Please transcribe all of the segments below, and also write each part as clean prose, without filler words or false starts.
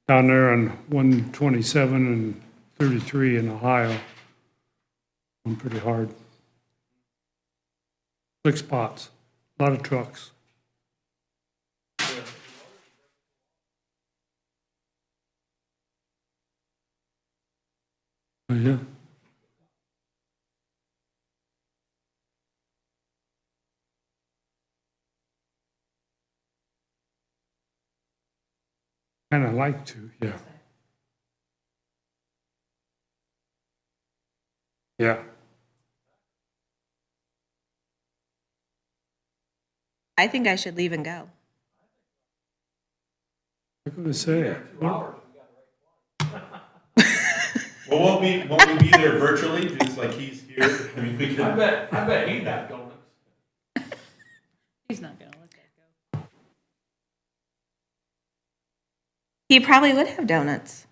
down there on 127 and 33 in Ohio. Going pretty hard. 6 spots, a lot of trucks. Oh, yeah. Kind of like to, yeah. Yeah. I think I should leave and go. I'm going to say. Well, won't we be there virtually, just like he's here? I mean, we can. I bet he'd have donuts. He's not gonna let that go. He probably would have donuts.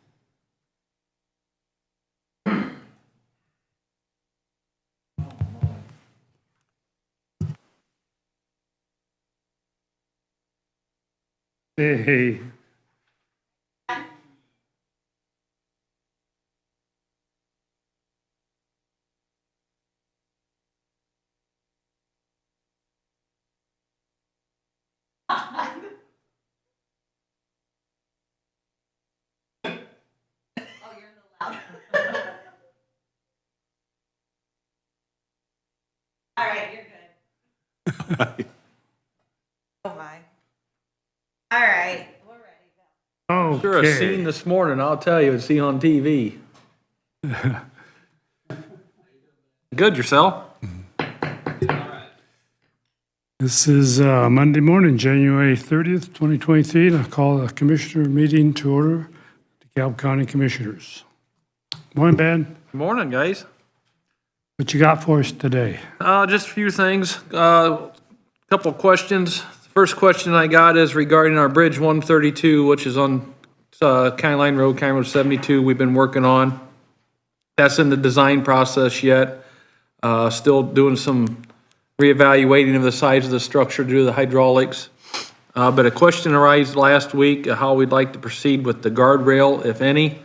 Hey. All right, you're good. Oh my. All right, we're ready. Sure, a scene Okay. this morning, I'll tell you, see on TV. Good, yourself? This is Monday morning, January 30th, 2023, and I call the Commissioner meeting to order, DeKalb County Commissioners. Morning, Ben. Good morning, guys. What you got for us today? Just a few things, couple of questions. First question I got is regarding our Bridge 132, which is on County Line Road, County Road 72, we've been working on. That's in the design process yet. Still doing some reevaluating of the size of the structure due to the hydraulics. But a question arose last week, how we'd like to proceed with the guardrail, if any.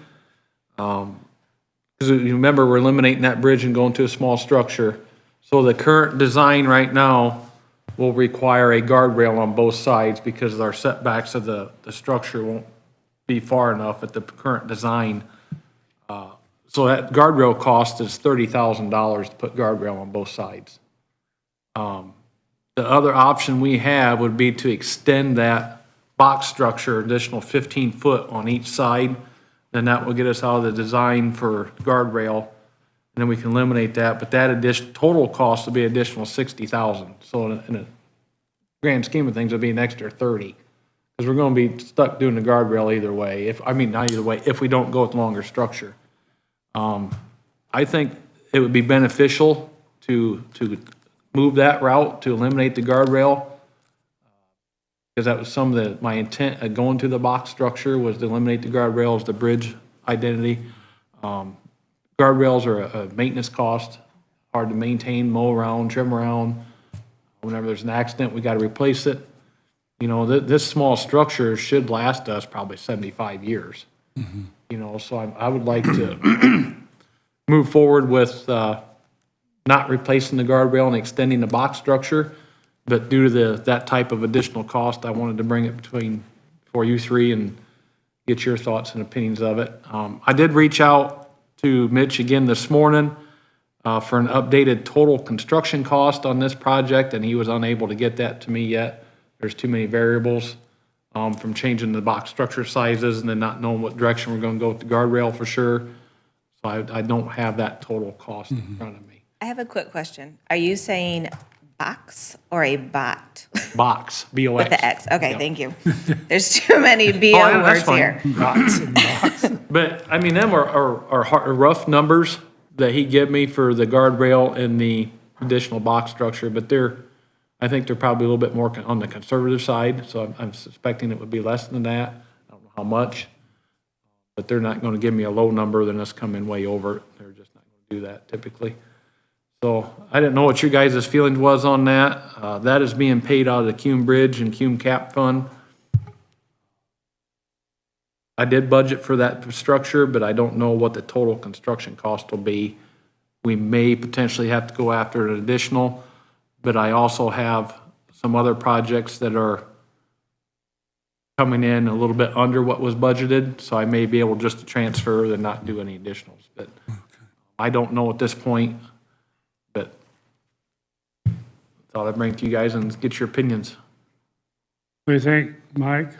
Because you remember, we're eliminating that bridge and going to a small structure. So the current design right now will require a guardrail on both sides because our setbacks of the structure won't be far enough at the current design. So that guardrail cost is $30,000 to put guardrail on both sides. The other option we have would be to extend that box structure additional 15 foot on each side. Then that will get us out of the design for guardrail, and then we can eliminate that. But that total cost will be additional 60,000. So in a grand scheme of things, it'll be an extra 30, because we're going to be stuck doing the guardrail either way. Not either way, if we don't go with longer structure. I think it would be beneficial to move that route to eliminate the guardrail, because that was some of my intent of going to the box structure was to eliminate the guardrail as the bridge identity. Guardrails are a maintenance cost, hard to maintain, mow around, trim around. Whenever there's an accident, we got to replace it. You know, this small structure should last us probably 75 years. Mm-hmm. You know, so I would like to move forward with not replacing the guardrail and extending the box structure. But due to that type of additional cost, I wanted to bring it for you three and get your thoughts and opinions of it. I did reach out to Mitch again this morning for an updated total construction cost on this project, and he was unable to get that to me yet. There's too many variables from changing the box structure sizes and then not knowing what direction we're going to go with the guardrail for sure. So I don't have that total cost in front of me. I have a quick question. Are you saying box or a bot? Box, B-O-X. With the X. Okay, thank you. There's too many BO yeah, that's words fine. here. Box and box. But, I mean, them are rough numbers that he gave me for the guardrail and the additional box structure, but I think they're probably a little bit more on the conservative side, so I'm suspecting it would be less than that. I don't know how much, but they're not gonna give me a low number, then us come in way over it. They're just not gonna do that typically. So I didn't know what your guys' feelings was on that. That is being paid out of the Cume Bridge and Cume Cap Fund. I did budget for that structure, but I don't know what the total construction cost will be. We may potentially have to go after an additional, but I also have some other projects that are coming in a little bit under what was budgeted, so I may be able just to transfer and not do any additionals. But I don't know at this point, but thought I'd bring it to you guys and get your opinions. What do you think, Mike?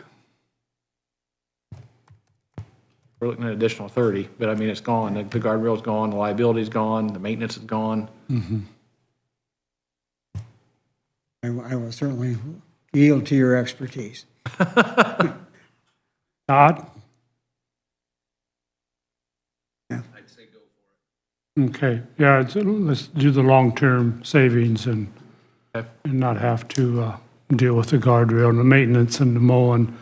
We're looking at additional 30, but I mean, it's gone. The guardrail's gone, the liability's gone, the maintenance is gone. I will certainly yield to your expertise. Todd? Yeah. Okay, yeah, let's do the long-term savings and Okay. not have to deal with the guardrail and the maintenance and the mowing.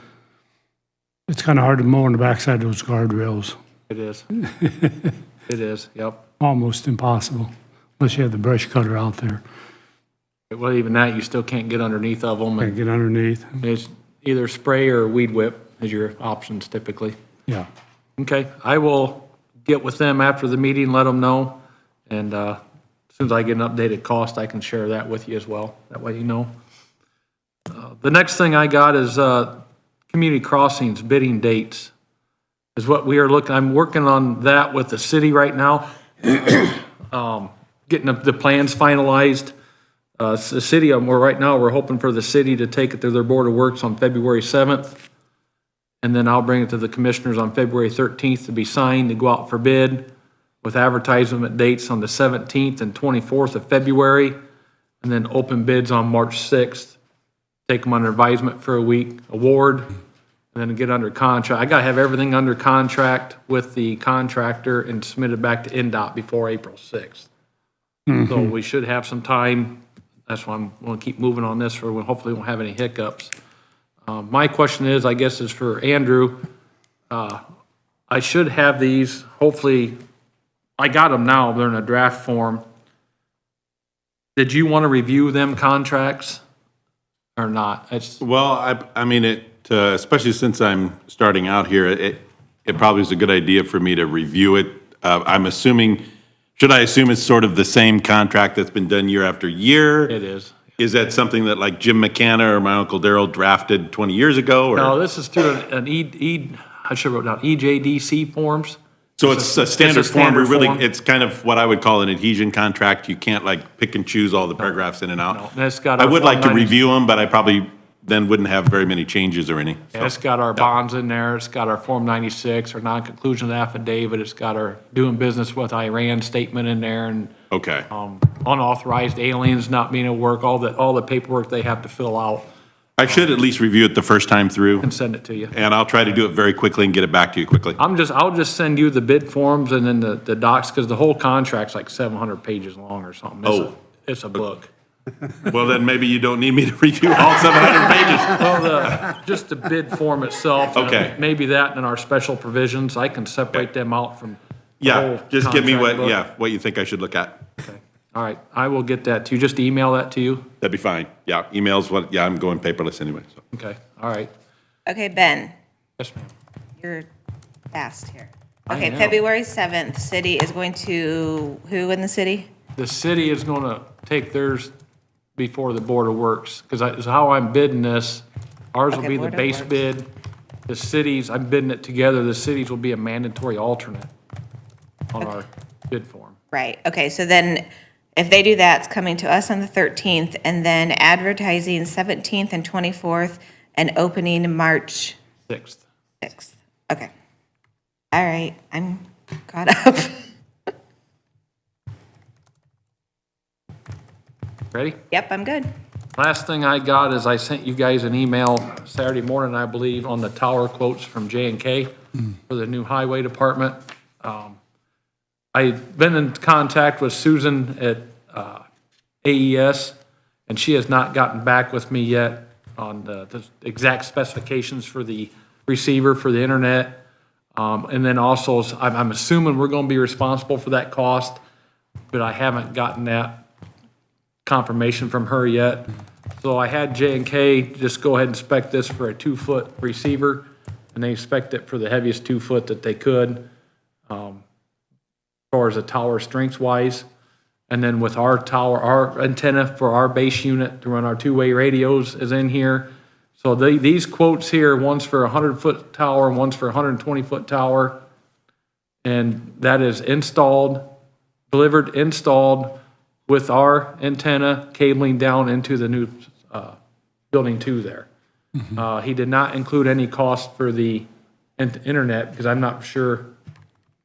It's kind of hard to mow on the backside of those guardrails. It is. It is, yep. Almost impossible, unless you have the brush cutter out there. Well, even that, you still can't get underneath of them. Can't And get underneath. it's either spray or weed whip is your options typically. Yeah. Okay, I will get with them after the meeting, let them know. And as soon as I get an updated cost, I can share that with you as well. That way you know. The next thing I got is community crossings bidding dates is what we are looking. I'm working on that with the city right now. Getting the plans finalized. The city, right now, we're hoping for the city to take it to their Board of Works on February 7th. And then I'll bring it to the commissioners on February 13th to be signed, to go out for bid with advertisement dates on the 17th and 24th of February. And then open bids on March 6th. Take them under advisement for a week, award, and then get under contract. I gotta have everything under contract with the contractor and submit it back to NDOT before April 6th. So we should have some time. That's why I'm gonna keep moving on this, for hopefully we won't have any hiccups. My question is, I guess, is for Andrew. I should have these, hopefully, I got them now, they're in a draft form. Did you want to review them contracts or not? It's, Well, I mean, especially since I'm starting out here, it probably is a good idea for me to review it. I'm assuming, should I assume it's sort of the same contract that's been done year after year? it is. Is that something that like Jim McCanna or my Uncle Daryl drafted 20 years ago? Or? No, this is through I should have wrote down EJDC forms. So it's a standard form. standard form. It's kind of what I would call an adhesion contract. You can't like pick and choose all the paragraphs in and out. No, and it's got I our would like to Form 90 review them, but I probably then wouldn't have very many changes or any. Yeah, it's got our bonds in there, it's got our Form 96, our non-conclusion affidavit, it's got our doing business with Iran statement in there, and Okay. unauthorized aliens not being at work, all the paperwork they have to fill out I should at least review it the first time through, and send it to you. and I'll try to do it very quickly and get it back to you quickly. I'll just send you the bid forms and then the docs, because the whole contract's like 700 pages long or something. It's a book. Well, then maybe you don't need me to review all 700 pages. Well, just the bid form itself. Okay. Maybe that and our special provisions, I can separate them out from the whole Yeah, just give me contract book. what you think I should look at. Okay. All right, I will get that to you. Just email that to you? That'd be fine. Yeah, emails, I'm going paperless anyway, so. Okay, all right. Okay, Ben, Yes, ma'am. you're fast here. I Okay, am. February 7th, city is going to, who in the city? The city is gonna take theirs before the Board of Works, because how I'm bidding this, ours will Okay, be the Board of base Works. bid. The cities, I'm bidding it together, the cities will be a mandatory alternate on our bid form. Right, okay, so then if they do that, it's coming to us on the 13th, and then advertising 17th and 24th, and opening March 6th. 6th. Okay. All right, I'm caught up. Ready? Yep, I'm good. Last thing I got is I sent you guys an email Saturday morning, I believe, on the tower quotes from J&K for the new highway department. I've been in contact with Susan at AES, and she has not gotten back with me yet on the exact specifications for the receiver for the internet. And then also, I'm assuming we're going to be responsible for that cost, but I haven't gotten that confirmation from her yet. So I had J&K just go ahead and spec this for a 2-foot receiver, and they spec'd it for the heaviest 2-foot that they could, as far as the tower strength wise. And then with our tower, our antenna for our base unit to run our 2-way radios is in here. So these quotes here, one's for a 100-foot tower, and one's for a 120-foot tower. And that is delivered, installed with our antenna cabling down into the new building 2 there. He did not include any cost for the internet, because I'm not sure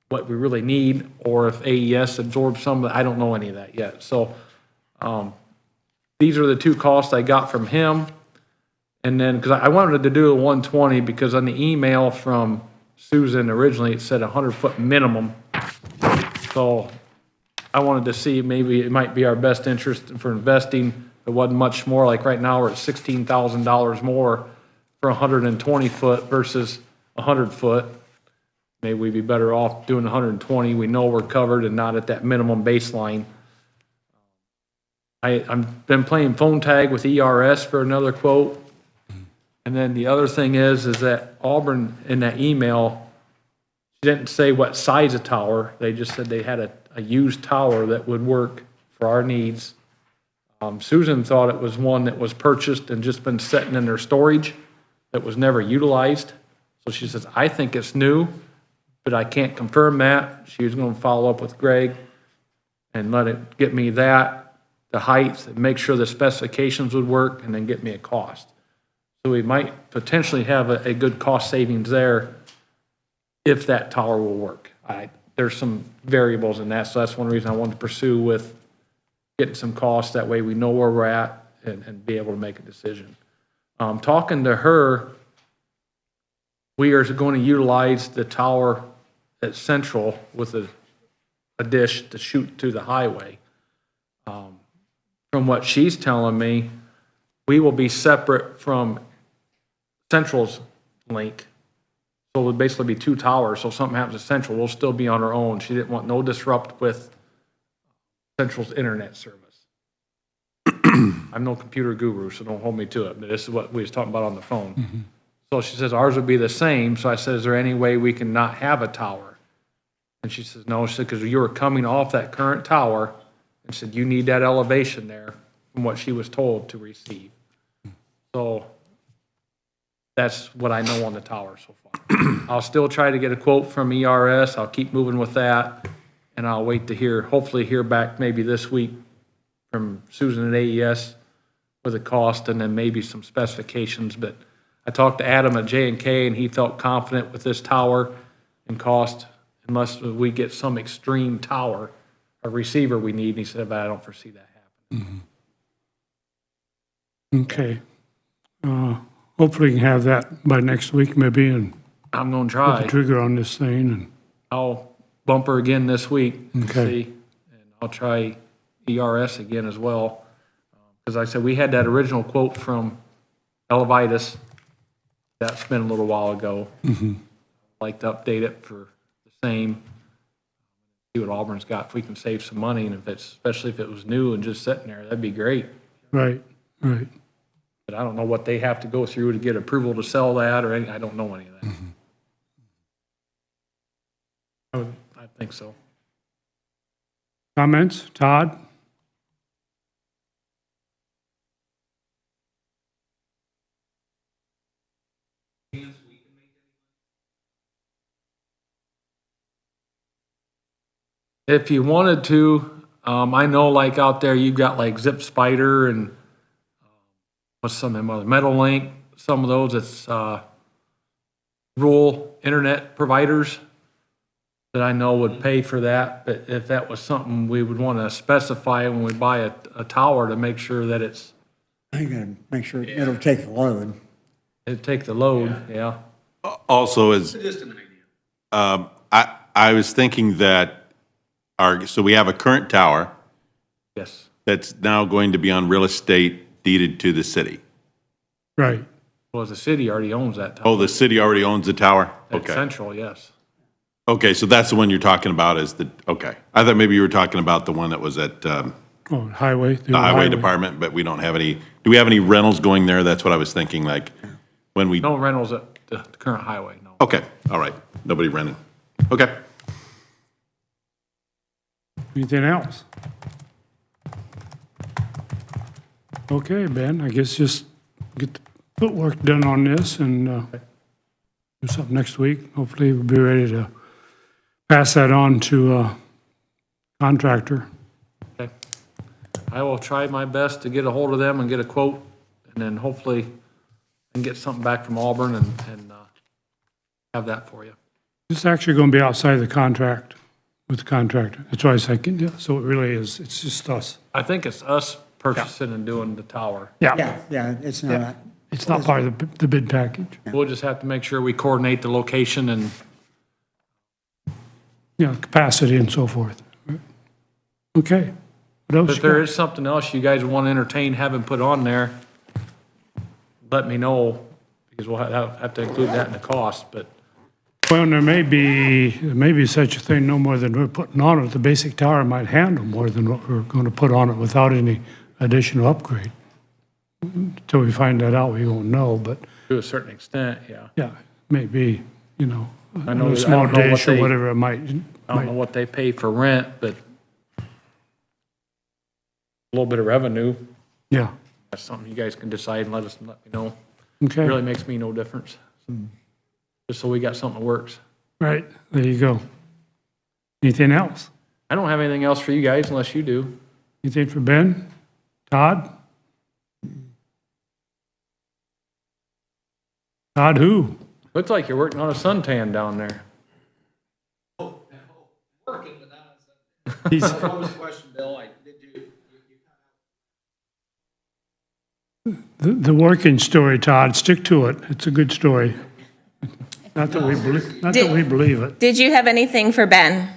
what we really need, or if AES absorbs some of it. I don't know any of that yet. So these are the 2 costs I got from him. And then, because I wanted to do a 120, because on the email from Susan originally, it said 100-foot minimum. So I wanted to see, maybe it might be our best interest for investing. It wasn't much more, like right now we're at $16,000 more for 120-foot versus 100-foot. Maybe we'd be better off doing 120. We know we're covered and not at that minimum baseline. I've been playing phone tag with ERS for another quote. And then the other thing is that Auburn, in that email, she didn't say what size of tower. They just said they had a used tower that would work for our needs. Susan thought it was one that was purchased and just been sitting in their storage that was never utilized. So she says, I think it's new, but I can't confirm that. She was going to follow up with Greg and get me that, the height, and make sure the specifications would work, and then get me a cost. So we might potentially have a good cost savings there if that tower will work. There's some variables in that, so that's one reason I wanted to pursue with getting some costs. That way we know where we're at and be able to make a decision. Talking to her, we are going to utilize the tower at Central with a dish to shoot to the highway. From what she's telling me, we will be separate from Central's link. So it would basically be 2 towers. So if something happens to Central, we'll still be on our own. She didn't want no disrupt with Central's internet service. I'm no computer guru, so don't hold me to it, but this is what we was talking about on the phone. So she says ours would be the same. So I said, is there any way we can not have a tower? And she says, no. She said, because you were coming off that current tower, and said you need that elevation there from what she was told to receive. So that's what I know on the tower so far. I'll still try to get a quote from ERS. I'll keep moving with that, and I'll wait to hopefully hear back maybe this week from Susan at AES with a cost, and then maybe some specifications. But I talked to Adam at J&K, and he felt confident with this tower and cost, unless we get some extreme tower, a receiver we need. And he said, but I don't foresee that happening. Okay. Hopefully we can have that by next week maybe, and I'm going to put try. the trigger on this thing. And I'll bump her again this week and Okay. see. And I'll try ERS again as well. Because I said, we had that original quote from Elevitus. That's been a little while ago. I'd like to update it for the same. See what Auburn's got, if we can save some money, and especially if it was new and just sitting there, that'd be great. right. But I don't know what they have to go through to get approval to sell that, or I don't know any of that. I think so. Comments? Todd? If you wanted to, I know like out there, you've got like Zip Spider and what's some of them other, Metal Link, some of those, it's rural internet providers that I know would pay for that. But if that was something we would want to specify when we buy a tower, to make sure that I gotta make sure it'll take the load. it'd take the load, yeah. Also, I was thinking that so we have a current tower Yes. that's now going to be on real estate deeded to the city. Right. Well, the city already owns that tower. Oh, the city already owns the tower? At Okay. Central, yes. Okay, so that's the one you're talking about okay. I thought maybe you were talking about the one that was at Oh, highway. the highway department, but we don't have any, do we have any rentals going there? That's what I was thinking, like, when we, No rentals the current highway, no. Okay, all right. Nobody renting. Okay. Anything else? Okay, Ben, I guess just get the footwork done on this and do something next week. Hopefully we'll be ready to pass that on to a contractor. Okay. I will try my best to get a hold of them and get a quote, and then hopefully I can get something back from Auburn and have that for you. It's actually going to be outside the contract with the contractor. That's why I was thinking, yeah, so it really is, it's just us. I think it's us purchasing and doing the tower. Yeah, Yeah, it's not, it's not part of the bid package. We'll just have to make sure we coordinate the location and, Yeah, capacity and so forth. Okay. What else if you there got? is something else you guys want to entertain having put on there, let me know, because we'll have to include that in the cost, but Well, there may be such a thing, no more than we're putting on it. The basic tower might handle more than what we're going to put on it without any additional upgrade. Until we find that out, we won't know, but to a certain extent, yeah. yeah, maybe, you know, I know- a I small don't know what dish or they- whatever it might. I don't know what they pay for rent, but a little bit of revenue, Yeah, that's something you guys can decide and let me know. It okay, really makes me no difference. Just so we got something that works. right, there you go. Anything else? I don't have anything else for you guys unless you do. Anything for Ben? Todd? Todd who? Looks like you're working on a suntan down there. Working, but not on He's, Sunday. What was the question, Bill? I did you the working story, Todd, stick to it. It's a good story. Not that we believe it. Did you have anything for Ben?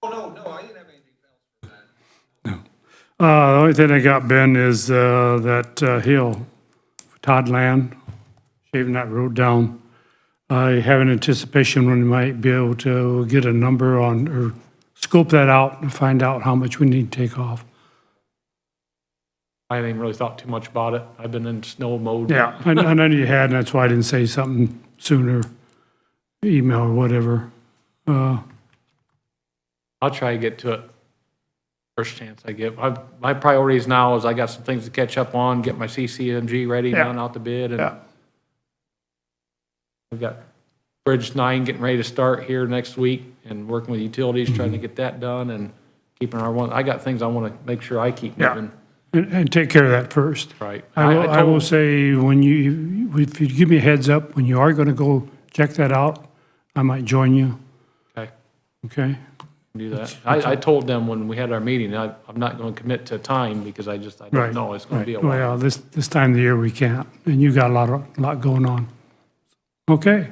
Oh, no, I didn't have anything else for that. The only thing I got, Ben, is that hill, Todd Land, shaving that road down. I have an anticipation when we might be able to get a number on, or scope that out and find out how much we need to take off. I haven't even really thought too much about it. I've been in snow mode. Yeah, I know you had, and that's why I didn't say something sooner, email or whatever. I'll try to get to it first chance I get. My priorities now is I got some things to catch up on, get my CCMG ready, Yeah. done out the bid, and Yeah, we've got Bridge 9 getting ready to start here next week, and working with utilities, trying to get that done, and keeping our one, I got things I want to make sure I keep Yeah. moving. and take care of that first. Right. I will say, when if you give me a heads up, when you are going to go check that out, I might join you, Okay, okay? do that. I told them when we had our meeting, I'm not going to commit to time, because I don't Right. know, it's going to be a Right. while. Well, this time of the year we can't, and you got a lot going on. Okay.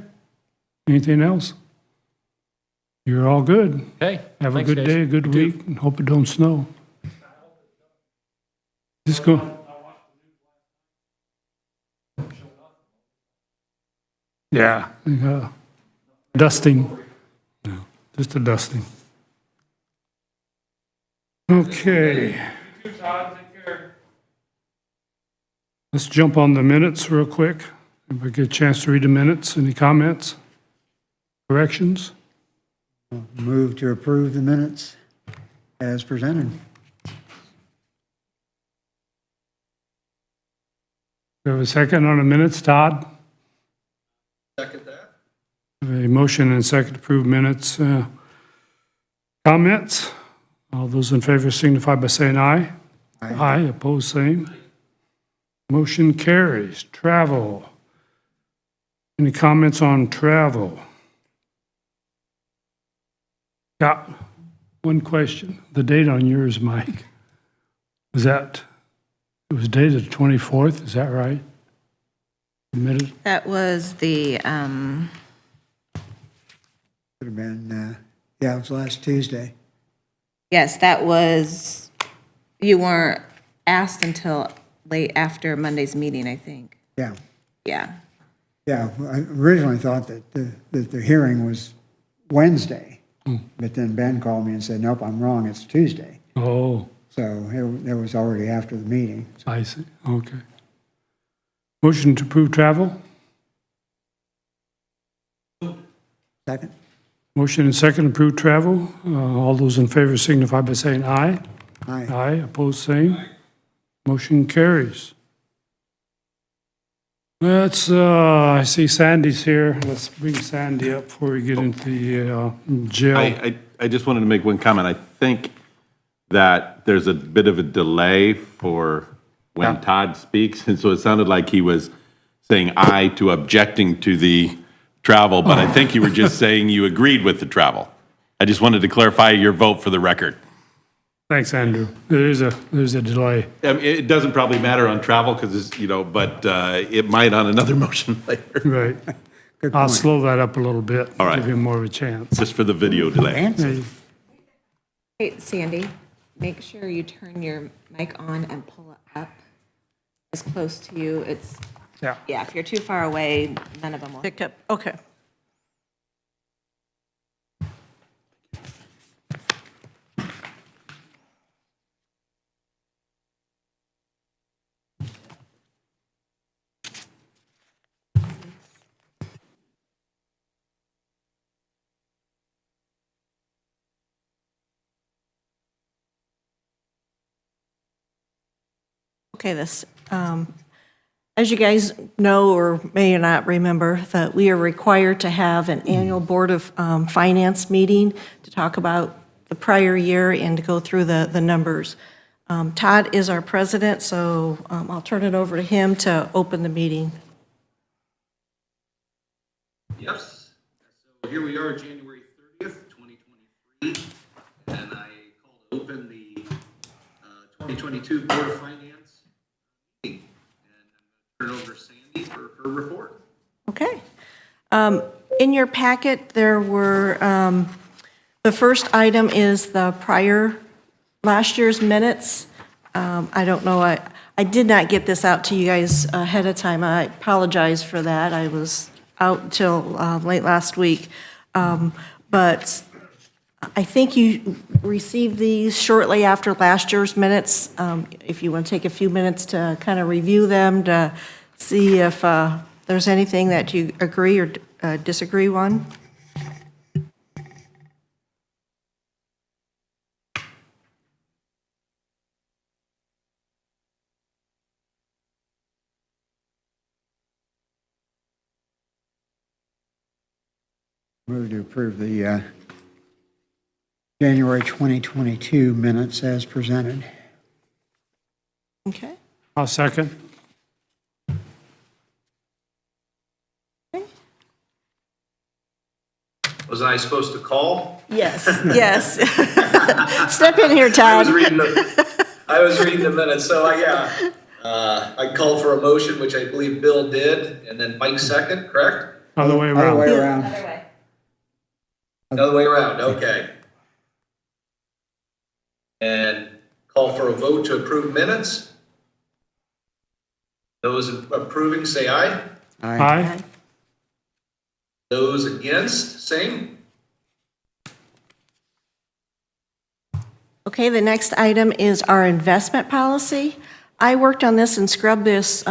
Anything else? You're all good. Okay. Have a thanks, good guys. day, a good You too. week, and hope it don't snow. Just go. Yeah, dusting. No, just a dusting. Okay. Let's jump on the minutes real quick. If we get a chance to read the minutes, any comments, corrections? move to approve the minutes as presented. We have a second on the minutes, Todd? Second that. A motion and a second to approve minutes. Comments? All those in favor signify by saying aye. Aye, opposed, same. Motion carries. Travel. Any comments on travel? Got one question. The date on yours, Mike, was that, it was dated the 24th, is that right? Submitted? That was the, Could have been, yeah, it was last Tuesday. yes, that was, you weren't asked until late after Monday's meeting, I think. Yeah, Yeah. yeah. I originally thought that the hearing was Wednesday, but then Ben called me and said, nope, I'm wrong, it's Tuesday. Oh, So it was already after the meeting. I see, okay. Motion to approve travel? Second? Motion and second, approved travel. All those in favor signify by saying aye. Aye. Aye, opposed, same. Motion carries. Let's, I see Sandy's here. Let's bring Sandy up before we get into the jail. I just wanted to make one comment. I think that there's a bit of a delay for when Todd speaks, and so it sounded like he was saying aye to objecting to the travel, but I think you were just saying you agreed with the travel. I just wanted to clarify your vote for the record. Thanks, Andrew. There's a delay. It doesn't probably matter on travel because, but it might on another motion later, Right. Good I'll point. slow that up a little bit. All right. Give him more of a chance. just for the video delay. Fancy. Hey, Sandy, make sure you turn your mic on and pull it up as close to you. It's, Yeah. yeah, if you're too far away, none of them will. Pick up, okay. Okay, as you guys know or may not remember, that we are required to have an annual Board of Finance meeting to talk about the prior year and to go through the numbers. Todd is our president, so I'll turn it over to him to open the meeting. Yes. So here we are, January 30th, 2023, and I call to open the 2022 Board of Finance meeting. And I'm going to turn it over to Sandy for her report. Okay. In your packet, there were, the first item is the last year's minutes. I don't know, I did not get this out to you guys ahead of time. I apologize for that. I was out till late last week. But I think you received these shortly after last year's minutes. If you want to take a few minutes to kind of review them, to see if there's anything that you agree or disagree on. Move to approve the January 2022 minutes as presented. Okay. I'll second. Was I supposed to call? Yes, yes. Step in here, I Todd. was reading the minutes, so I called for a motion, which I believe Bill did, and then Mike second, correct? Other way Other way around. around. Other way around, okay. And call for a vote to approve minutes. Those approving, say aye. Aye. Those against, same. Okay, the next item is our investment policy. I worked on this and scrubbed this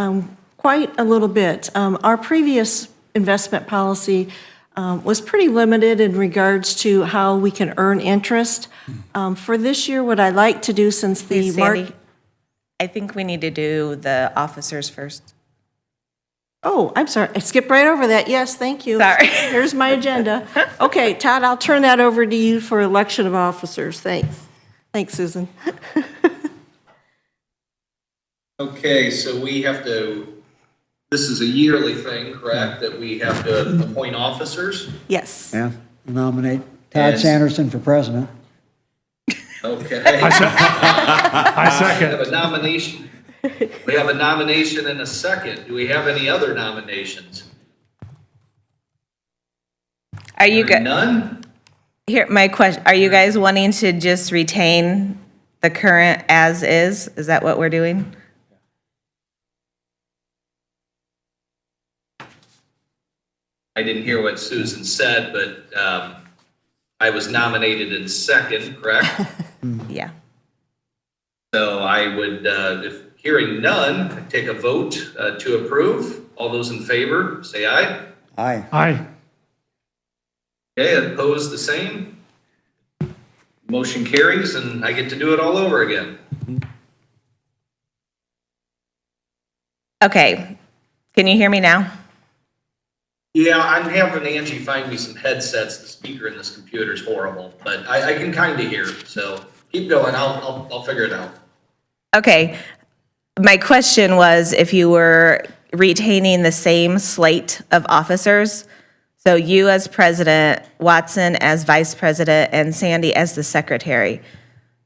quite a little bit. Our previous investment policy was pretty limited in regards to how we can earn interest. For this year, what I'd like to do, since the Please, Sandy, I think we need to do the officers first. Oh, I'm sorry, I skipped right over that. Yes, thank you. Sorry. Here's my agenda. Okay, Todd, I'll turn that over to you for election of officers. Thanks. Thanks, Susan. Okay, so we have to, this is a yearly thing, correct, that we have to appoint officers? Yes. Yeah, nominate Todd Yes. Sanderson for president. Okay. I We second. have a nomination. We have a nomination and a second. Do we have any other nominations? Are you good? None? Here, my question, are you guys wanting to just retain the current as is? Is that what we're doing? I didn't hear what Susan said, but I was nominated in second, correct? Yeah. So I would, if hearing none, I'd take a vote to approve. All those in favor, say aye. Aye. Aye. Okay, opposed, the same. Motion carries, and I get to do it all over again. Okay, can you hear me now? Yeah, I'm having Angie find me some headsets. The speaker in this computer is horrible, but I can kind of hear. So keep going. I'll figure it out. Okay, my question was if you were retaining the same slate of officers, so you as president, Watson as vice president, and Sandy as the secretary.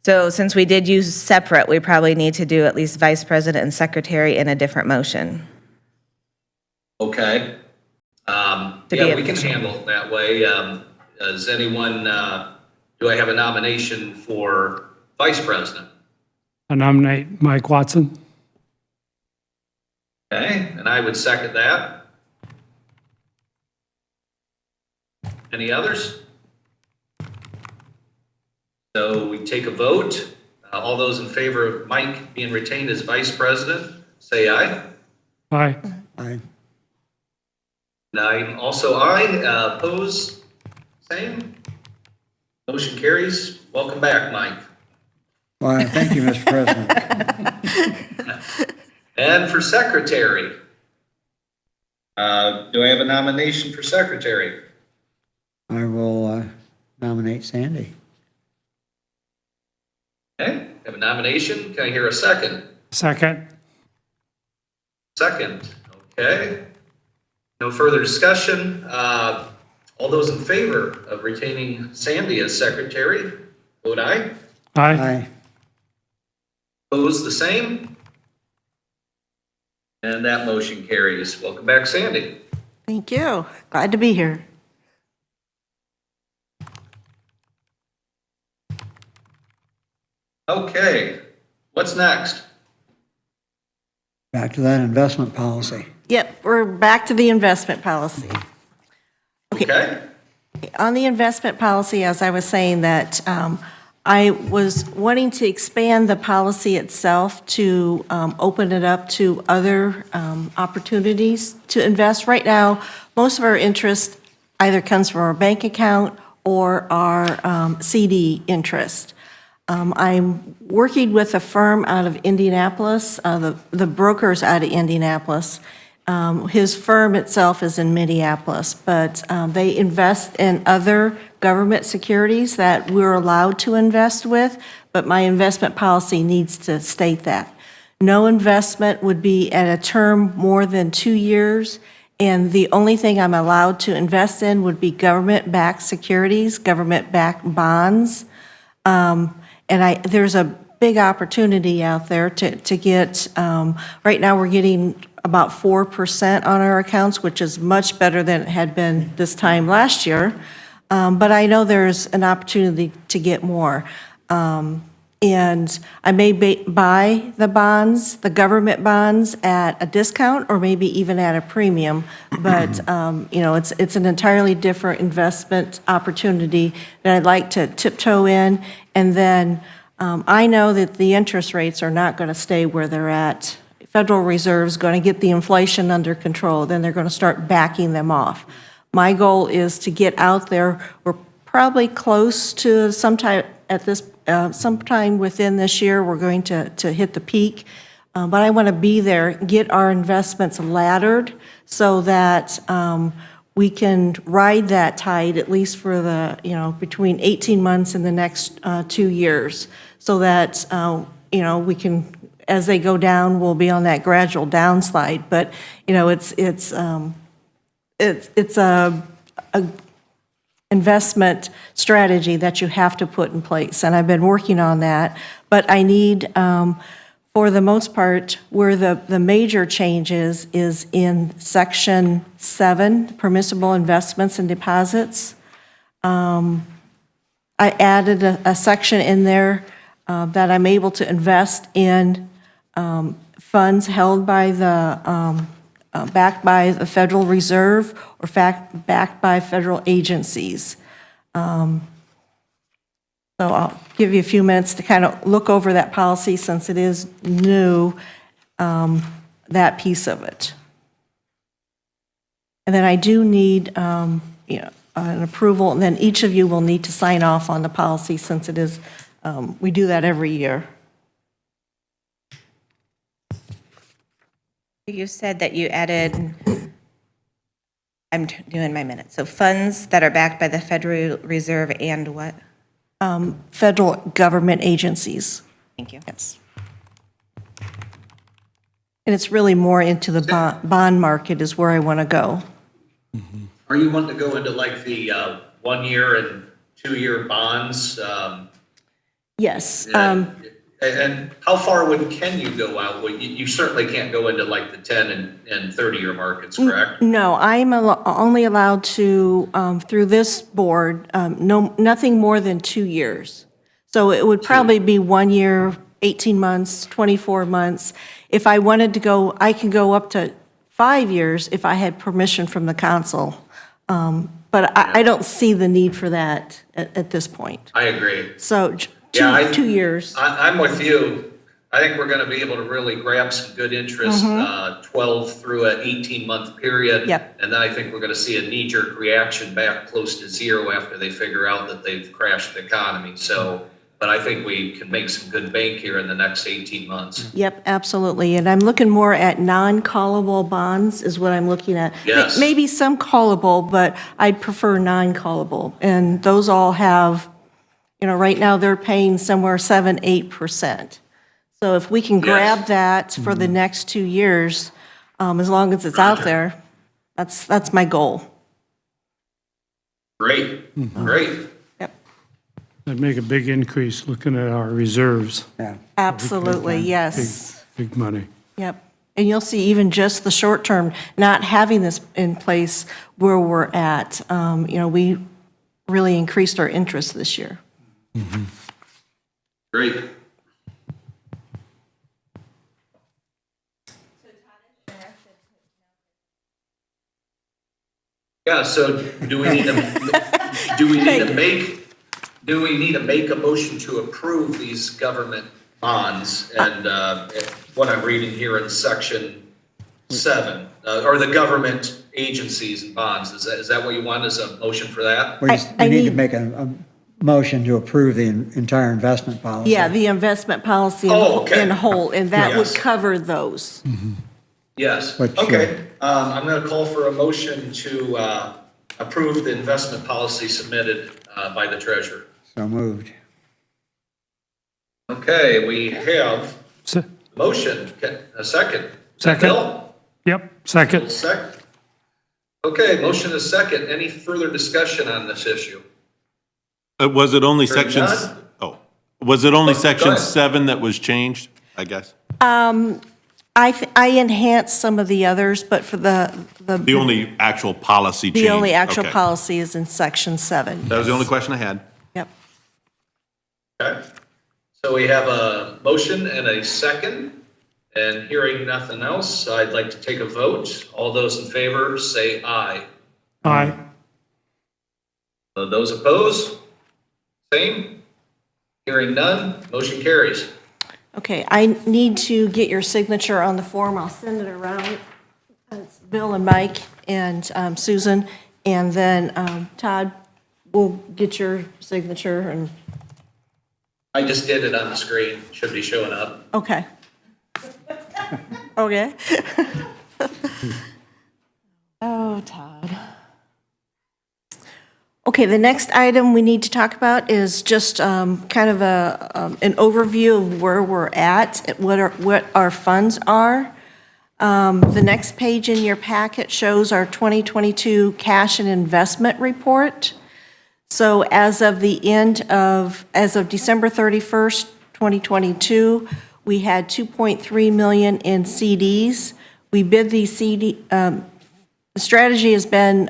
So since we did use separate, we probably need to do at least vice president and secretary in a different motion. Okay. To Yeah, be we can efficient. handle it that way. Does anyone, do I have a nomination for vice president? I nominate Mike Watson. Okay, and I would second that. Any others? So we take a vote. All those in favor of Mike being retained as vice president, say aye. Aye. I, And I'm also aye. Oppose, same. Motion carries. Welcome back, Mike. well, thank you, Mr. President. And for secretary, do I have a nomination for secretary? I will nominate Sandy. Okay, have a nomination. Can I hear a second? Second. Second, okay. No further discussion. All those in favor of retaining Sandy as secretary, vote aye. Aye. Aye. Opposed, the same. And that motion carries. Welcome back, Sandy. Thank you. Glad to be here. Okay, what's next? Back to that investment policy. Yep, we're back to the investment policy. Okay, On the investment policy, as I was saying, that I was wanting to expand the policy itself to open it up to other opportunities to invest. Right now, most of our interest either comes from our bank account or our CD interest. I'm working with a firm out of Indianapolis, the broker's out of Indianapolis. His firm itself is in Minneapolis, but they invest in other government securities that we're allowed to invest with, but my investment policy needs to state that. No investment would be at a term more than 2 years, and the only thing I'm allowed to invest in would be government-backed securities, government-backed bonds. And there's a big opportunity out there to get, right now we're getting about 4% on our accounts, which is much better than it had been this time last year. But I know there's an opportunity to get more. And I may buy the bonds, the government bonds, at a discount or maybe even at a premium. But, it's an entirely different investment opportunity that I'd like to tiptoe in. And then I know that the interest rates are not going to stay where they're at. Federal Reserve's going to get the inflation under control, then they're going to start backing them off. My goal is to get out there. We're probably close to sometime within this year, we're going to hit the peak. But I want to be there, get our investments laddered so that we can ride that tide at least for between 18 months and the next 2 years, so that, we can, as they go down, we'll be on that gradual downslide. But, it's a investment strategy that you have to put in place, and I've been working on that. But I need, for the most part, where the major change is in Section 7, permissible investments and deposits. I added a section in there that I'm able to invest in funds held by backed by the Federal Reserve or backed by federal agencies. So I'll give you a few minutes to kind of look over that policy since it is new, that piece of it. And then I do need, an approval, and then each of you will need to sign off on the policy since it is, we do that every year. You said that you added, I'm doing my minutes, so funds that are backed by the Federal Reserve and what? Federal government agencies, Thank you. yes. And it's really more into the bond market is where I want to go. Are you wanting to go into like the 1 year and 2 year bonds? Yes. And how far can you go out? Well, you certainly can't go into like the 10 and 30 year markets, correct? No, I'm only allowed to, through this board, nothing more than 2 years. So it would probably be 1 year, 18 months, 24 months. If I wanted to go, I can go up to 5 years if I had permission from the council. But I don't see the need for that at this point. I agree. So Yeah, 2 years. I'm with you. I think we're going to be able to really grab some good interest, 12 through an 18-month period. Yep. And then I think we're going to see a knee-jerk reaction back close to zero after they figure out that they've crashed the economy. So, but I think we can make some good bank here in the next 18 months. Yep, absolutely. And I'm looking more at non-callable bonds is what I'm looking at. Yes. Maybe some callable, but I'd prefer non-callable. And those all have, right now they're paying somewhere 7-8%. So if we can grab that for the next 2 years, as long as it's out there, that's my goal. Great, great. Yep, That'd make a big increase looking at our reserves. Yeah. absolutely, yes. Big money. Yep. And you'll see even just the short term, not having this in place where we're at, we really increased our interest this year. Great. Yeah, so do we need to make a motion to approve these government bonds? And what I'm reading here in section 7, or the government agencies and bonds, is that what you want as a motion for that? We I need to need- make a motion to approve the entire investment policy. Yeah, the investment policy Oh, okay. in whole, and that would Yes. cover those. Yes, But, okay. I'm going to call for a motion to approve the investment policy submitted by the treasurer. So moved. Okay, we have Se- motion, a second. Second. Bill? Yep, second. Second. Okay, motion is second. Any further discussion on this issue? Was it only Hearing section, none? was it only Go section ahead. 7 that was changed, I guess? I enhanced some of the others, but for The only actual policy change? the only actual Okay. policy is in section 7. That was the only question I had. Yep. Okay. So we have a motion and a second, and hearing nothing else, I'd like to take a vote. All those in favor, say aye. Aye. Those opposed? Same. Hearing none, motion carries. Okay, I need to get your signature on the form. I'll send it around. It's Bill and Mike and Susan, and then Todd will get your signature and, I just did it on the screen, should be showing up. okay. Okay. Oh, Todd. Okay, the next item we need to talk about is just kind of an overview of where we're at, what our funds are. The next page in your packet shows our 2022 cash and investment report. So as of December 31st, 2022, we had 2.3 million in CDs. We bid these the strategy has been,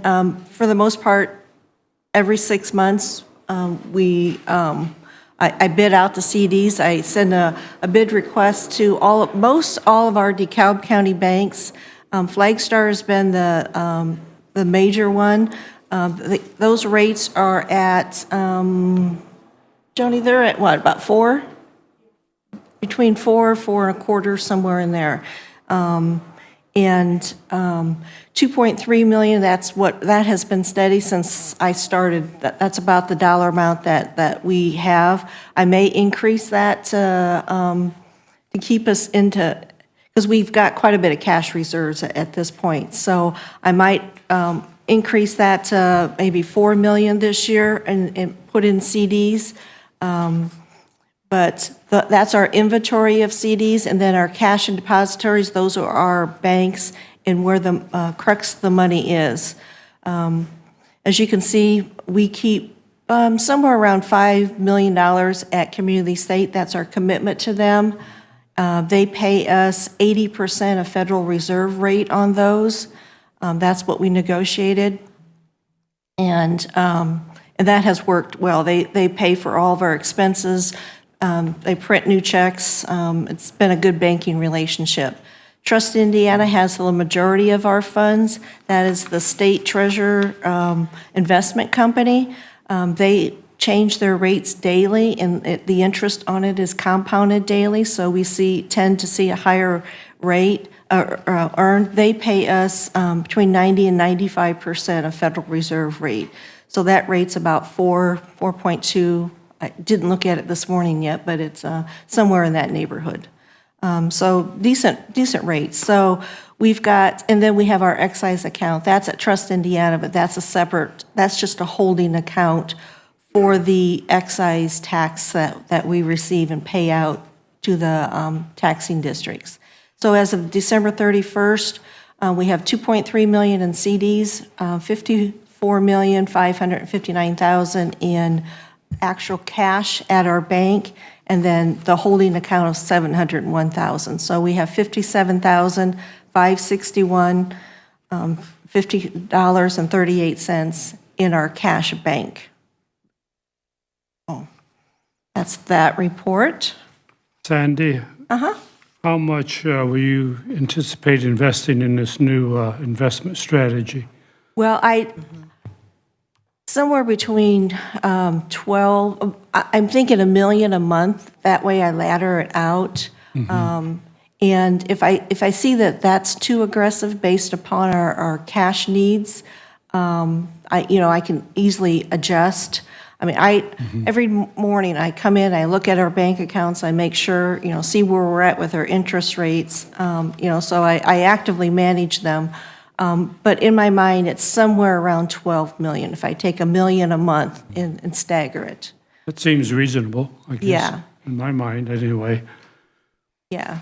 for the most part, every 6 months, I bid out the CDs. I send a bid request to all of our DeKalb County banks. Flagstar has been the major one. Those rates are at, Joni, they're at what, about 4? Between 4 and a quarter, somewhere in there. And 2.3 million, that has been steady since I started. That's about the dollar amount that we have. I may increase that to keep us into, because we've got quite a bit of cash reserves at this point. So I might increase that to maybe 4 million this year and put in CDs. But that's our inventory of CDs, and then our cash and depositories, those are our banks and where the crux of the money is. As you can see, we keep somewhere around $5 million at Community State. That's our commitment to them. They pay us 80% of Federal Reserve rate on those. That's what we negotiated. And that has worked well. They pay for all of our expenses. They print new checks. It's been a good banking relationship. Trust Indiana has the majority of our funds. That is the state treasurer investment company. They change their rates daily, and the interest on it is compounded daily, so we tend to see a higher rate earned. They pay us between 90 and 95% of Federal Reserve rate. So that rate's about 4.2. I didn't look at it this morning yet, but it's somewhere in that neighborhood. So decent rates. So we've got, and then we have our excise account. That's at Trust Indiana, but that's that's just a holding account for the excise tax that we receive and pay out to the taxing districts. So as of December 31st, we have 2.3 million in CDs, 54,559,000 in actual cash at our bank, and then the holding account of 701,000. So we have $57,561, $50.38 in our cash bank. Oh, that's that report. Sandy? How much will you anticipate investing in this new investment strategy? Well, somewhere between 12, I'm thinking $1 million a month. That way I ladder it out. And if I see that that's too aggressive based upon our cash needs, I can easily adjust. I mean, every morning I come in, I look at our bank accounts, I make sure, see where we're at with our interest rates, so I actively manage them. But in my mind, it's somewhere around 12 million, if I take $1 million a month and stagger it. That seems reasonable, I guess. Yeah. In my mind, anyway. Yeah.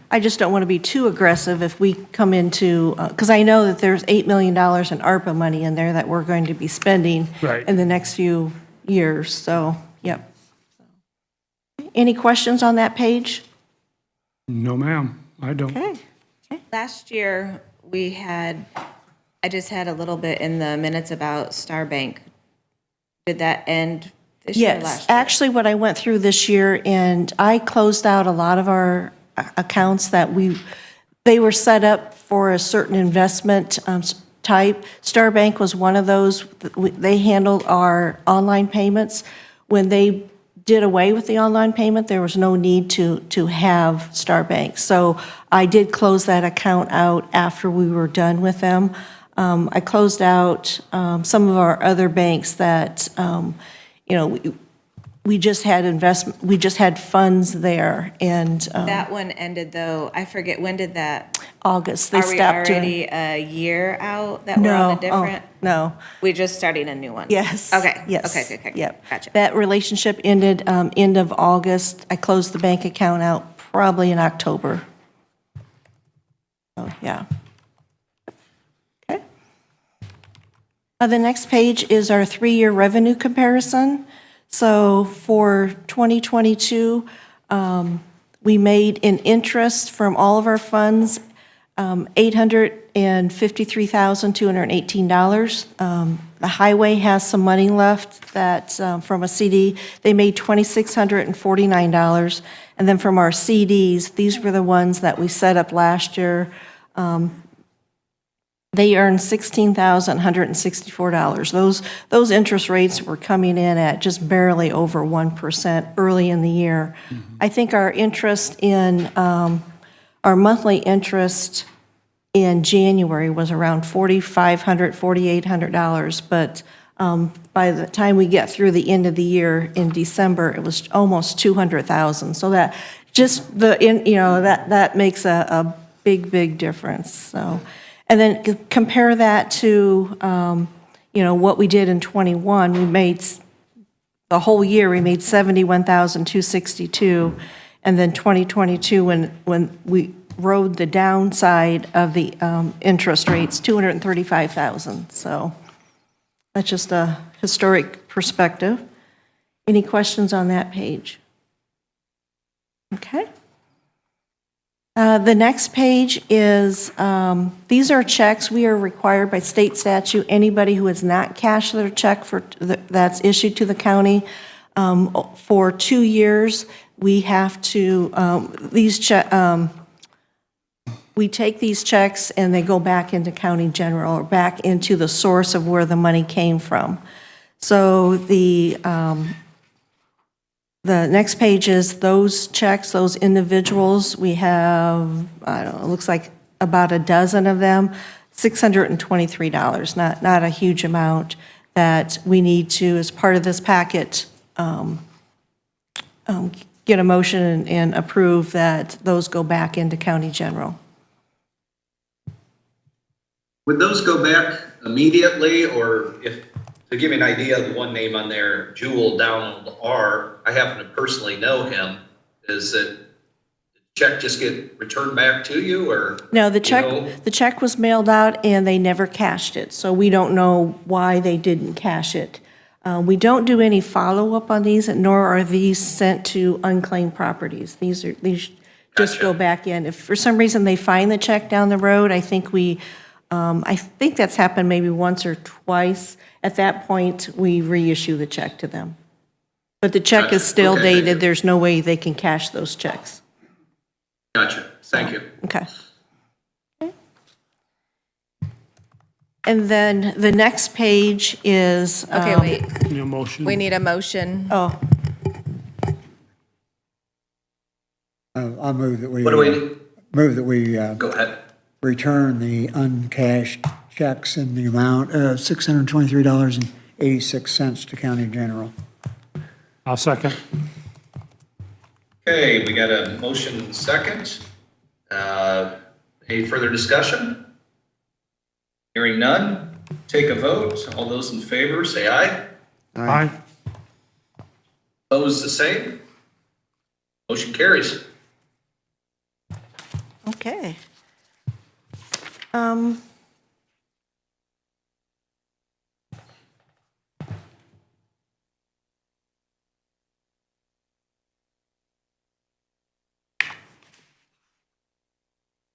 I just don't want to be too aggressive if we come into, because I know that there's $8 million in ARPA money in there that we're going to be spending Right. in the next few years, so, yep. Any questions on that page? No, ma'am, I don't. Okay. Last year, I just had a little bit in the minutes about Star Bank. Did that end this year or Yes, last year? actually, what I went through this year, and I closed out a lot of our accounts that they were set up for a certain investment type. Star Bank was one of those. They handled our online payments. When they did away with the online payment, there was no need to have Star Bank. So I did close that account out after we were done with them. I closed out some of our other banks that, we just had funds there, and That one ended though, I forget, when did that? August, they Are we stopped doing. already a year out that we're on a different? No, We're just starting a new one? yes. Okay. Yes. Okay. Yep. Gotcha. That relationship ended end of August. I closed the bank account out probably in October. So, yeah. Okay. The next page is our 3-year revenue comparison. So for 2022, we made in interest from all of our funds $853,218. The highway has some money left that from a CD, they made $2,649. And then from our CDs, these were the ones that we set up last year. They earned $16,164. Those interest rates were coming in at just barely over 1% early in the year. I think our interest in our monthly interest in January was around $4,500, $4,800, but by the time we get through the end of the year in December, it was almost 200,000. So that just that makes a big difference. So, and then compare that to what we did in '21. We made the whole year we made 71,262, and then 2022 when we rode the downside of the interest rates, 235,000. So that's just a historic perspective. Any questions on that page? Okay. The next page is, these are checks. We are required by state statute, anybody who has not cashed their check that's issued to the county for 2 years, we have to, we take these checks and they go back into county general or back into the source of where the money came from. So the next page is those checks, those individuals. We have, I don't know, it looks like about a dozen of them, $623, not a huge amount that we need to, as part of this packet, get a motion and approve that those go back into county general. Would those go back immediately, or if, to give you an idea, the one name on there, Jewel Donald R., I happen to personally know him. Is it, did the check just get returned back to you, or? No, the check was mailed out and they never cashed it, so we don't know why they didn't cash it. We don't do any follow-up on these, nor are these sent to unclaimed properties. These just Gotcha. go back in. If for some reason they find the check down the road, I think that's happened maybe once or twice. At that point, we reissue the check to them. But the check Gotcha. is still Okay, thank you. dated. There's no way they can cash those checks. Gotcha, thank you. Okay. And then the next page is, Okay, wait, Need a motion? we need a motion. oh, I'll move that we. What do we, Move that we go ahead. return the uncashed checks in the amount of $623.86 to county general. I'll second. Okay, we got a motion second. Any further discussion? Hearing none, take a vote. All those in favor, say aye. Aye. Opposed, the same. Motion carries. okay.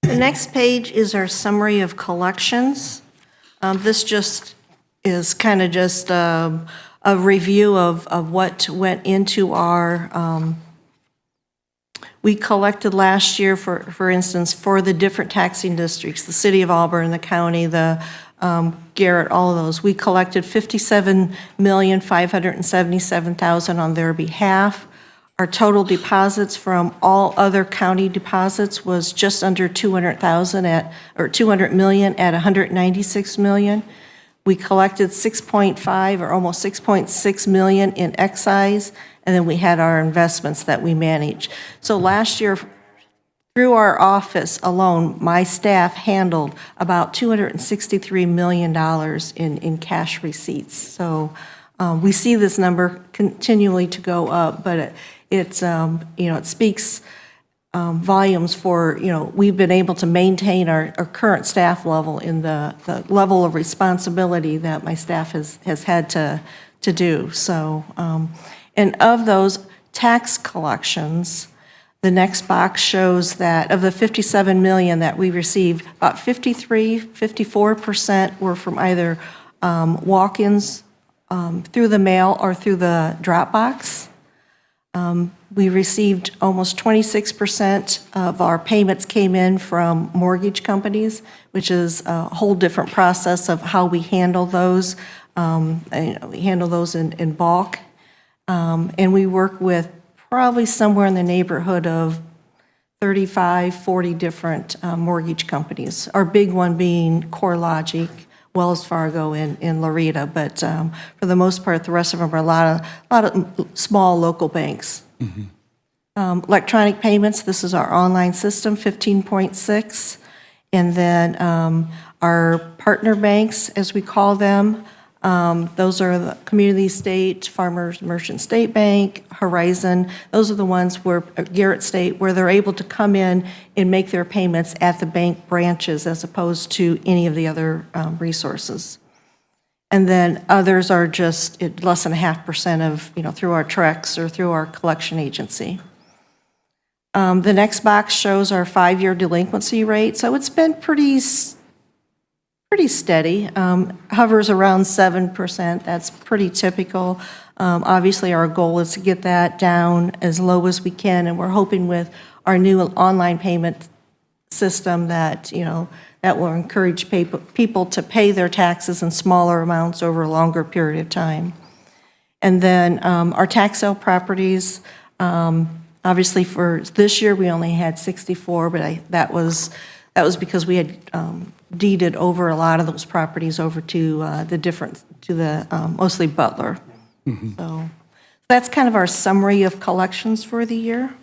The next page is our summary of collections. This just is kind of just a review of what went into our, we collected last year, for instance, for the different taxing districts, the city of Auburn, the county, the Garrett, all of those. We collected $57,577,000 on their behalf. Our total deposits from all other county deposits was just under 200 million at 196 million. We collected 6.5 or almost 6.6 million in excise, and then we had our investments that we managed. So last year, through our office alone, my staff handled about $263 million in cash receipts. So we see this number continually to go up, but it speaks volumes for, we've been able to maintain our current staff level in the level of responsibility that my staff has had to do. So, and of those tax collections, the next box shows that of the 57 million that we received, about 54% were from either walk-ins through the mail or through the drop box. We received almost 26% of our payments came in from mortgage companies, which is a whole different process of how we handle those. We handle those in bulk. And we work with probably somewhere in the neighborhood of 35, 40 different mortgage companies. Our big one being CoreLogic, Wells Fargo, and Loretta, but for the most part, the rest of them are a lot of small local banks. Electronic payments, this is our online system, 15.6. And then our partner banks, as we call them, those are the Community State, Farmers Merchant State Bank, Horizon. Those are the ones where, Garrett State, where they're able to come in and make their payments at the bank branches as opposed to any of the other resources. And then others are just less than 0.5% of, through our Trex or through our collection agency. The next box shows our 5-year delinquency rate. So it's been pretty steady, hovers around 7%. That's pretty typical. Obviously, our goal is to get that down as low as we can, and we're hoping with our new online payment system that, that will encourage people to pay their taxes in smaller amounts over a longer period of time. And then our tax sale properties, obviously for this year, we only had 64, but that was because we had deeded over a lot of those properties over to mostly Butler. So that's kind of our summary of collections for the year.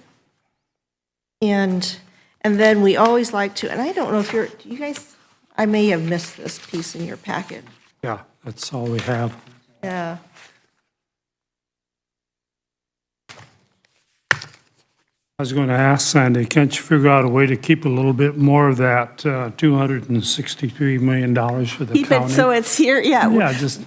And then we always like to, and I don't know if you guys, I may have missed this piece in your packet. Yeah, that's all we have. Yeah. I was going to ask Sandy, can't you figure out a way to keep a little bit more of that $263 million for the Keep county? it so it's here, yeah. Yeah, just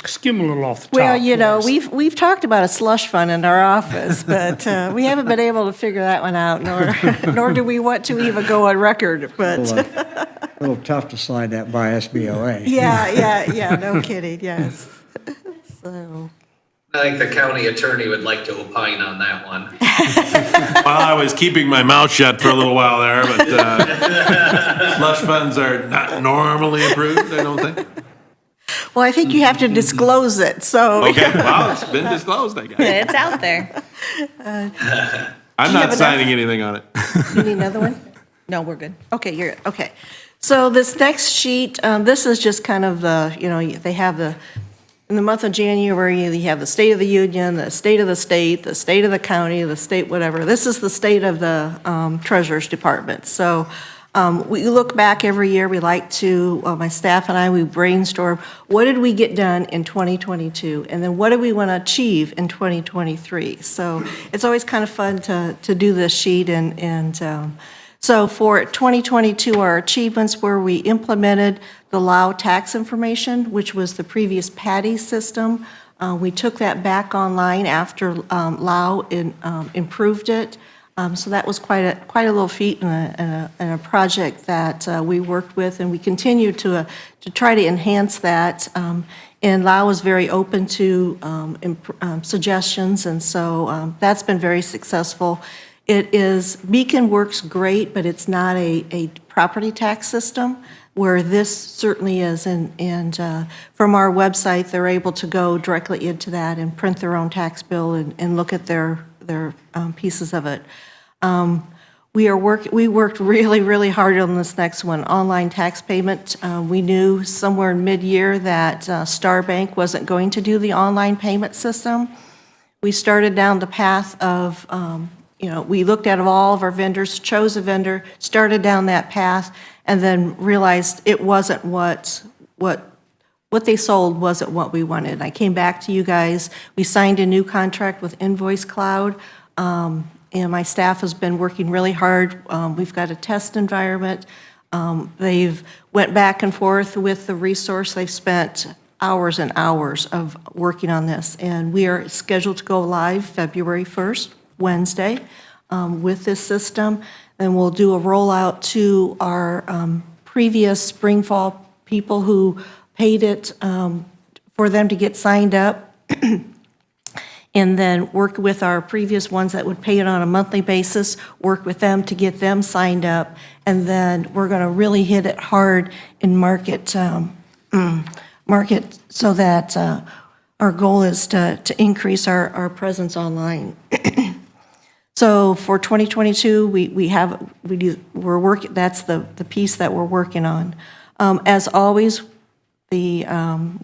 skim a little off the top. Well, for us. we've talked about a slush fund in our office, but we haven't been able to figure that one out, nor do we want to even go on record, but. A little tough to slide that by SBOA. Yeah, no kidding, yes. So. I think the county attorney would like to opine on that one. Well, I was keeping my mouth shut for a little while there, but slush funds are not normally approved, I don't think. Well, I think you have to disclose it, so. Okay, well, it's been disclosed, I guess. It's out there. I'm not signing anything on it. You need another one? No, we're good. Okay, okay. So this next sheet, this is just kind of they have in the month of January, you have the State of the Union, the State of the State, the State of the County, the State whatever. This is the state of the Treasurer's Department. So we look back every year. We like to, my staff and I, we brainstorm, what did we get done in 2022? And then what do we want to achieve in 2023? So it's always kind of fun to do this sheet. So for 2022, our achievements were we implemented the LAO tax information, which was the previous PADI system. We took that back online after LAO improved it. So that was quite a little feat and a project that we worked with, and we continue to try to enhance that. And LAO was very open to suggestions, and so that's been very successful. Beacon works great, but it's not a property tax system, where this certainly is. And from our website, they're able to go directly into that and print their own tax bill and look at their pieces of it. We worked really, really hard on this next one, online tax payment. We knew somewhere in mid-year that Star Bank wasn't going to do the online payment system. We started down the path of we looked at all of our vendors, chose a vendor, started down that path, and then realized it wasn't what they sold wasn't what we wanted. I came back to you guys. We signed a new contract with Invoice Cloud, and my staff has been working really hard. We've got a test environment. They've went back and forth with the resource. They've spent hours and hours of working on this, and we are scheduled to go live February 1st. Wednesday with this system, and we'll do a rollout to our previous spring fall people who paid it for them to get signed up, and then work with our previous ones that would pay it on a monthly basis, work with them to get them signed up, and then we're going to really hit it hard in market so that our goal is to increase our presence online. So for 2022, we're working, that's the piece that we're working on. As always, the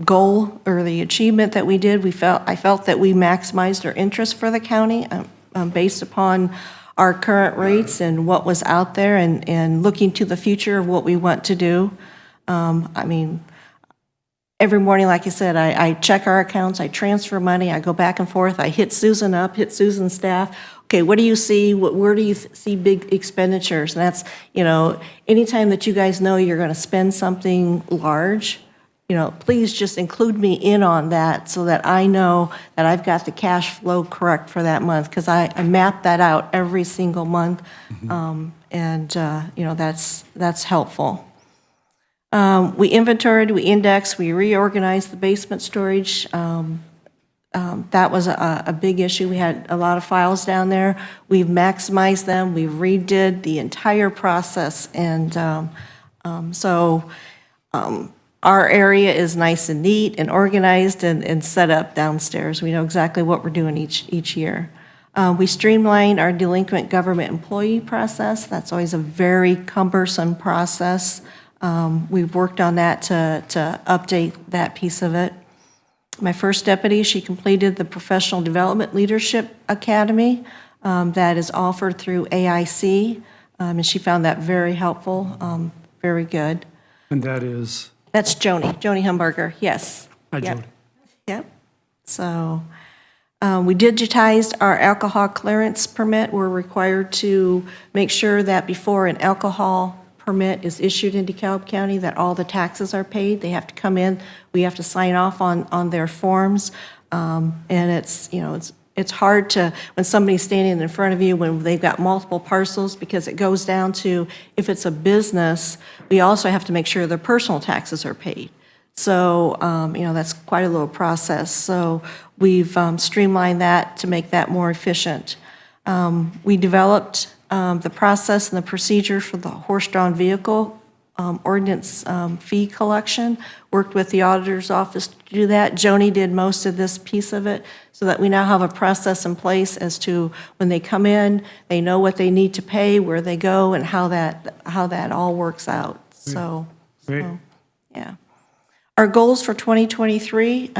goal or the achievement that we did, I felt that we maximized our interest for the county based upon our current rates and what was out there and looking to the future of what we want to do. I mean, every morning, like I said, I check our accounts, I transfer money, I go back and forth, I hit Susan up, hit Susan's staff. Okay, what do you see? Where do you see big expenditures? And that's, anytime that you guys know you're going to spend something large, please just include me in on that so that I know that I've got the cash flow correct for that month, because I map that out every single month. That's helpful. We inventoried, we indexed, we reorganized the basement storage. That was a big issue. We had a lot of files down there. We've maximized them. We've redid the entire process. And our area is nice and neat and organized and set up downstairs. We know exactly what we're doing each year. We streamlined our delinquent government employee process. That's always a very cumbersome process. We've worked on that to update that piece of it. My first deputy, she completed the Professional Development Leadership Academy that is offered through AIC, and she found that very helpful, very good. And that is? That's Joni Humberger, yes. Hi, Yep. Joni. Yep. So we digitized our alcohol clearance permit. We're required to make sure that before an alcohol permit is issued in DeKalb County that all the taxes are paid. They have to come in. We have to sign off on their forms. And it's hard to, when somebody's standing in front of you when they've got multiple parcels, because it goes down to, if it's a business, we also have to make sure their personal taxes are paid. So, that's quite a little process. So we've streamlined that to make that more efficient. We developed the process and the procedure for the horse-drawn vehicle ordinance fee collection, worked with the auditor's office to do that. Joni did most of this piece of it, so that we now have a process in place as to when they come in, they know what they need to pay, where they go, and how that all works out. So, Great. yeah. Our goals for 2023,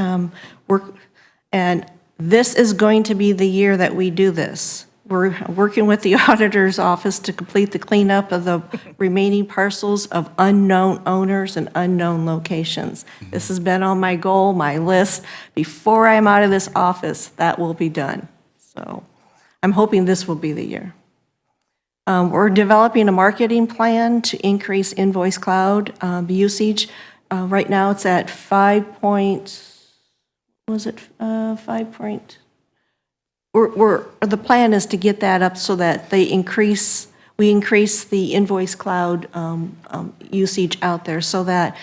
and this is going to be the year that we do this. We're working with the auditor's office to complete the cleanup of the remaining parcels of unknown owners and unknown locations. This has been on my goal, my list. Before I'm out of this office, that will be done. So I'm hoping this will be the year. We're developing a marketing plan to increase Invoice Cloud usage. Right now, it's at 5 the plan is to get that up so that we increase the Invoice Cloud usage out there, so that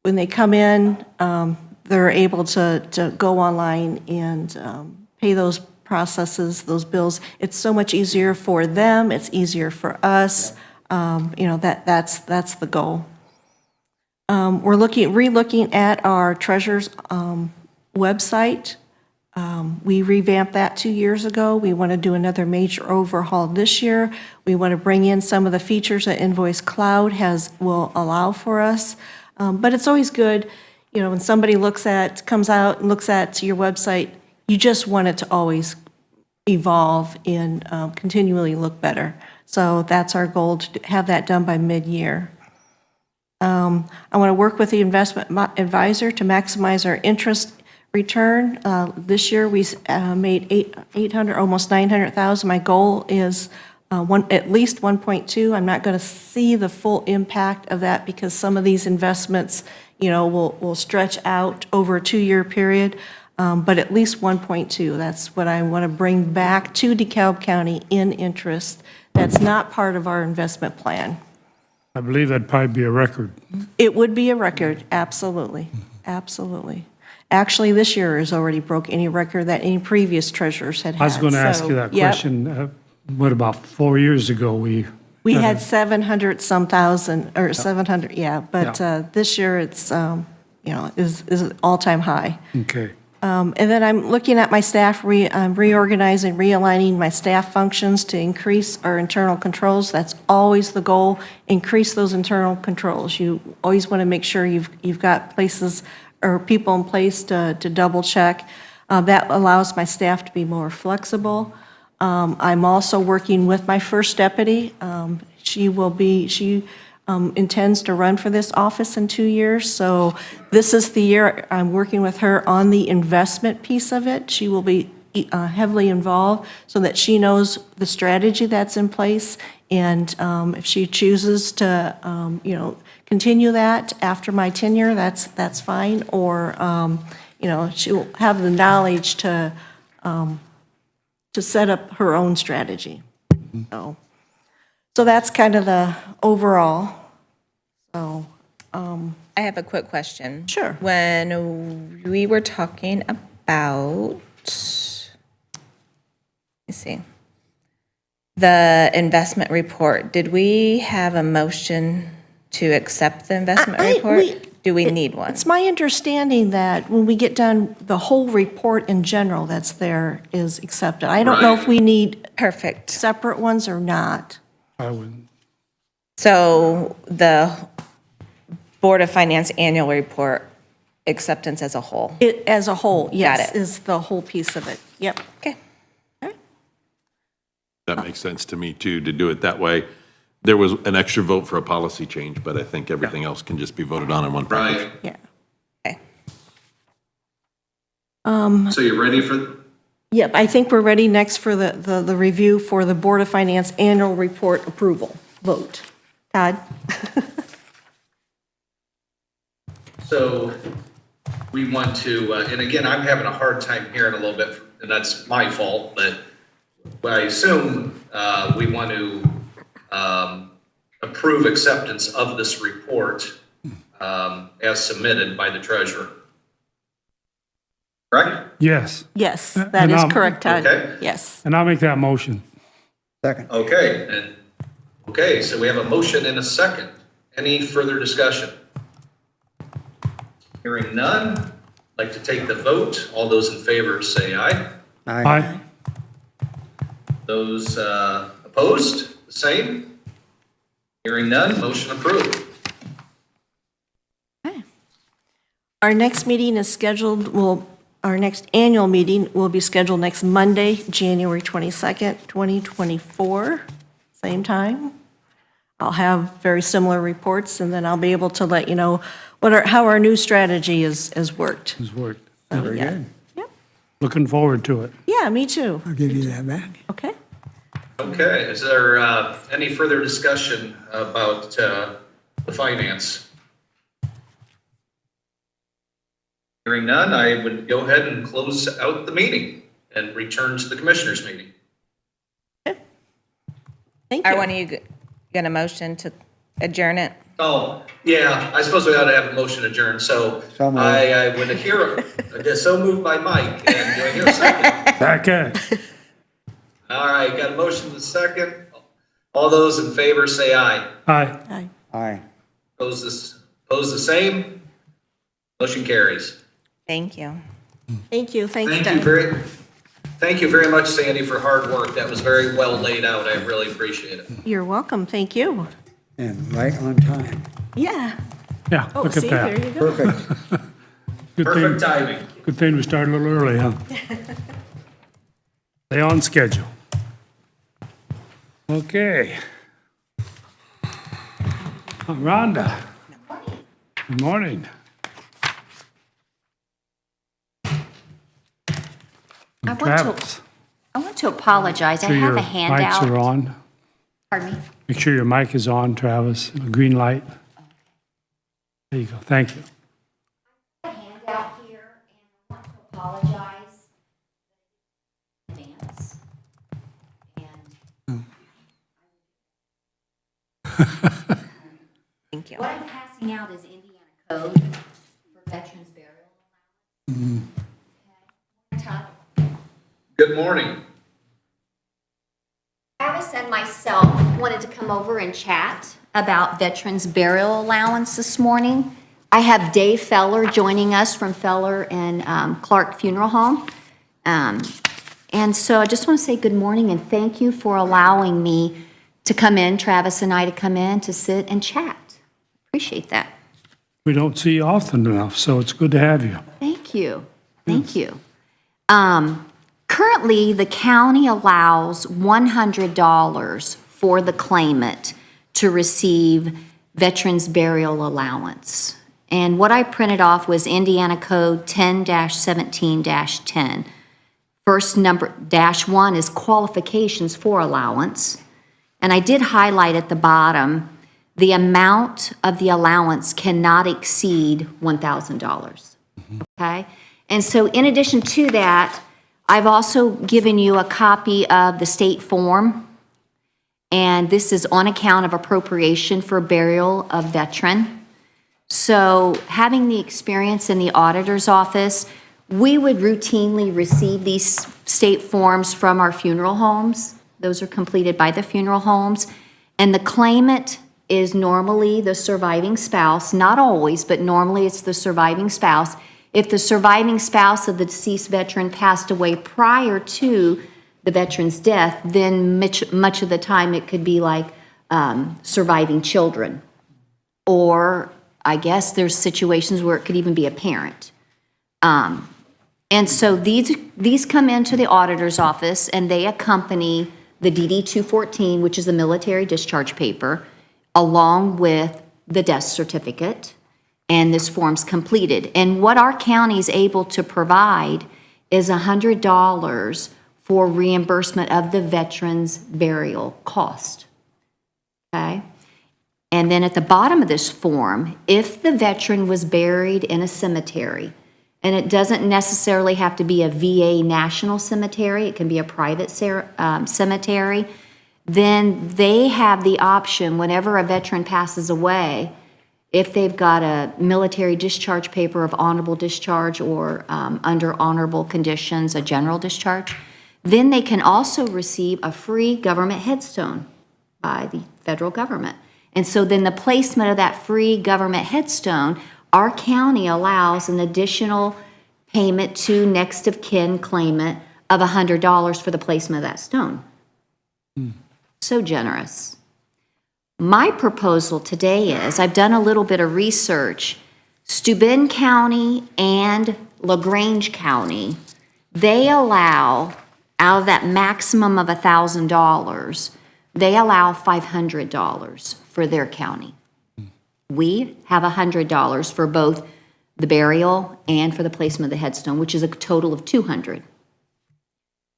when they come in, they're able to go online and pay those processes, those bills. It's so much easier for them. It's easier for us. That's the goal. We're re-looking at our treasurer's website. We revamped that 2 years ago. We want to do another major overhaul this year. We want to bring in some of the features that Invoice Cloud will allow for us. But it's always good, when somebody comes out and looks at your website, you just want it to always evolve and continually look better. So that's our goal, to have that done by mid-year. I want to work with the investment advisor to maximize our interest return. This year we made 800, almost 900,000. My goal is at least 1.2. I'm not going to see the full impact of that because some of these investments, will stretch out over a 2-year period. But at least 1.2. That's what I want to bring back to DeKalb County in interest. That's not part of our investment plan. I believe that'd probably be a record. It would be a record, absolutely, absolutely. Actually, this year has already broke any record that any previous treasurers had had. I was going to ask So, you that yep. question. What, about 4 years ago, We had 700-some thousand, or 700, yeah, but this year it's, is an all-time high. Okay. And then I'm looking at my staff, I'm reorganizing, realigning my staff functions to increase our internal controls. That's always the goal, increase those internal controls. You always want to make sure you've got places or people in place to double check. That allows my staff to be more flexible. I'm also working with my first deputy. She intends to run for this office in 2 years, so this is the year I'm working with her on the investment piece of it. She will be heavily involved so that she knows the strategy that's in place, and if she chooses to, continue that after my tenure, that's fine, or, she'll have the knowledge to set up her own strategy. So that's kind of the overall. So, I have a quick question. Sure. When we were talking about, let's see, the investment report, did we have a motion to accept the investment report? Do we need one? It's my understanding that when we get done, the whole report in general that's there is accepted. I don't know if we need Perfect. separate ones or not. I wouldn't. So the Board of Finance annual report acceptance as a whole. It, as a whole, yes, it. is the whole piece of it. Yep. Okay. That makes sense to me, too, to do it that way. There was an extra vote for a policy change, but I think everything else can just be voted on in one package. Right. Yeah. Okay. So you're ready for, Yep, I think we're ready next for the review for the Board of Finance annual report approval vote. Todd? so we want to, and again, I'm having a hard time hearing a little bit, and that's my fault, but I assume we want to approve acceptance of this report as submitted by the treasurer. Correct? Yes, Yes, that And, is correct, Todd. okay. Yes. and I'll make that motion. Second. Okay, so we have a motion and a second. Any further discussion? Hearing none, I'd like to take the vote. All those in favor say aye. Aye. Those opposed, the same. Hearing none, motion approved. Our next meeting is scheduled, our next annual meeting will be scheduled next Monday, January 22nd, 2024, same time. I'll have very similar reports, and then I'll be able to let you know how our new strategy has worked. It's worked. Very Yeah. good. Yep. Looking forward to it. Yeah, me too. I'll give you that back. Okay. Okay, is there any further discussion about the finance? Hearing none, I would go ahead and close out the meeting and return to the commissioners' meeting. Thank Are you. one of you going to motion to adjourn it? Oh, yeah, I suppose we ought to have a motion adjourned, so So moved. I would hear, so moved by Mike, and do I hear a second? Second. All right, got a motion and a second. All those in favor say aye. Aye. Aye. Aye. Opposed the same. Motion carries. Thank you. Thank you. Thanks, Thank you very much, Sandy, for hard work. That was very well laid out. I really appreciate it. You're welcome. Thank you. And right on time. Yeah. Yeah, Oh, look see, at there that. you go. Perfect. Good Perfect thing, timing. good thing we started a little early, huh? Stay on schedule. Okay. Rhonda. Good morning. Travis. I want to apologize. I Make sure have your a mics are handout. on. Pardon me. Make sure your mic is on, Travis. Green light. There you go. Thank you. A handout here, and I want to apologize in advance. And Thank you. what I'm passing out is Indiana code for veterans burial. Okay. Todd, Good morning. Travis and myself wanted to come over and chat about veterans burial allowance this morning. I have Dave Feller joining us from Feller and Clark Funeral Home. And so I just want to say good morning and thank you for allowing me to come in, Travis and I to come in to sit and chat. Appreciate that. We don't see you often enough, so it's good to have you. Thank you. Thank you. Currently, the county allows $100 for the claimant to receive Veterans Burial Allowance. And what I printed off was Indiana Code 10-17-10. First number, -1 is qualifications for allowance. And I did highlight at the bottom, the amount of the allowance cannot exceed $1,000. Okay? And so in addition to that, I've also given you a copy of the state form. And this is on account of appropriation for burial of veteran. So having the experience in the auditor's office, we would routinely receive these state forms from our funeral homes. Those are completed by the funeral homes. And the claimant is normally the surviving spouse, not always, but normally it's the surviving spouse. If the surviving spouse of the deceased veteran passed away prior to the veteran's death, then much of the time it could be like surviving children. Or I guess there's situations where it could even be a parent. And so these come into the auditor's office and they accompany the DD-214, which is the military discharge paper, along with the death certificate, and this form's completed. And what our county is able to provide is $100 for reimbursement of the veteran's burial cost. Okay? And then at the bottom of this form, if the veteran was buried in a cemetery, and it doesn't necessarily have to be a VA national cemetery, it can be a private cemetery, then they have the option whenever a veteran passes away, if they've got a military discharge paper of honorable discharge or under honorable conditions, a general discharge, then they can also receive a free government headstone by the federal government. And so then the placement of that free government headstone, our county allows an additional payment to next of kin claimant of $100 for the placement of that stone. So generous. My proposal today is, I've done a little bit of research. Steuben County and LaGrange County, they allow, out of that maximum of $1,000, they allow $500 for their county. We have $100 for both the burial and for the placement of the headstone, which is a total of $200.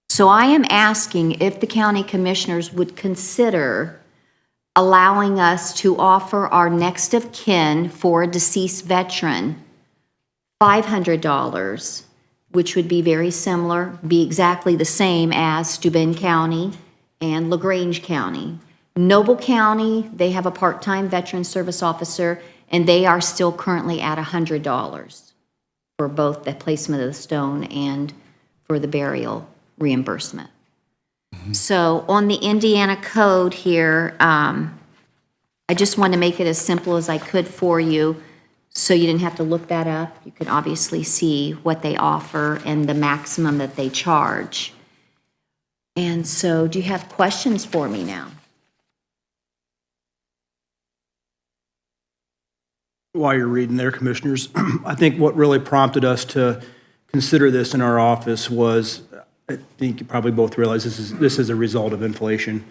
So I am asking if the county commissioners would consider allowing us to offer our next of kin for a deceased veteran $500, which would be very similar, be exactly the same as Steuben County and LaGrange County. Noble County, they have a part-time veteran service officer, and they are still currently at $100 for both the placement of the stone and for the burial reimbursement. So on the Indiana code here, I just want to make it as simple as I could for you so you didn't have to look that up. You can obviously see what they offer and the maximum that they charge. And so do you have questions for me now? While you're reading there, Commissioners, I think what really prompted us to consider this in our office was, I think you probably both realize this is a result of inflation.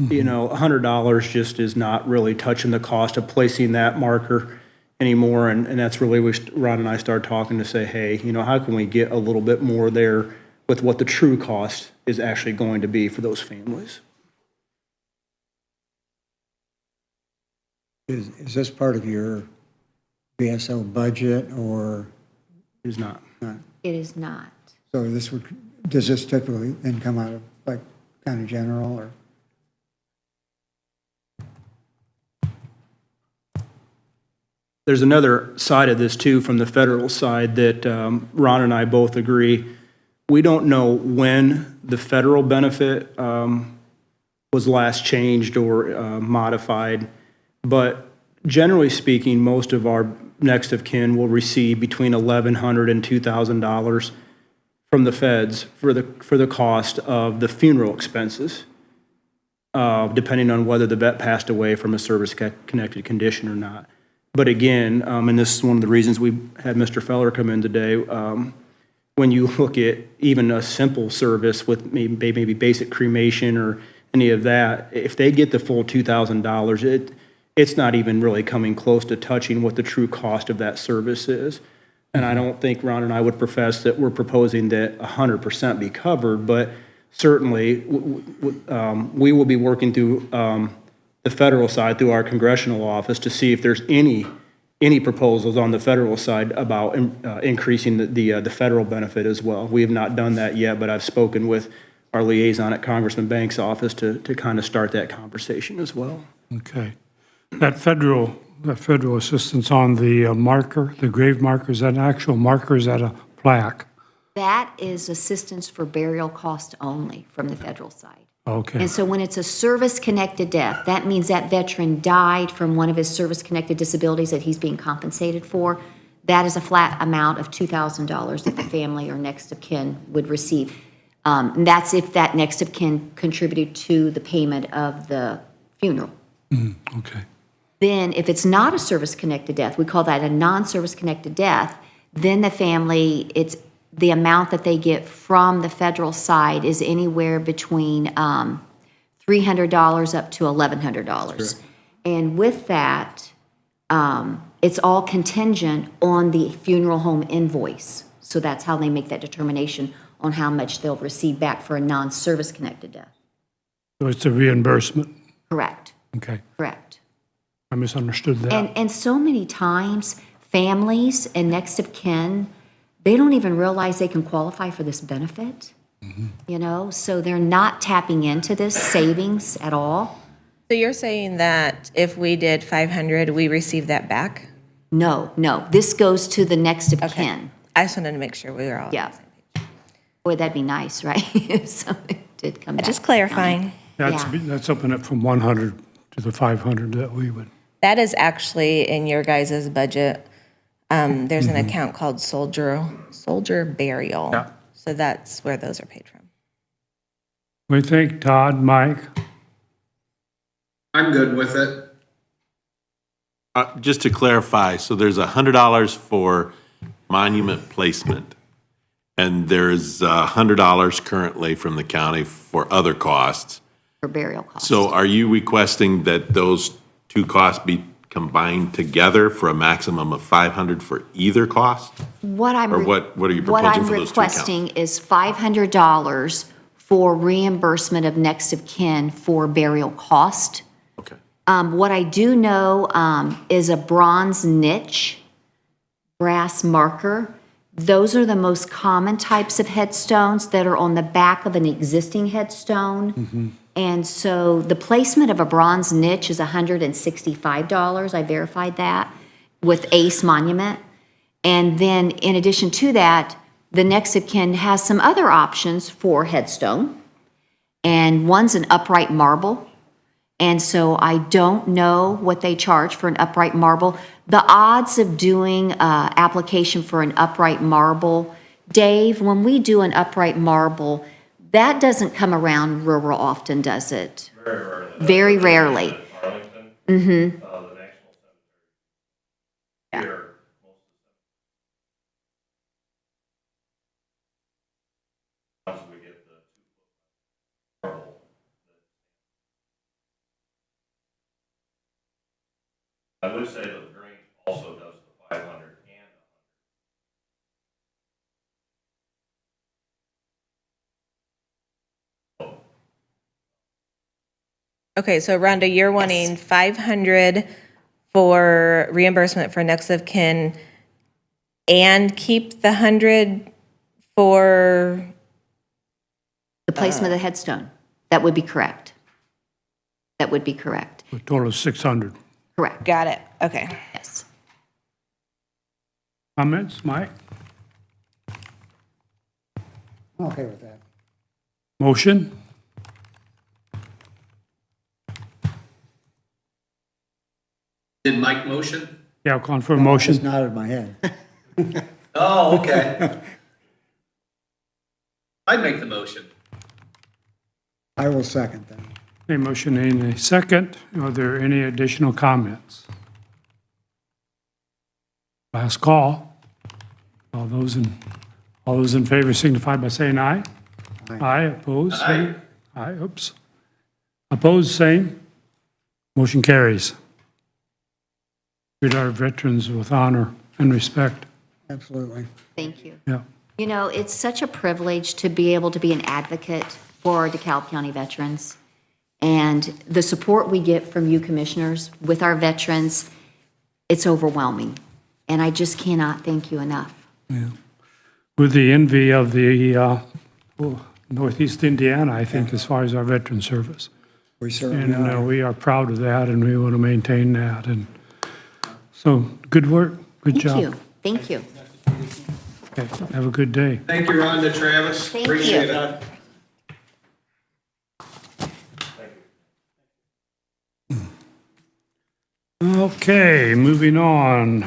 You know, $100 just is not really touching the cost of placing that marker anymore, and that's really what Ron and I started talking to say, hey, you know, how can we get a little bit more there with what the true cost is actually going to be for those families? Is this part of your BSO budget or? It is not. Not? It is not. So does this typically then come out of like county general or? There's another side of this too, from the federal side, that Ron and I both agree. We don't know when the federal benefit was last changed or modified, but generally speaking, most of our next of kin will receive between $1,100 and $2,000 from the feds for the cost of the funeral expenses, depending on whether the vet passed away from a service-connected condition or not. But again, and this is one of the reasons we had Mr. Feller come in today, when you look at even a simple service with maybe basic cremation or any of that, if they get the full $2,000, it's not even really coming close to touching what the true cost of that service is. And I don't think Ron and I would profess that we're proposing that 100% be covered, but certainly we will be working through the federal side, through our congressional office, to see if there's any proposals on the federal side about increasing the federal benefit as well. We have not done that yet, but I've spoken with our liaison at Congressman Banks' office to kind of start that conversation as well. Okay. That federal assistance on the marker, the grave marker, is that an actual marker, is that a plaque? That is assistance for burial cost only from the federal side. Okay. And so when it's a service-connected death, that means that veteran died from one of his service-connected disabilities that he's being compensated for. That is a flat amount of $2,000 that the family or next of kin would receive. And that's if that next of kin contributed to the payment of the funeral. Okay. Then if it's not a service-connected death, we call that a non-service-connected death, then the family, it's the amount that they get from the federal side is anywhere between $300 up to $1,100. Sure. And with that, it's all contingent on the funeral home invoice. So that's how they make that determination on how much they'll receive back for a non-service connected death. So it's a reimbursement? Correct. Okay. Correct. I misunderstood that. And so many times, families and next of kin, they don't even realize they can qualify for this benefit, you know? So they're not tapping into this savings at all. So you're saying that if we did 500, we receive that back? No, this goes to the next of kin. I just wanted to make sure we were all on the Yeah. same page. Boy, that'd be nice, right? If something did come back. Just clarifying. That's open up from 100 to the 500 that we would. That is actually in your guys' budget. There's an account called Soldier Burial. Yeah. So that's where those are paid from. We think, Todd, Mike? I'm good with it. Just to clarify, so there's $100 for monument placement, and there's $100 currently from the county for other costs. For burial costs. So are you requesting that those two costs be combined together for a maximum of $500 for either cost? What I'm Or what are you proposing for those two accounts? What I'm requesting is $500 for reimbursement of next of kin for burial cost. Okay. What I do know is a bronze niche, brass marker. Those are the most common types of headstones that are on the back of an existing headstone. And so the placement of a bronze niche is $165. I verified that with Ace Monument. And then in addition to that, the next of kin has some other options for headstone. And one's an upright marble. And so I don't know what they charge for an upright marble. The odds of doing application for an upright marble, Dave, when we do an upright marble, that doesn't come around real often, does it? Very rarely. Very rarely. Arlington, Mm-hmm. the National Cemetery. Yeah. Here, most of the cemeteries. Once we get the 2-foot marble. I would say that the Grange also does the 500 and 100. Okay, so Rhonda, you're wanting 500 for reimbursement for next of kin and keep the 100 for, The placement of the headstone. That would be correct. That would be correct. A total of 600. Correct. got it, okay. Yes. Comments, Mike? I'm okay with that. Motion? Did Mike motion? Yeah, calling for a I just motion. nodded my head. Oh, okay. I'd make the motion. I will second that. A motion and a second. Are there any additional comments? Last call. All those in favor signify by saying aye. Aye, opposed, same. Aye, oops. Opposed, same. Motion carries. Treat our veterans with honor and respect. Absolutely. Thank you. Yeah. You know, it's such a privilege to be able to be an advocate for DeKalb County veterans. And the support we get from you commissioners with our veterans, it's overwhelming. And I just cannot thank you enough. With the envy of the Northeast Indiana, I think, as far as our veteran service. We certainly And are. we are proud of that, and we want to maintain that. And so, good work, good job. Thank you. Thank you. Okay, have a good day. Thank you, Rhonda, Travis. Thank Appreciate you. it. Okay, moving on.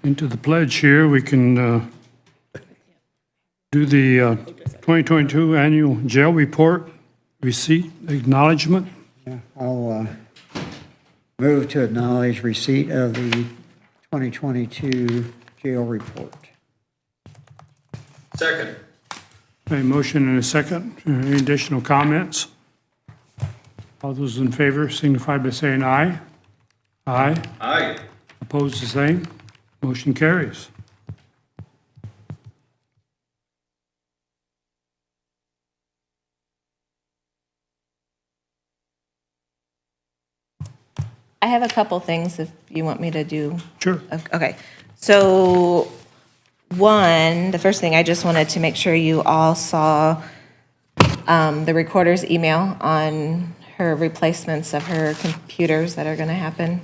Into the pledge here, we can do the 2022 annual jail report, receipt, acknowledgement. Yeah, I'll move to acknowledge receipt of the 2022 jail report. Second. A motion and a second. Any additional comments? All those in favor signify by saying aye. Aye. Aye. Opposed, the same. Motion carries. I have a couple things if you want me to do. Sure. Okay, so the first thing, I just wanted to make sure you all saw the recorder's email on her replacements of her computers that are gonna happen.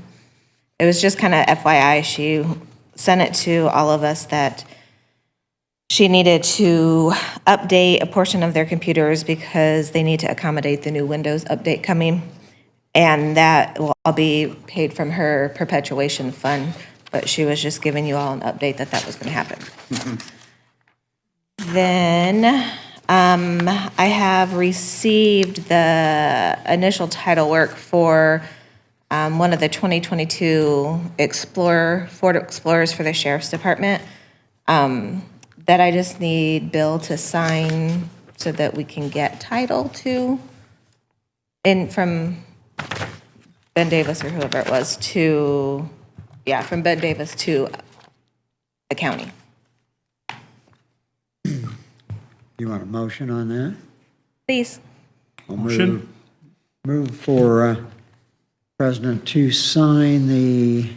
It was just kind of FYI, she sent it to all of us that she needed to update a portion of their computers because they need to accommodate the new Windows update coming. And that will all be paid from her perpetuation fund, but she was just giving you all an update that that was gonna happen. Then, I have received the initial title work for, one of the 2022 Ford Explorers for the Sheriff's Department, that I just need Bill to sign so that we can get title to, from Ben Davis or whoever it was from Ben Davis to the county. You want a motion on that? Please. I'll Motion. Move for President to sign the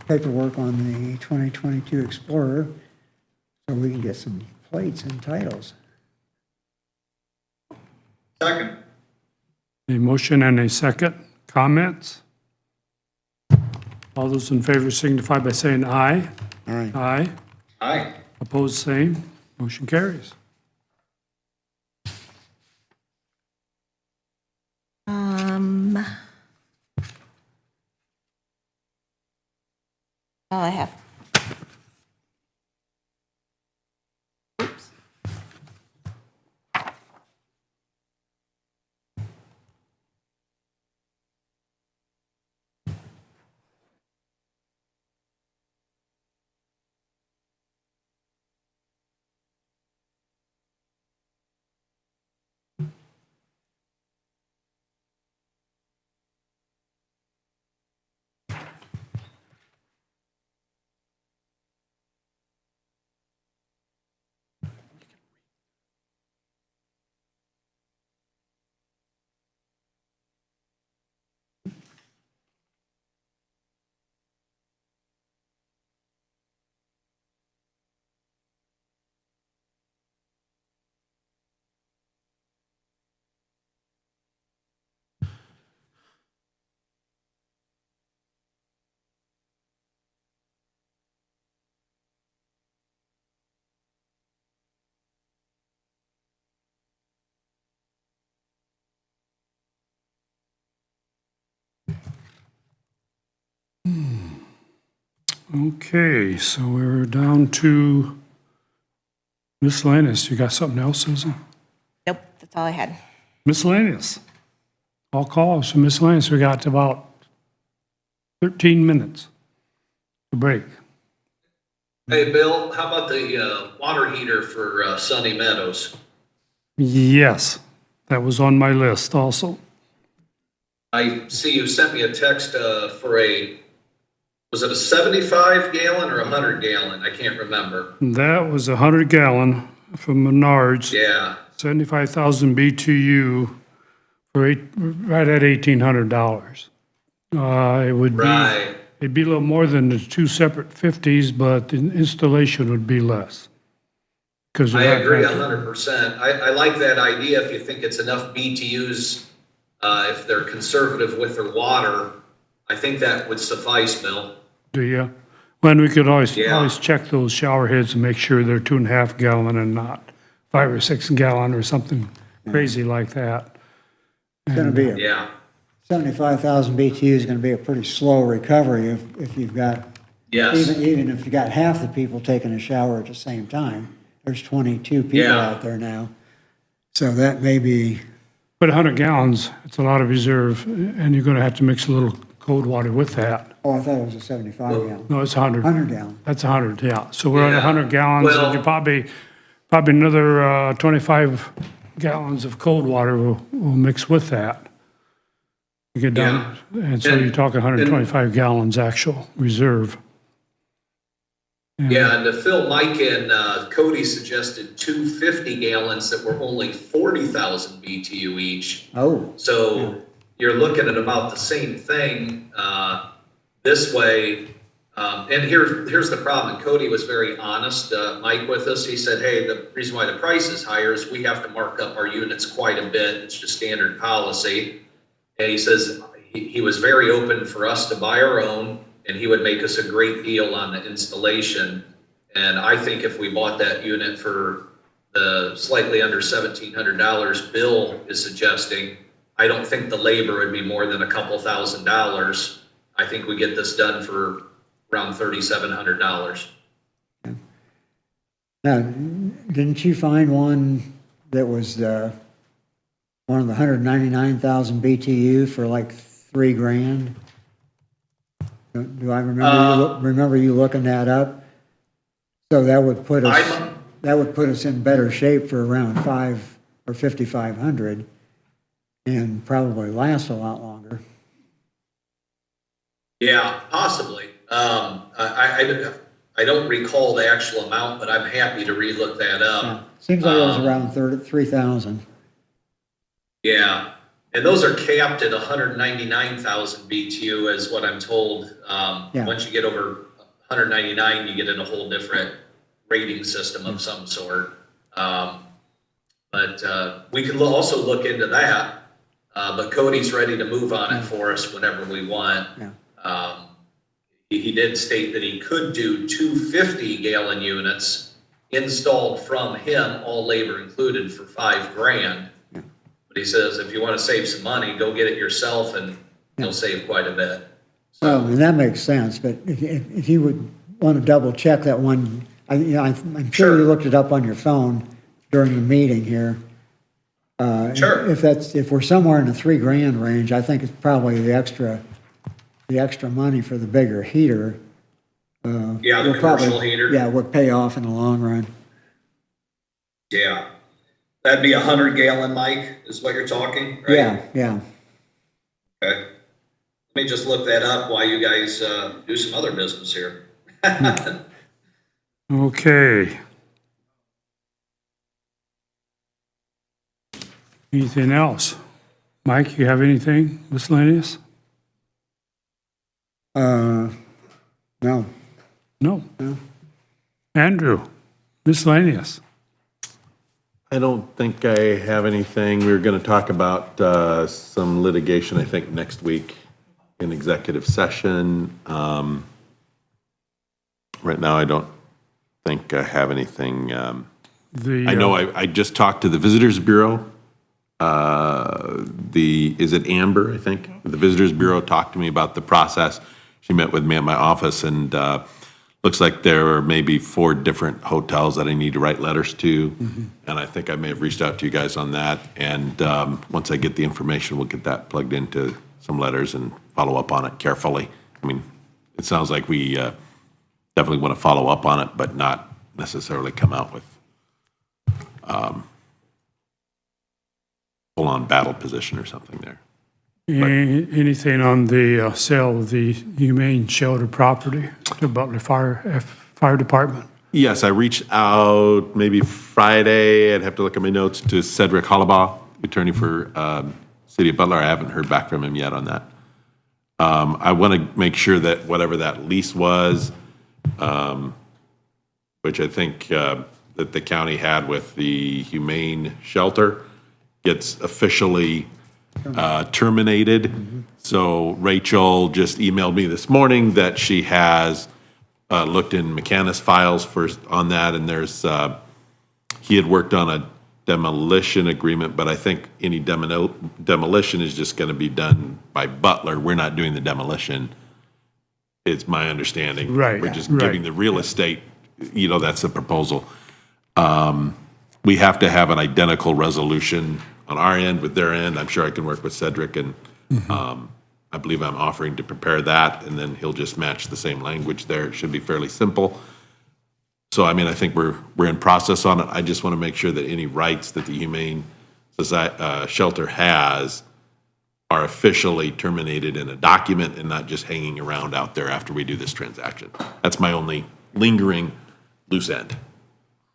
paperwork on the 2022 Explorer so we can get some plates and titles. Second. A motion and a second. Comments? All those in favor signify by saying aye. Aye. Aye. Aye. Opposed, same. Motion carries. All I have. Oops. Okay, so we're down to miscellaneous. You got something else, Susan? Nope, that's all I had. Miscellaneous. All calls for miscellaneous. We got about 13 minutes to break. Hey, Bill, how about the water heater for Sunny Meadows? Yes, that was on my list also. I see you sent me a text for was it a 75 gallon or a 100 gallon? I can't remember. That was a 100-gallon from Menards, Yeah, 75,000 BTU for right at $1,800. It would be, right. it'd be a little more than the two separate 50s, but the installation would be less. 'Cause I of that agree factor. 100%. I like that idea if you think it's enough BTUs, if they're conservative with their water. I think that would suffice, Bill. Do you? Well, and we could always Yeah. check those shower heads and make sure they're 2.5 gallon and not 5 or 6 gallon or something crazy like that. It's going to be, Yeah, 75,000 BTU is going to be a pretty slow recovery if you've got, yes. even if you got half the people taking a shower at the same time. There's 22 people Yeah. out there now. So that may be, But 100 gallons, it's a lot of reserve, and you're going to have to mix a little cold water with that. oh, I thought it was a 75 gallon, No, it's 100. 100 gallon. That's 100, yeah. So we're at Yeah. 100 gallons, and Well- you probably another 25 gallons of cold water will mix with that. You get down, and so And- you're talking 125 gallons actual reserve. Yeah, and to fill Mike in, Cody suggested 250 gallons that were only 40,000 BTU each. Oh, So you're looking at about the same thing this way. And here's the problem. Cody was very honest, Mike, with us. He said, hey, the reason why the price is higher is we have to mark up our units quite a bit. It's just standard policy. And he says he was very open for us to buy our own, and he would make us a great deal on the installation. And I think if we bought that unit for the slightly under $1,700 Bill is suggesting, I don't think the labor would be more than a couple $1,000s. I think we get this done for around $3,700. now, didn't you find one that was one of the 199,000 BTU for like $3,000? Do I remember you looking that up? So that would put us in better shape for around 5 or 5,500 and probably last a lot longer. Yeah, possibly. I don't recall the actual amount, but I'm happy to relook that up. Seems like it was around 3,000. Yeah, and those are capped at 199,000 BTU is what I'm told. Yeah. Once you get over 199, you get in a whole different rating system of some sort. But we could also look into that. But Cody's ready to move on it for us whenever we want. Yeah. He did state that he could do 250-gallon units installed from him, all labor included, for $5,000. But he says, if you want to save some money, go get it yourself and you'll save quite a bit. Well, and that makes sense, but if you would want to double check that one, I'm sure you looked it up on your phone during the meeting here. Sure. If we're somewhere in the $3,000 range, I think it's probably the extra money for the bigger heater. Yeah, the will probably- commercial heater. Yeah, would pay off in the long run. Yeah. That'd be 100-gallon, Mike, is what you're talking, right? Yeah. Okay. Let me just look that up while you guys do some other business here. Okay. Anything else? Mike, you have anything miscellaneous? No. No. Andrew, miscellaneous. I don't think I have anything. We were going to talk about some litigation, I think, next week in executive session. Right now, I don't think I have anything. I know I just talked to the Visitors Bureau. Is it Amber, I think? The Visitors Bureau talked to me about the process. She met with me at my office, and looks like there are maybe 4 different hotels that I need to write letters to. And I think I may have reached out to you guys on that. And once I get the information, we'll get that plugged into some letters and follow up on it carefully. I mean, it sounds like we definitely want to follow up on it, but not necessarily come out with full-on battle position or something there. Anything on the sale of the humane shelter property to Butler Fire Department? Yes, I reached out maybe Friday, I'd have to look at my notes, to Cedric Hollabaugh, attorney for City of Butler. I haven't heard back from him yet on that. I want to make sure that whatever that lease was, which I think that the county had with the humane shelter, gets officially terminated. So Rachel just emailed me this morning that she has looked in McCannis files on that, and there's, he had worked on a demolition agreement, but I think any demolition is just gonna be done by Butler. We're not doing the demolition, it's my understanding. Right, We're just right. giving the real estate, that's the proposal. We have to have an identical resolution on our end with their end. I'm sure I can work with Cedric, and I believe I'm offering to prepare that, and then he'll just match the same language there. It should be fairly simple. So, I mean, I think we're in process on it. I just want to make sure that any rights that the Humane Society, Shelter has are officially terminated in a document and not just hanging around out there after we do this transaction. That's my only lingering loose end.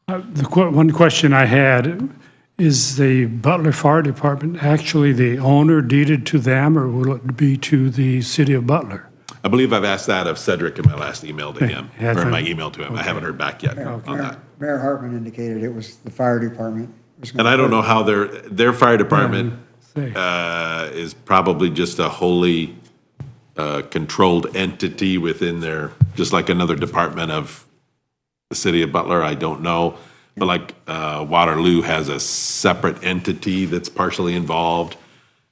One question I had, is the Butler Fire Department actually the owner deeded to them, or will it be to the city of Butler? I believe I've asked that of Cedric in my last email to him, or in my Okay. email to him. I haven't heard back yet on that. Mayor Hartman indicated it was the fire department. was gonna And I don't know pay. how their fire department Say. is probably just a wholly controlled entity within their, just like another department of the city of Butler, I don't know. But like Waterloo has a separate entity that's partially involved.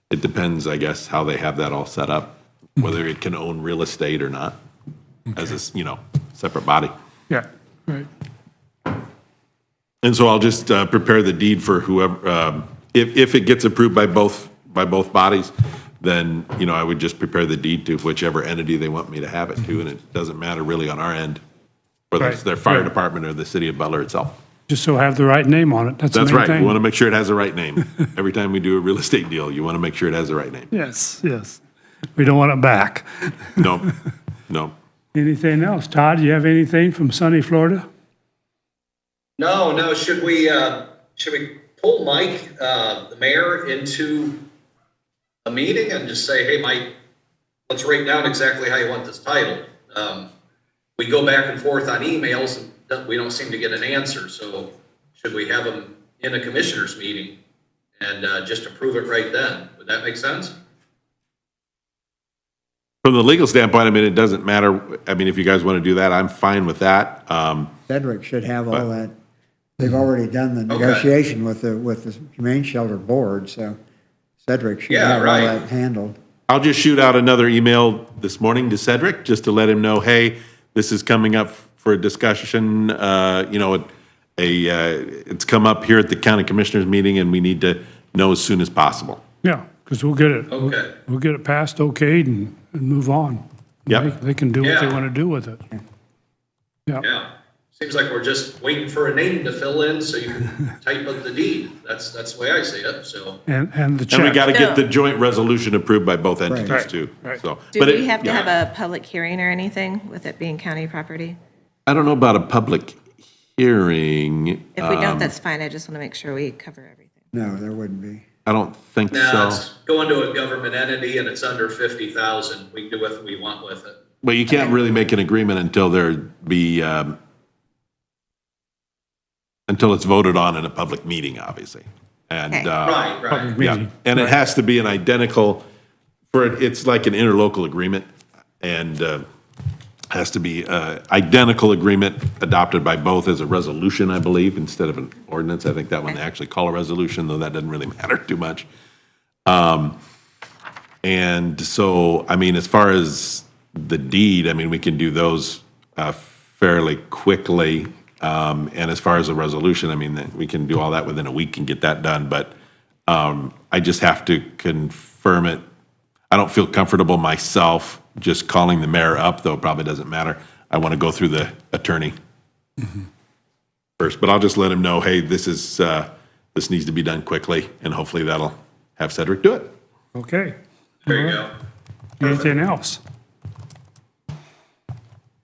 It depends, I guess, how they have that all set up, whether it can own real estate or not, as a, separate body. Yeah, right. And so I'll just prepare the deed for whoever, if it gets approved by both bodies, then, I would just prepare the deed to whichever entity they want me to have it to, and it doesn't matter really on our end, whether it's Right, their fire right. department or the city of Butler itself. Just so have the right name on it, that's the That's main right, we thing. want to make sure it has the right name. Every time we do a real estate deal, you want to make sure it has the right name. Yes, yes. We don't want it back. No, no. Anything else? Todd, you have anything from sunny Florida? No, should we pull Mike, the mayor, into a meeting and just say, hey, Mike, let's write down exactly how you want this title? We go back and forth on emails and we don't seem to get an answer, so should we have him in a commissioners meeting and just approve it right then? Would that make sense? From the legal standpoint, I mean, it doesn't matter. I mean, if you guys want to do that, I'm fine with that. Cedric should have all that. They've already done the Okay. negotiation with the Humane Shelter Board, so Cedric should Yeah, have all right. that handled. I'll just shoot out another email this morning to Cedric, just to let him know, hey, this is coming up for a discussion, it's come up here at the county commissioners meeting, and we need to know as soon as possible. Yeah, because we'll get it. Okay. We'll get it passed, okayed, and move on. Yep. They can do what they Yeah. want to do with it. Yeah, Yeah. Seems like we're just waiting for a name to fill in so you can type up the deed. That's the way I see it, so. and the And we check. got to get the No. joint resolution approved by both entities Right. too, Right. so. Do but we it- have to yeah. have a public hearing or anything with it being county property? I don't know about a public hearing. If we don't, that's fine. I just want to make sure we cover everything. No, there wouldn't be. I don't think Now, so. it's going to a government entity and it's under 50,000. We can do what we want with it. But you can't really make an agreement until until it's voted on in a public meeting, obviously. And, Okay. Right. Public yeah, meeting. and it has to be an identical, it's like an interlocal agreement, and has to be identical agreement adopted by both as a resolution, I believe, instead of an ordinance. I think that one they actually call a resolution, though that doesn't really matter too much. And so, I mean, as far as the deed, I mean, we can do those fairly quickly. And as far as the resolution, I mean, we can do all that within a week and get that done, but I just have to confirm it. I don't feel comfortable myself just calling the mayor up, though it probably doesn't matter. I want to go through the attorney first, but I'll just let him know, hey, this needs to be done quickly, and hopefully that'll have Cedric do it. Okay. There you go. Anything else?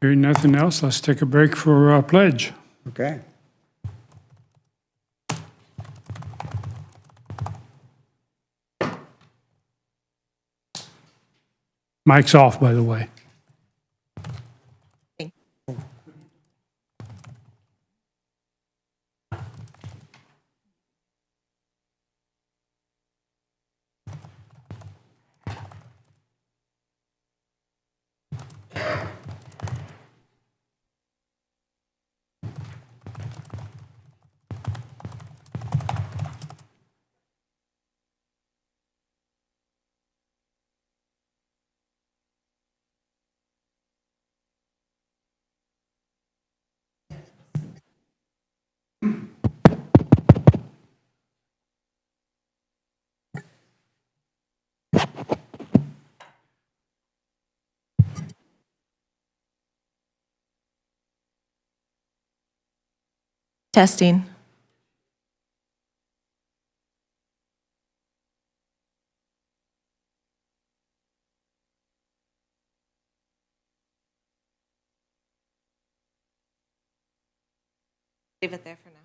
Hearing nothing else, let's take a break for pledge. Okay. Mic's off, by the way. Testing. Leave it there for now.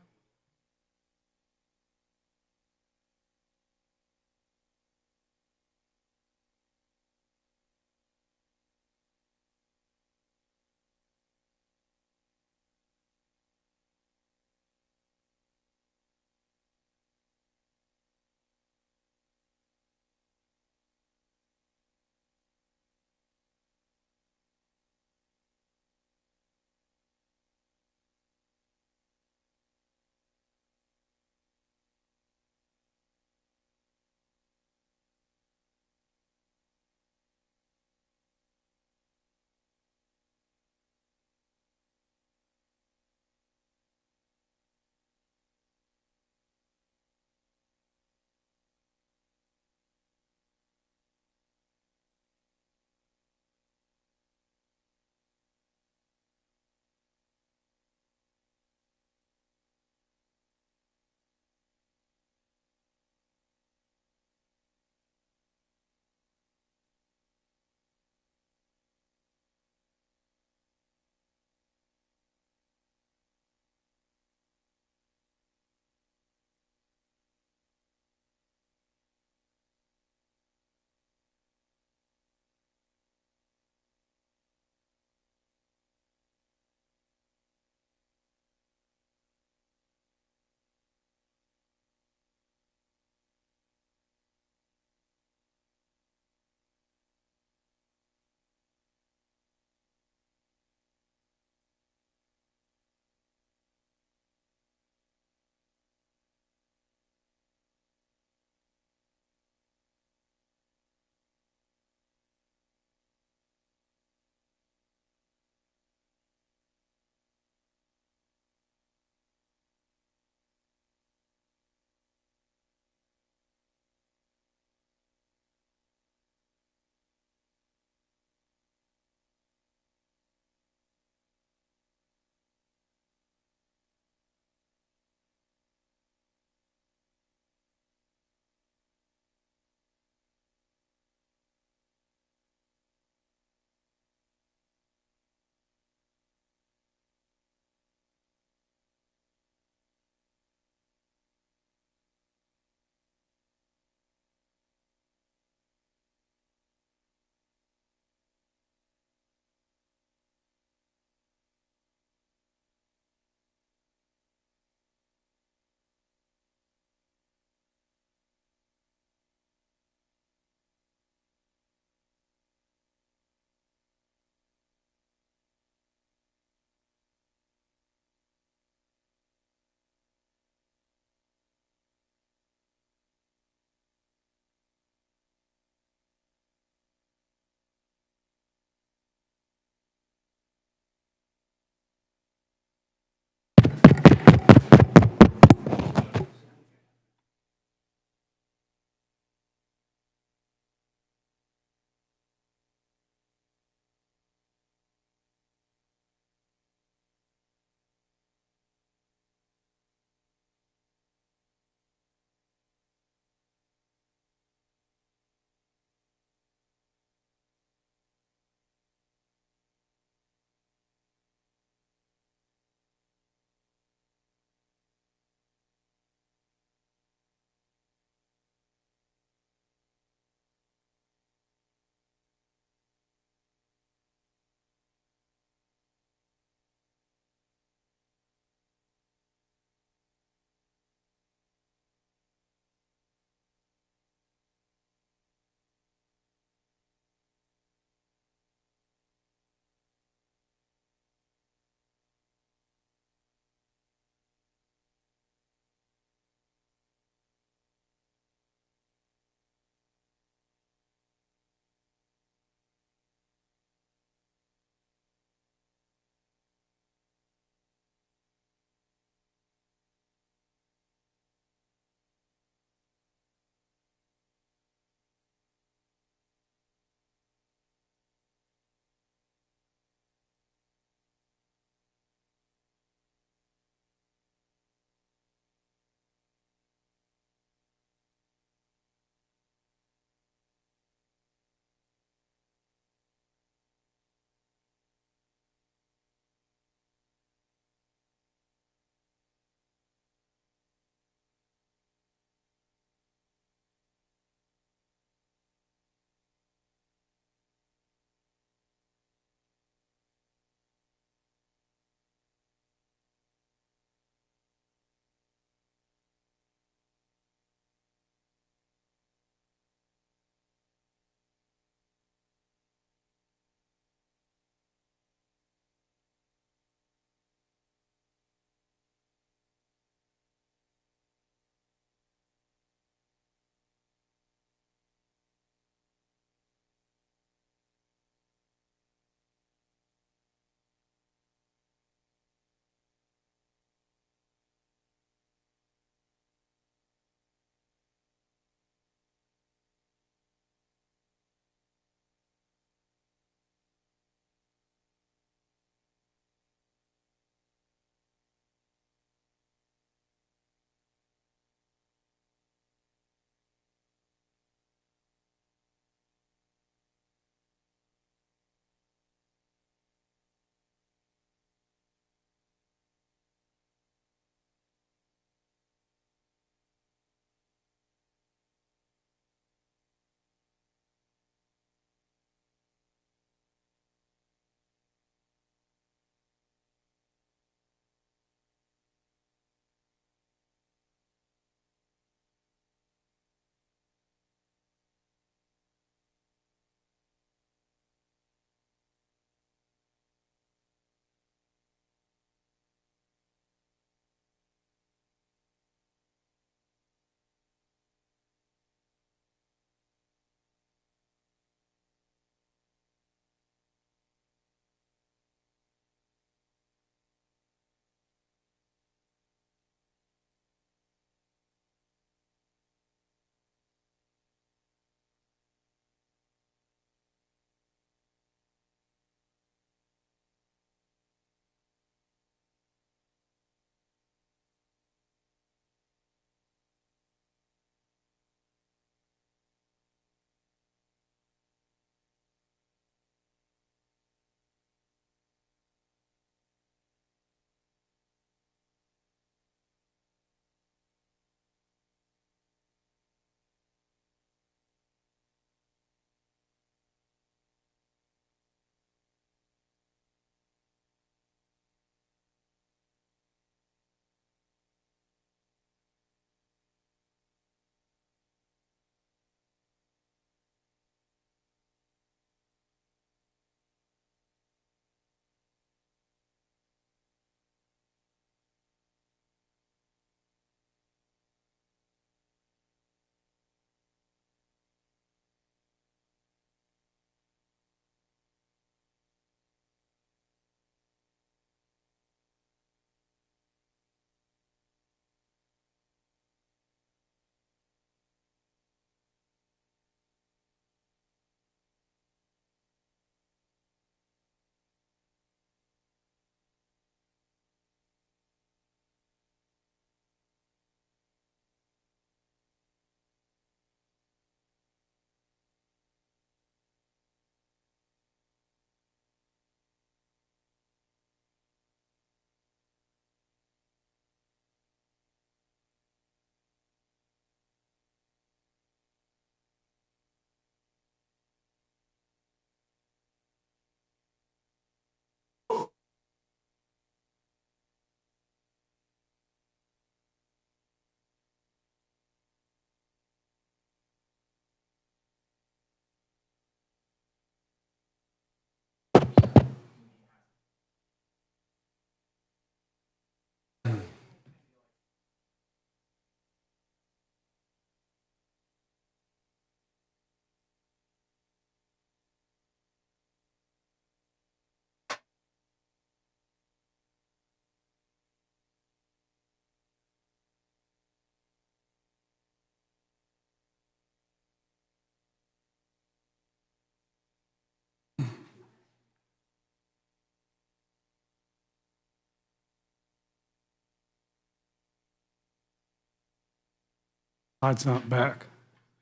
Todd's not back.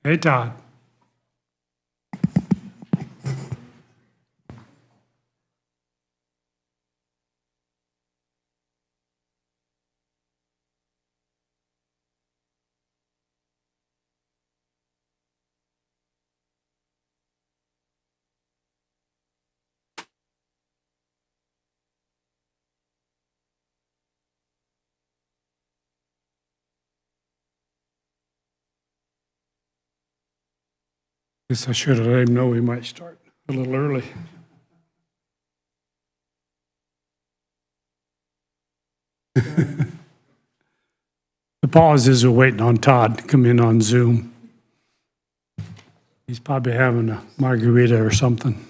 Hey, Todd. Guess I should have let him know we might start a little early. The pause is we're waiting on Todd to come in on Zoom. He's probably having a margarita or something.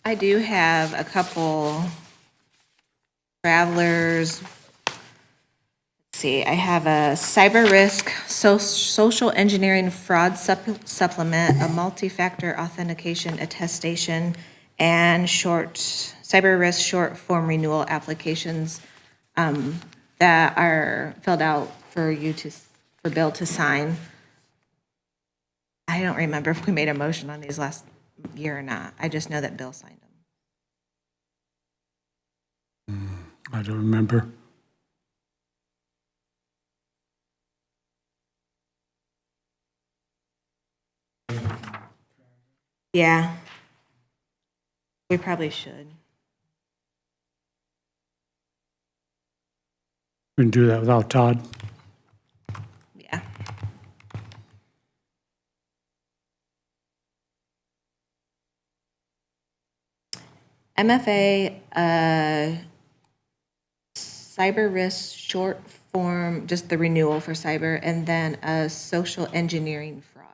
I do have a couple travelers. Let's see, I have a cyber risk, social engineering fraud supplement, a multi-factor authentication attestation, and cyber risk short form renewal applications that are filled out for Bill to sign. I don't remember if we made a motion on these last year or not. I just know that Bill signed them. I don't remember. Yeah. We probably should. We can do that without Todd. Yeah. MFA, cyber risk short form, just the renewal for cyber, and then a social engineering fraud.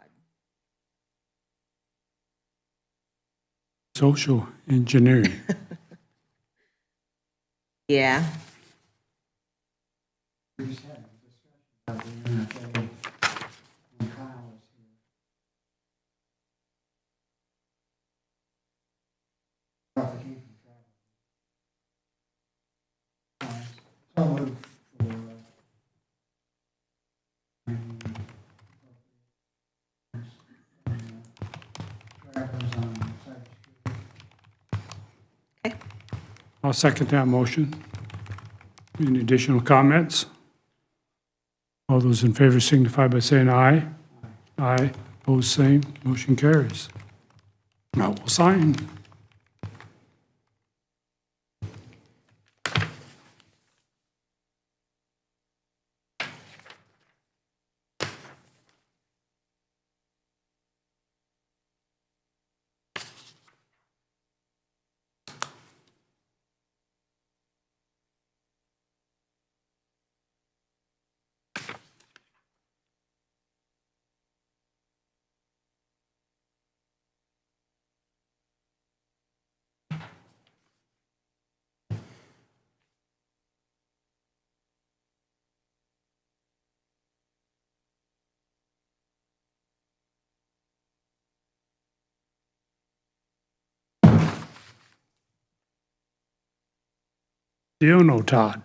Social engineering. Yeah. I'll second that motion. Any additional comments? All those in favor signify by saying aye. Aye. Opposed, same. Motion carries. Now we'll sign. Do you know, Todd?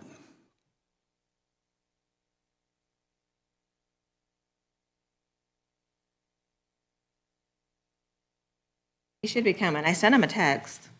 He should be coming. I sent him a text.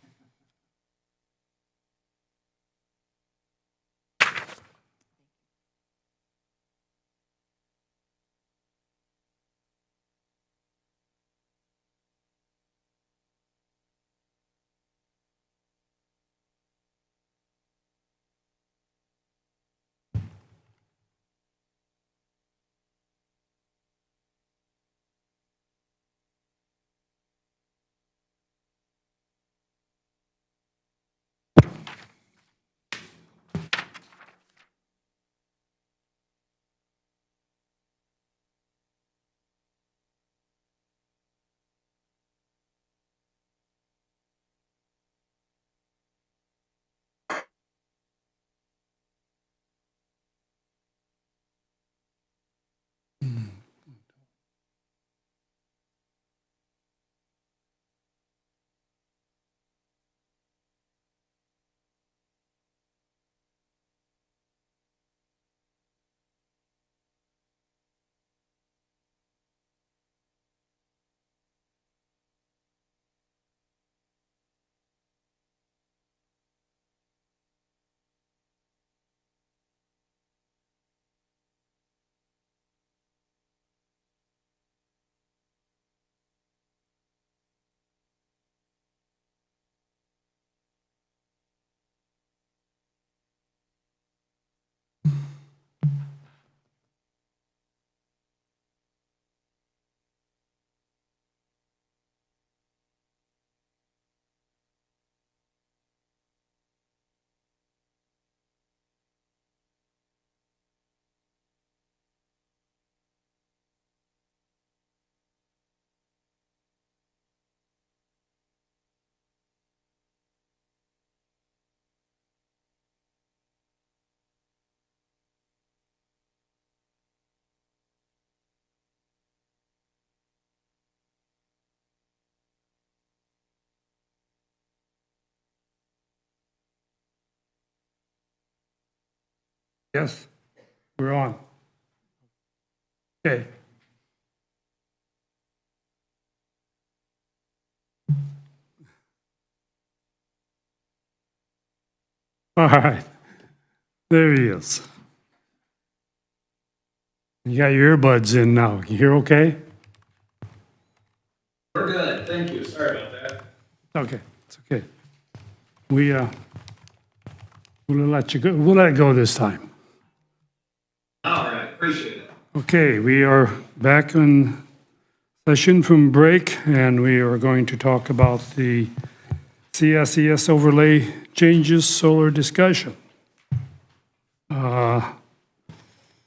Yes, we're on. Okay. All right. There he is. You got your earbuds in now. Can you hear okay? We're good, thank you, sorry about that. Okay, it's okay. We'll let you go. We'll let it go this time. All right, appreciate it. Okay, we are back in session from break, and we are going to talk about the CSES overlay changes, solar discussion.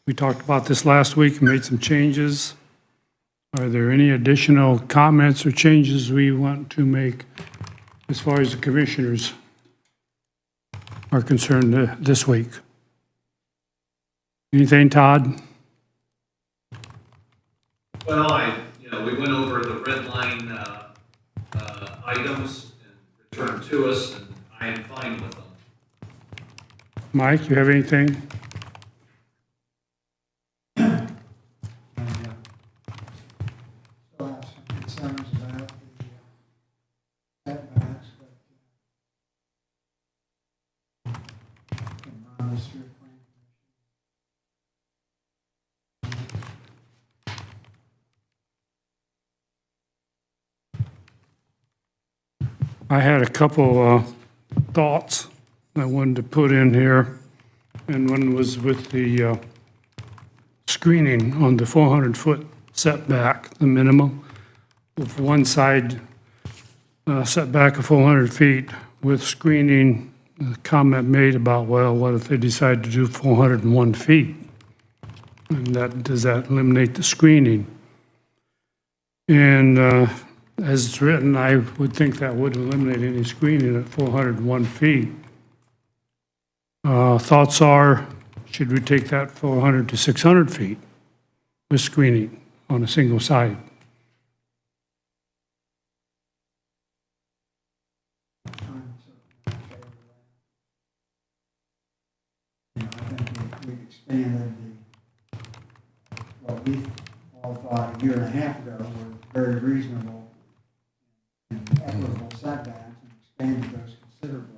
We talked about this last week, made some changes. Are there any additional comments or changes we want to make as far as the commissioners are concerned this week? Anything, Todd? Well, we went over the red line, items and returned to us, and I am fine with them. Mike, you have anything? Still have some concerns about the setbacks, but can run this through I had a couple thoughts I wanted to put in here, and one was with the screening on the 400-foot setback, the minimum, with one side setback of 400 feet with screening, a comment made about, well, what if they decide to do 401 feet? And does that eliminate the screening? And as it's written, I would think that would eliminate any screening at 401 feet. Thoughts are, should we take that 400 to 600 feet with screening on a single side? I think we expanded what we all thought a year and a half ago were very reasonable and equitable setbacks and expanded those considerably.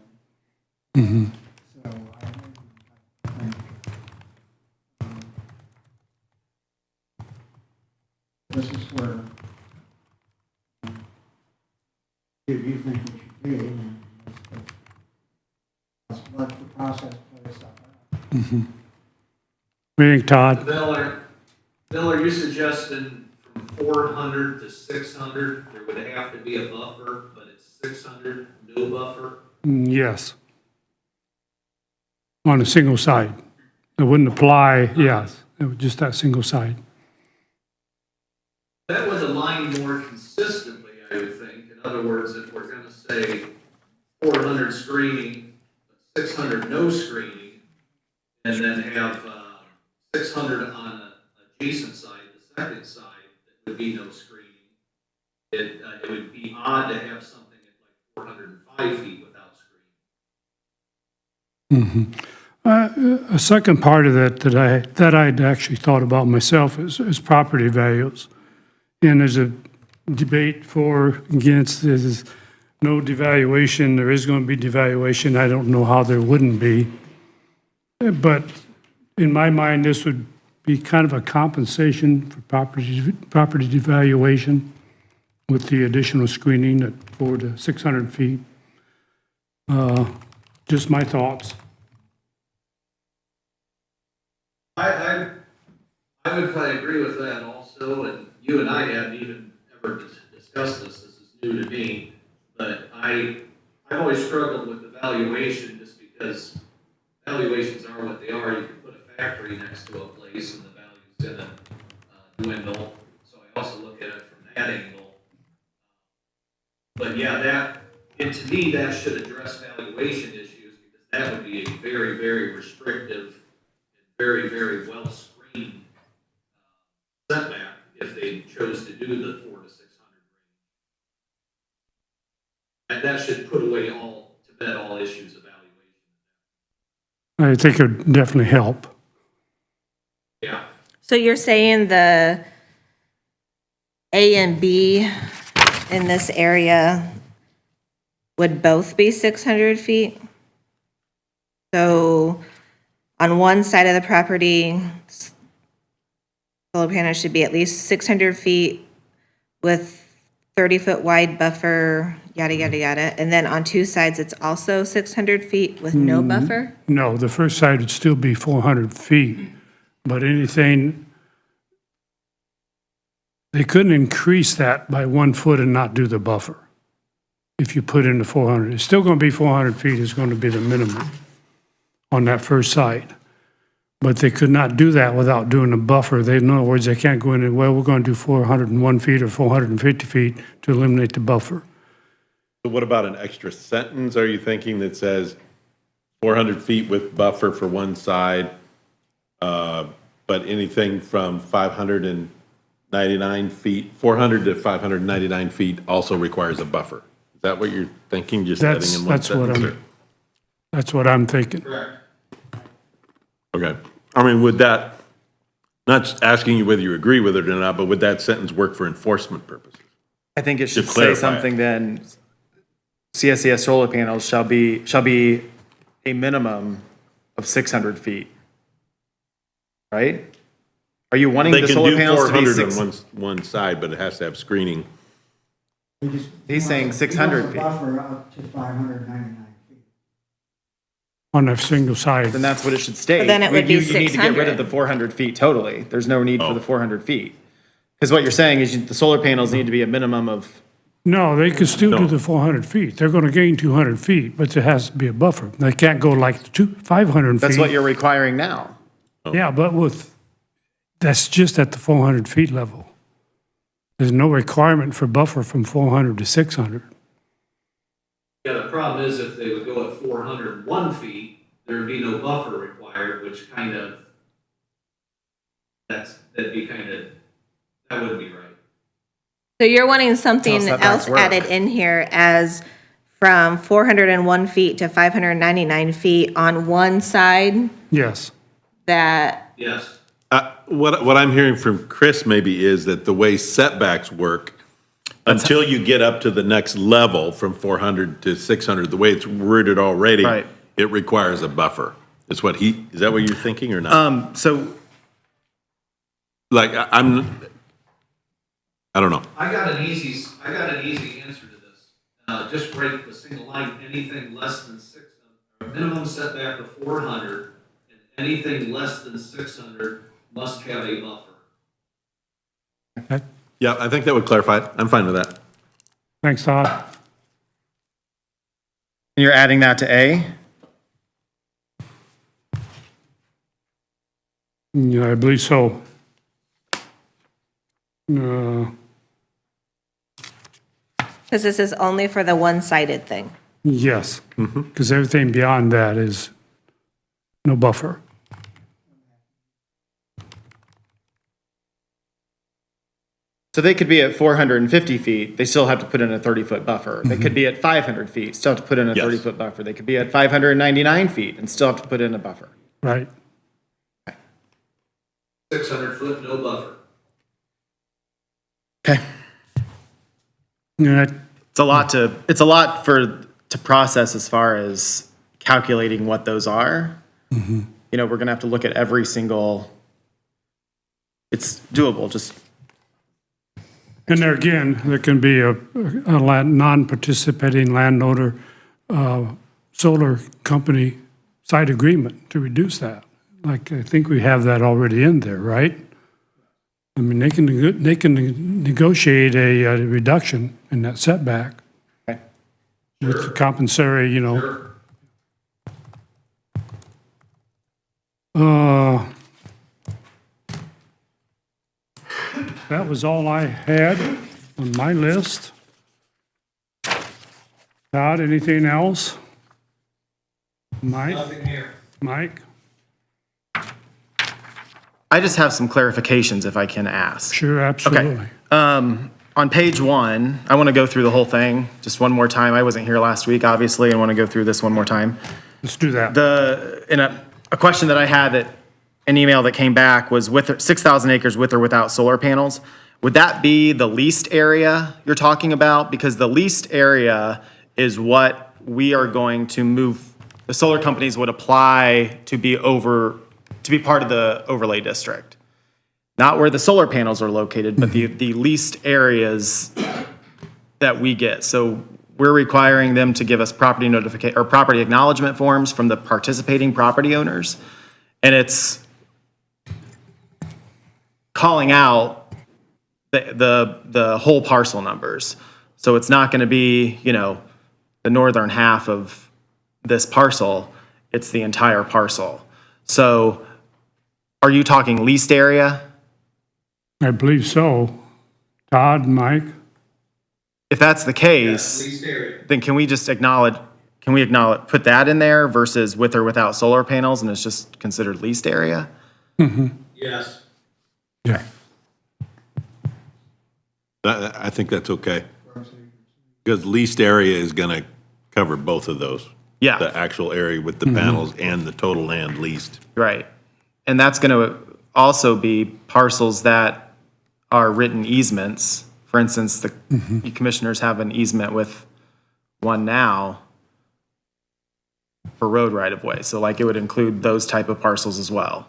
So I think this is where you think it should be, and let's let the process play itself out. What do you think, Todd? Bill, are you suggesting from 400 to 600, there would have to be a buffer, but it's 600, no buffer? Yes. On a single side. It wouldn't apply, yes, it was just that single side. That would align more consistently, I would think. In other words, if we're going to say 400 screening, 600 no screening, and then have 600 on an adjacent side, the second side, that would be no screening, it would be odd to have something at like 405 feet without screening. A second part of that I'd actually thought about myself is property values. And there's a debate for, against, there's no devaluation, there is going to be devaluation, I don't know how there wouldn't be. But in my mind, this would be kind of a compensation for property devaluation with the additional screening at 400 to 600 feet. Just my thoughts. I would probably agree with that also, and you and I haven't even ever discussed this. This is new to me, but I've always struggled with the valuation just because valuations are what they are. You can put a factory next to a place and the value's going to dwindle. So I also look at it from that angle. But yeah, to me, that should address valuation issues because that would be a very, very restrictive and very, very well screened setback if they chose to do the 400 to 600 range. And that should put away to bed all issues of valuation. I think it would definitely help. Yeah. So you're saying the A and B in this area would both be 600 feet? So on one side of the property, solar panels should be at least 600 feet with 30-foot wide buffer, yada, yada, yada. And then on two sides, it's also 600 feet with no buffer? No, the first side would still be 400 feet, but anything, they couldn't increase that by 1 foot and not do the buffer. If you put in the 400, it's still going to be 400 feet is going to be the minimum on that first side. But they could not do that without doing a buffer. In other words, they can't go in and, well, we're going to do 401 feet or 450 feet to eliminate the buffer. So what about an extra sentence, are you thinking, that says 400 feet with buffer for one side, but anything from 599 feet, 400 to 599 feet also requires a buffer? Is that what you're thinking, just adding in one sentence? That's what I'm thinking. Correct. Okay. I mean, would that, not asking you whether you agree with it or not, but would that sentence work for enforcement purposes? I think it should To say clarify something then, CSES solar panels shall be a minimum of 600 feet. Right? Are you wanting They the can solar do panels to be 400 six? on one side, but it has to have screening We just He's saying want a 600 feet. Buffer up to 599 feet. On a single side. Then that's what it should state. But then it would be You need to get rid of 600. the 400 feet totally. There's no need for the 400 feet. Because what you're saying is the solar panels need to be a minimum of, No, they could still do the 400 feet. They're going to gain 200 feet, but there has to be a buffer. They can't go like 500 feet. that's what you're requiring now. Yeah, but that's just at the 400 feet level. There's no requirement for buffer from 400 to 600. Yeah, the problem is if they would go at 401 feet, there'd be no buffer required, which kind of, that wouldn't be right. So you're wanting something setbacks else work. added in here as from 401 feet to 599 feet on one side Yes. that, Yes. What I'm hearing from Chris maybe is that the way setbacks work, until you get up to the next level from 400 to 600, the way it's worded already, Right. it requires a buffer. Is that what you're thinking or not? So Like, I don't know. I got an easy answer to this. Just break the single line, anything less than 600, a minimum setback of 400, and anything less than 600 must have a buffer. Yeah, I think that would clarify it. I'm fine with that. Thanks, Todd. you're adding that to A? Yeah, I believe so. because this is only for the one-sided thing. Yes, because everything beyond that is no buffer. So they could be at 450 feet, they still have to put in a 30-foot buffer. They could be at 500 feet, still have to put in a Yes. 30-foot buffer. They could be at 599 feet and still have to put in a buffer. Right. 600 foot, no buffer. Okay. Yeah, It's a lot to process as far as calculating what those are. You know, we're gonna have to look at every single, it's doable, just, and there again, there can be a non-participating landowner, solar company side agreement to reduce that. Like, I think we have that already in there, right? I mean, they can negotiate a reduction in that setback Okay. with the compensatory, you know. Sure. That was all I had on my list. Todd, anything else? Mike? Nothing here. Mike? I just have some clarifications if I can ask. Sure, absolutely. On page 1, I want to go through the whole thing just one more time. I wasn't here last week, obviously, and want to go through this one more time. Let's do that. A question that I had an email that came back was with 6,000 acres with or without solar panels. Would that be the leased area you're talking about? Because the leased area is what we are going to move, the solar companies would apply to be part of the overlay district. Not where the solar panels are located, but the leased areas that we get. So we're requiring them to give us property notification or property acknowledgement forms from the participating property owners. And it's calling out the whole parcel numbers. So it's not gonna be, you know, the northern half of this parcel, it's the entire parcel. So are you talking leased area? I believe so. Todd, Mike? If that's the case, Leased area. then can we put that in there versus with or without solar panels and it's just considered leased area? Yes. Yeah. I think that's okay. Because leased area is going to cover both of those. Yeah. The actual area with the panels and the total land leased. Right. And that's going to also be parcels that are written easements. For instance, the you commissioners have an easement with one now for road right-of-way. So like it would include those type of parcels as well.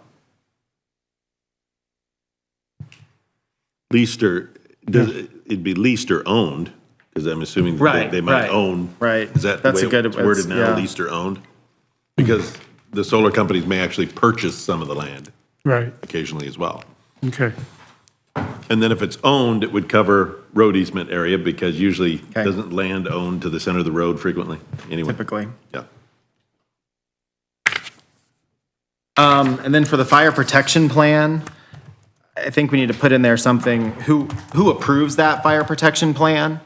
Leased or, it'd be leased or owned. Because I'm assuming that Right, they might right, own. right. Is that the That's a way good- it's worded it's- now, yeah. leased or owned? Because the solar companies may actually purchase some of the land Right, occasionally as well. okay. And then if it's owned, it would cover road easement area because usually Okay. doesn't land owned to the center of the road frequently? Anyway, Typically. yeah. And then for the fire protection plan, I think we need to put in there something, who approves that fire protection plan?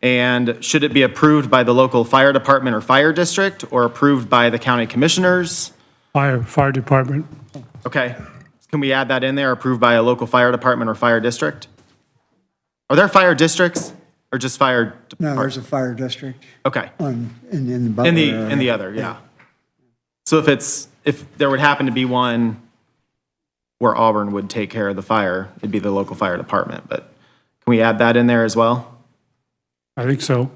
And should it be approved by the local fire department or fire district, or approved by the county commissioners? Fire department, Okay, can we add that in there, approved by a local fire department or fire district? Are there fire districts, or just fire? No, there's a fire district Okay, in the Butler in area. the other, yeah. So if there would happen to be one where Auburn would take care of the fire, it'd be the local fire department, but can we add that in there as well? I think so.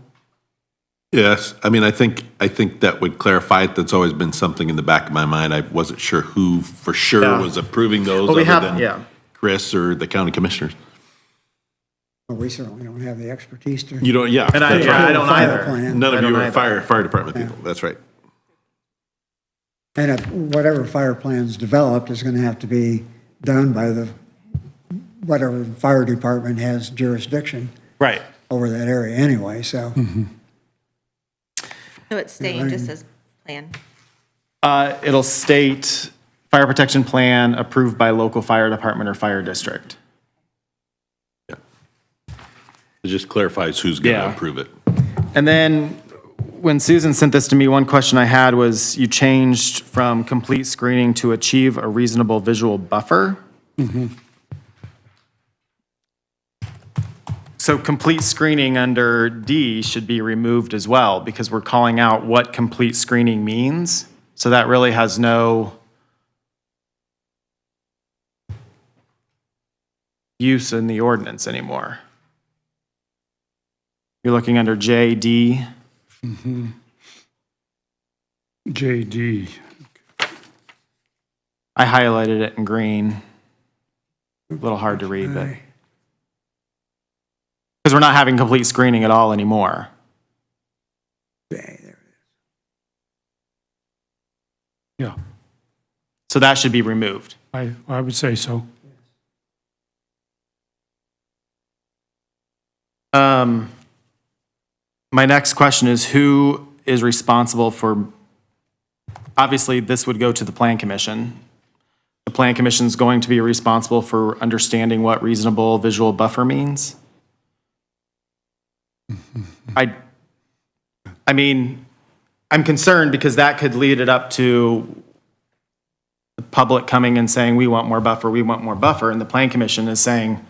Yes, I mean, I think that would clarify it. That's always been something in the back of my mind. I wasn't sure who for sure Yeah. was approving those Well, we other have- than yeah. Chris or the county commissioners. Well, we certainly don't have the expertise to. You don't, yeah. And I that's right. don't Fire either. plan. None I of you don't are either. fire department people. That's right. And if whatever fire plan's developed is going to have to be done by whatever fire department has jurisdiction Right. over that area anyway, so. So it's staying just as planned. It'll state fire protection plan approved by local fire department or fire district. It just clarifies who's going to Yeah. approve it. And then when Susan sent this to me, one question I had was you changed from complete screening to achieve a reasonable visual buffer. So complete screening under D should be removed as well because we're calling out what complete screening means. So that really has no use in the ordinance anymore. You're looking under JD. JD, I highlighted it in green. A little hard to read, but. Because we're not having complete screening at all anymore. Okay, there it yeah, So that should be removed. I would say so. My next question is who is responsible for, obviously, this would go to the Plan Commission. The Plan Commission is going to be responsible for understanding what reasonable visual buffer means. I mean, I'm concerned because that could lead it up to the public coming and saying, we want more buffer, and the Plan Commission is saying,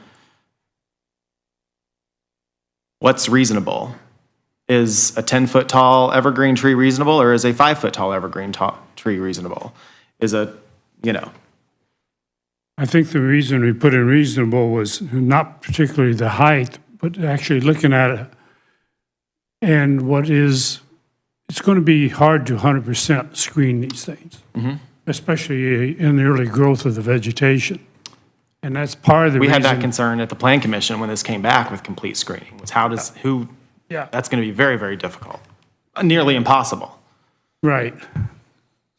what's reasonable? Is a 10-foot tall evergreen tree reasonable, or is a 5-foot tall evergreen tree reasonable? Is a, I think the reason we put in reasonable was not particularly the height, but actually looking at it. And it's going to be hard to 100% screen these things, especially in the early growth of the vegetation. And that's part of the we reason. had that concern at the Plan Commission when this came back with complete screening, was Yeah. that's going to be very, very difficult, nearly impossible. Right.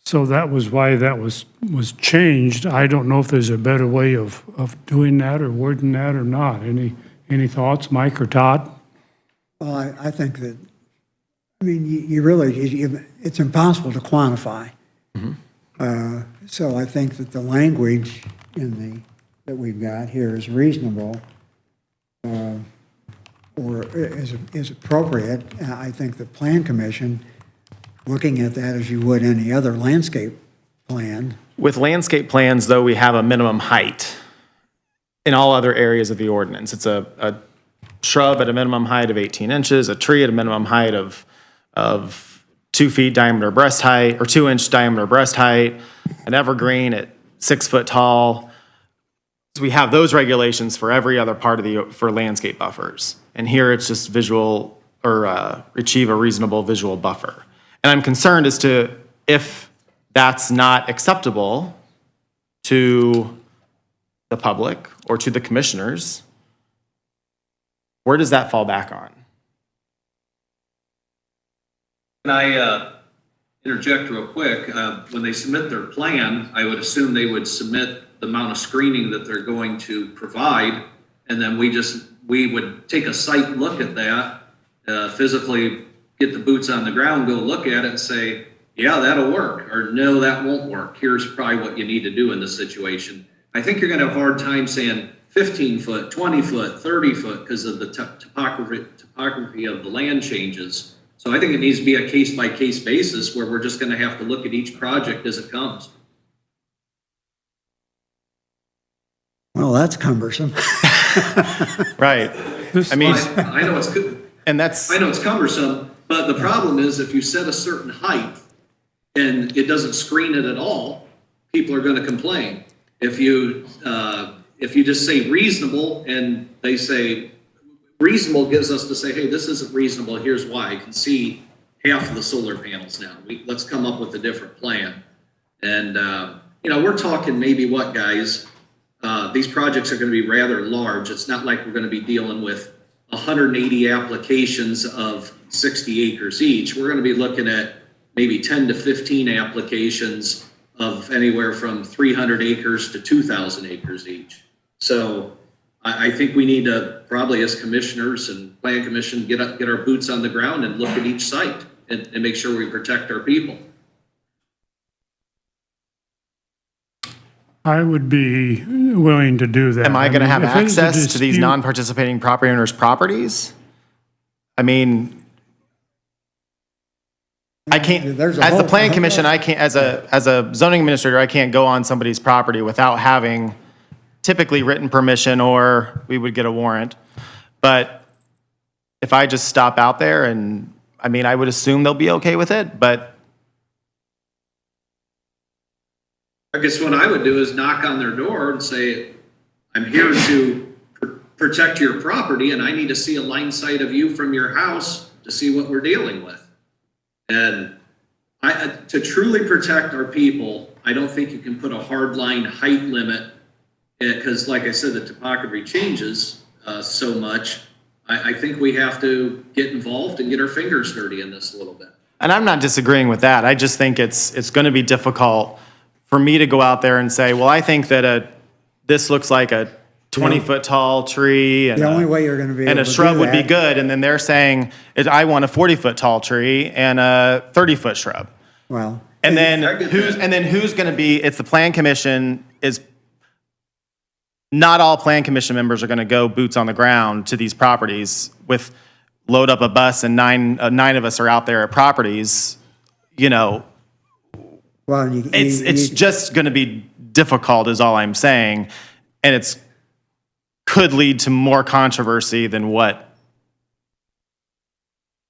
So that was why that was changed. I don't know if there's a better way of doing that or wording that or not. Any thoughts, Mike or Todd? Well, I think that, I mean, it's impossible to quantify. So I think that the language that we've got here is reasonable, or is appropriate. I think the Plan Commission, looking at that as you would any other landscape plan, With landscape plans, though, we have a minimum height in all other areas of the ordinance. It's a shrub at a minimum height of 18 inches, a tree at a minimum height of 2 feet diameter breast height, or 2-inch diameter breast height, an evergreen at 6 foot tall. So we have those regulations for every other part of for landscape buffers. And here it's just visual, or achieve a reasonable visual buffer. And I'm concerned as to if that's not acceptable to the public or to the commissioners, where does that fall back on? Can I interject real quick? When they submit their plan, I would assume they would submit the amount of screening that they're going to provide, and then we would take a site look at that, physically get the boots on the ground, go look at it and say, yeah, that'll work, or no, that won't work. Here's probably what you need to do in this situation. I think you're gonna have a hard time saying 15 foot, 20 foot, 30 foot because of the topography of the land changes. So I think it needs to be a case by case basis where we're just gonna have to look at each project as it comes. Well, that's cumbersome. Right. I mean, I know it's good. and that's, I know it's cumbersome, but the problem is if you set a certain height and it doesn't screen it at all, people are going to complain. If you just say reasonable and they say reasonable gives us to say, hey, this isn't reasonable. Here's why. I can see half of the solar panels now. Let's come up with a different plan. And we're talking maybe what, guys? These projects are going to be rather large. It's not like we're going to be dealing with 180 applications of 60 acres each. We're going to be looking at maybe 10 to 15 applications of anywhere from 300 acres to 2,000 acres each. So I think we need to probably, as commissioners and plan commission, get our boots on the ground and look at each site and make sure we protect our people. I would be willing to do that. am I going to mean, have if it's a access to these dispute- non-participating property owners' properties? I mean, I can't, There's a as the whole- plan commission, I can't, as a zoning administrator, I can't go on somebody's property without having typically written permission, or we would get a warrant. But if I just stop out there and, I mean, I would assume they'll be okay with it, but I guess what I would do is knock on their door and say, I'm here to protect your property and I need to see a line sight of you from your house to see what we're dealing with. And to truly protect our people, I don't think you can put a hard line height limit because like I said, the topography changes so much. I think we have to get involved and get our fingers dirty in this a little bit. and I'm not disagreeing with that. I just think it's going to be difficult for me to go out there and say, well, I think that this looks like a 20-foot tall tree and The only way you're going to be and able a to do shrub would be that- good. And then they're saying, I want a 40-foot tall tree and a 30-foot shrub. Well, And then I get that. who's going to be, it's the plan commission is, not all plan commission members are going to go boots on the ground to these properties with, load up a bus and nine of us are out there at properties, well, it's just going to be difficult is all I'm saying. And it's could lead to more controversy than what.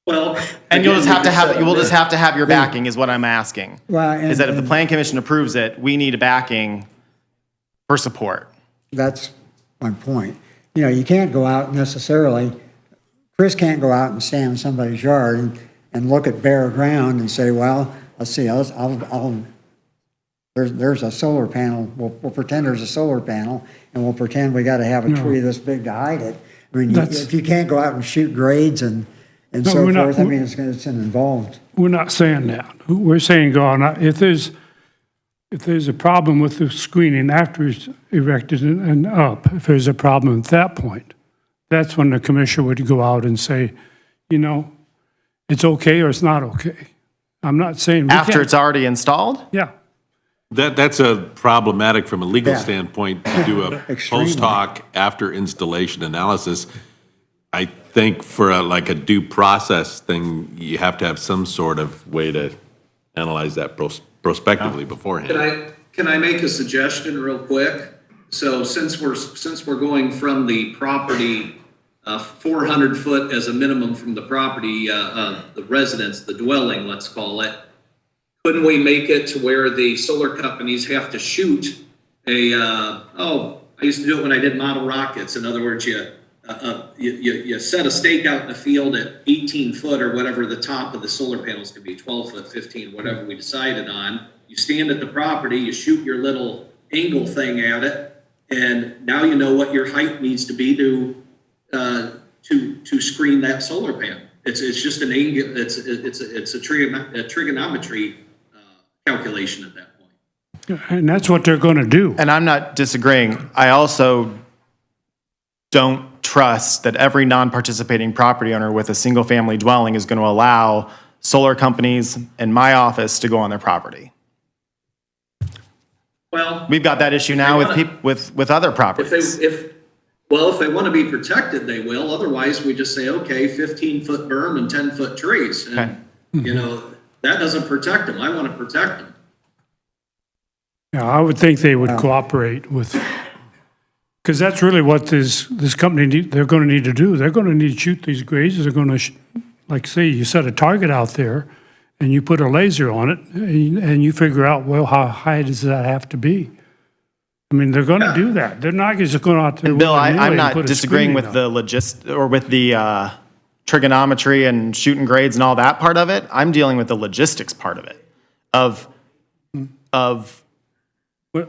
Well, And you'll just have to have, you will this. just have to have your backing is what I'm asking. Well, and- Is that if the and- plan commission approves it, we need a backing for support. That's my point. You can't go out necessarily, Chris can't go out and stand in somebody's yard and look at bare ground and say, well, let's see, there's a solar panel, we'll pretend there's a solar panel, and we'll pretend we gotta have a tree this big to hide it. I mean, That's- if you can't go out and shoot grades and No, so we're not- forth, I mean, it's involved. We're not saying that. We're saying go on, if there's a problem with the screening after it's erected and up, if there's a problem at that point, that's when the commissioner would go out and say, it's okay or it's not okay. I'm not saying. we After can't- it's already installed? Yeah. That's a problematic from a legal Yeah. standpoint to do a Extremely. post hoc after installation analysis. I think for a due process thing, you have to have some sort of way to analyze that prospectively beforehand. Can I make a suggestion real quick? So since we're going from the property 400 foot as a minimum from the property, the residence, the dwelling, let's call it, couldn't we make it to where the solar companies have to shoot I used to do it when I did model rockets. In other words, you set a stake out in the field at 18 foot or whatever the top of the solar panels could be, 12 foot, 15, whatever we decided on. You stand at the property, you shoot your little angle thing at it, and now you know what your height needs to be to screen that solar panel. It's just an angle, it's a trigonometry calculation at that point. And that's what they're going to do. And I'm not disagreeing. I also don't trust that every non-participating property owner with a single-family dwelling is going to allow solar companies and my office to go on their property. Well, We've got that issue now with other properties. if they want to be protected, they will. Otherwise, we just say, okay, 15-foot berm and 10-foot trees. And, you know, that doesn't protect them. I want to protect them. Yeah, I would think they would cooperate with, because that's really what this company, they're going to need to do. They're going to need to shoot these grades. They're going to, like say, you set a target out there and you put a laser on it and you figure out, well, how high does that have to be? I mean, they're going to do that. They're not just going out there. Bill, willy-nilly I'm and not put a disagreeing screen with up. the trigonometry and shooting grades and all that part of it. I'm dealing with the logistics part of it, of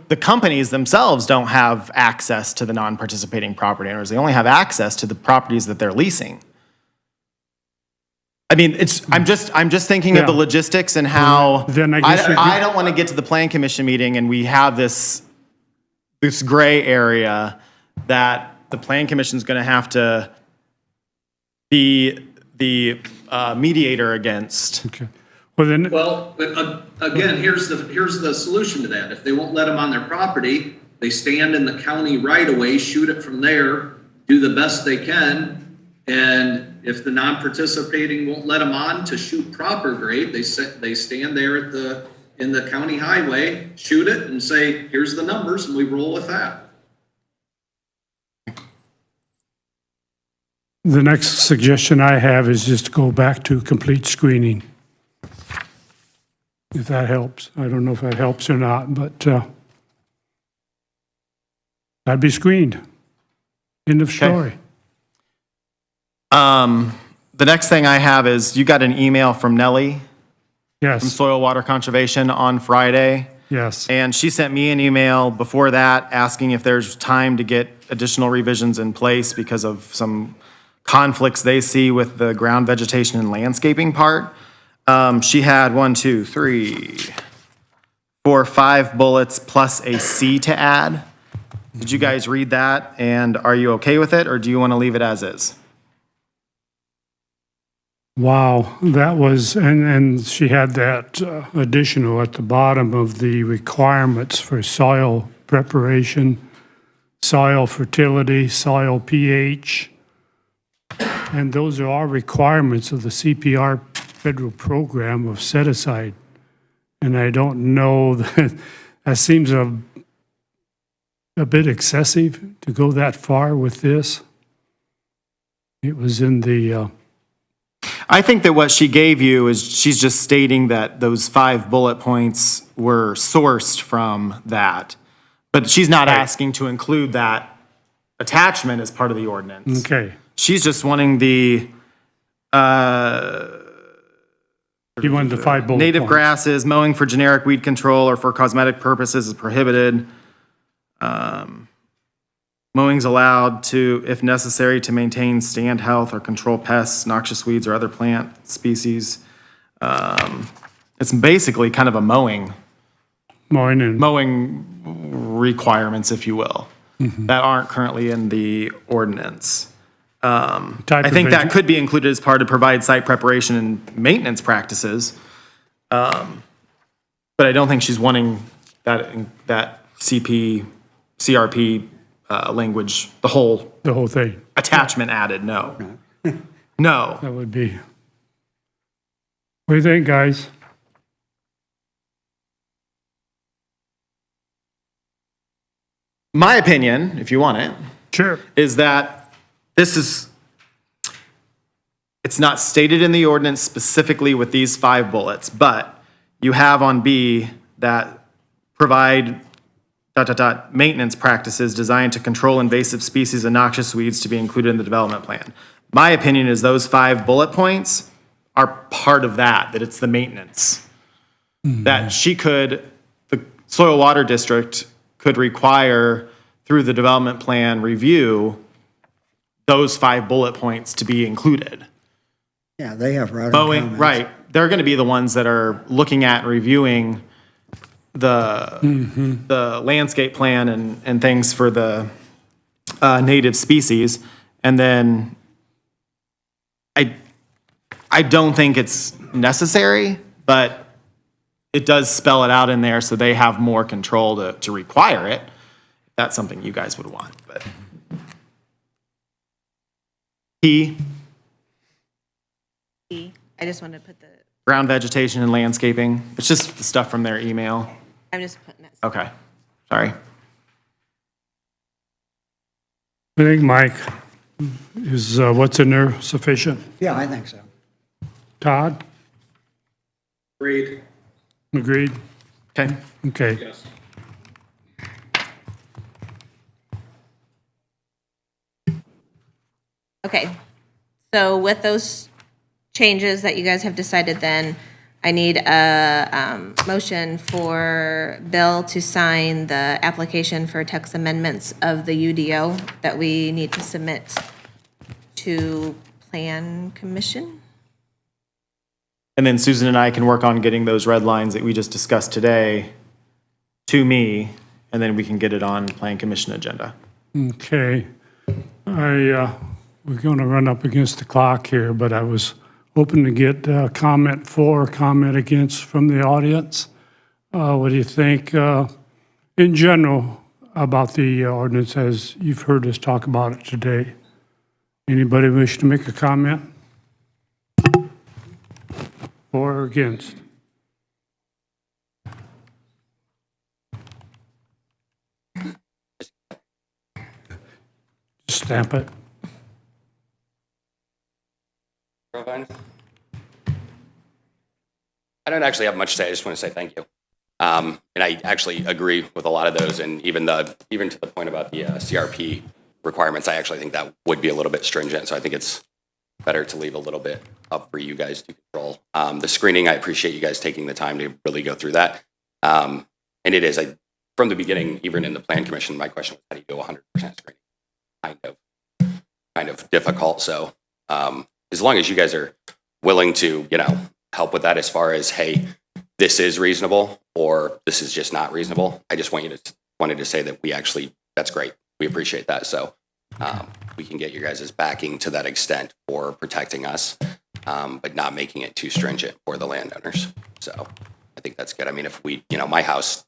the companies themselves don't have access to the non-participating property owners. They only have access to the properties that they're leasing. I mean, I'm just thinking of the Yeah. logistics and how, Then I guess we I don't want to get to the plan commission meeting and we have this gray area that the plan commission's going to have to be the mediator against. Okay. Well, then, Well, again, here's the solution to that. If they won't let them on their property, they stand in the county right of way, shoot it from there, do the best they can. And if the non-participating won't let them on to shoot proper grade, they stand there in the county highway, shoot it and say, here's the numbers, and we roll with that. the next suggestion I have is just go back to complete screening. If that helps. I don't know if that helps or not, but that'd be screened. End of story. The next thing I have is you got an email from Nellie from Yes, Soil Water Conservation on Friday. yes. And she sent me an email before that asking if there's time to get additional revisions in place because of some conflicts they see with the ground vegetation and landscaping part. She had 5 bullets plus a C to add. Did you guys read that? And are you okay with it, or do you want to leave it as is? Wow, that was, and she had that additional at the bottom of the requirements for soil preparation, soil fertility, soil pH. And those are all requirements of the CPR federal program of set aside. And I don't know, that seems a bit excessive to go that far with this. It was in the, I think that what she gave you is she's just stating that those 5 bullet points were sourced from that. But she's not asking to include that attachment as part of the ordinance. okay. She's just wanting the You wanted the 5 bullet native points. grasses, mowing for generic weed control or for cosmetic purposes is prohibited. Mowing's allowed to, if necessary, to maintain stand health or control pests, noxious weeds, or other plant species. It's basically kind of a mowing requirements, if you will, that aren't currently in the ordinance. I think that could be included as part of provide site preparation and maintenance practices. But I don't think she's wanting that CRP language, the whole thing. attachment added, no. No. That would be. What do you think, guys? My opinion, if you want it, Sure. is that it's not stated in the ordinance specifically with these 5 bullets, but you have on B that provide ... maintenance practices designed to control invasive species and noxious weeds to be included in the development plan. My opinion is those 5 bullet points are part of that it's the maintenance. That the Soil Water District could require through the development plan review those 5 bullet points to be included. Yeah, they have routing Boeing, comments. right, they're gonna be the ones that are looking at and reviewing the landscape plan and things for the native species. And then I don't think it's necessary, but it does spell it out in there so they have more control to require it. That's something you guys would want, but. P, I just wanted to put the, ground vegetation and landscaping. It's just the stuff from their email. I'm just putting it. Okay, sorry. I think, Mike, is what's in there sufficient? Yeah, I think so. Todd? Agreed. Agreed? Okay. Okay. Yes. Okay, so with those changes that you guys have decided then, I need a motion for Bill to sign the application for text amendments of the UDO that we need to submit to Plan Commission. And then Susan and I can work on getting those red lines that we just discussed today to me, and then we can get it on Plan Commission agenda. Okay. We're going to run up against the clock here, but I was hoping to get comment for, comment against from the audience. What do you think in general about the ordinance as you've heard us talk about it today? Anybody wish to make a comment? For or against? Stamp it. I don't actually have much to say. I just want to say thank you. And I actually agree with a lot of those, and even to the point about the CRP requirements, I actually think that would be a little bit stringent. So I think it's better to leave a little bit up for you guys to control. The screening, I appreciate you guys taking the time to really go through that. And it is, from the beginning, even in the Plan Commission, my question was, how do you go 100% screening? Kind of difficult. So as long as you guys are willing to, help with that as far as, hey, this is reasonable or this is just not reasonable. I just wanted to say that that's great. We appreciate that. So we can get your guys' backing to that extent for protecting us, but not making it too stringent for the landowners. So I think that's good. I mean, if my house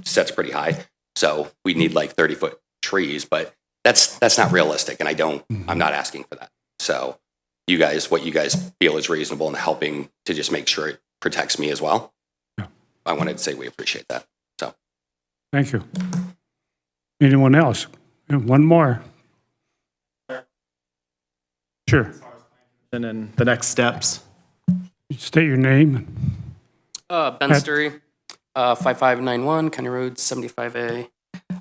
sets pretty high, so we need like 30-foot trees, but that's not realistic. And I'm not asking for that. So what you guys feel is reasonable and helping to just make sure it protects me as well. Yeah. I wanted to say we appreciate that. So. Thank you. Anyone else? One more. Sure. And then the next steps. State your name. Ben Sturry, 5591 County Road 75A.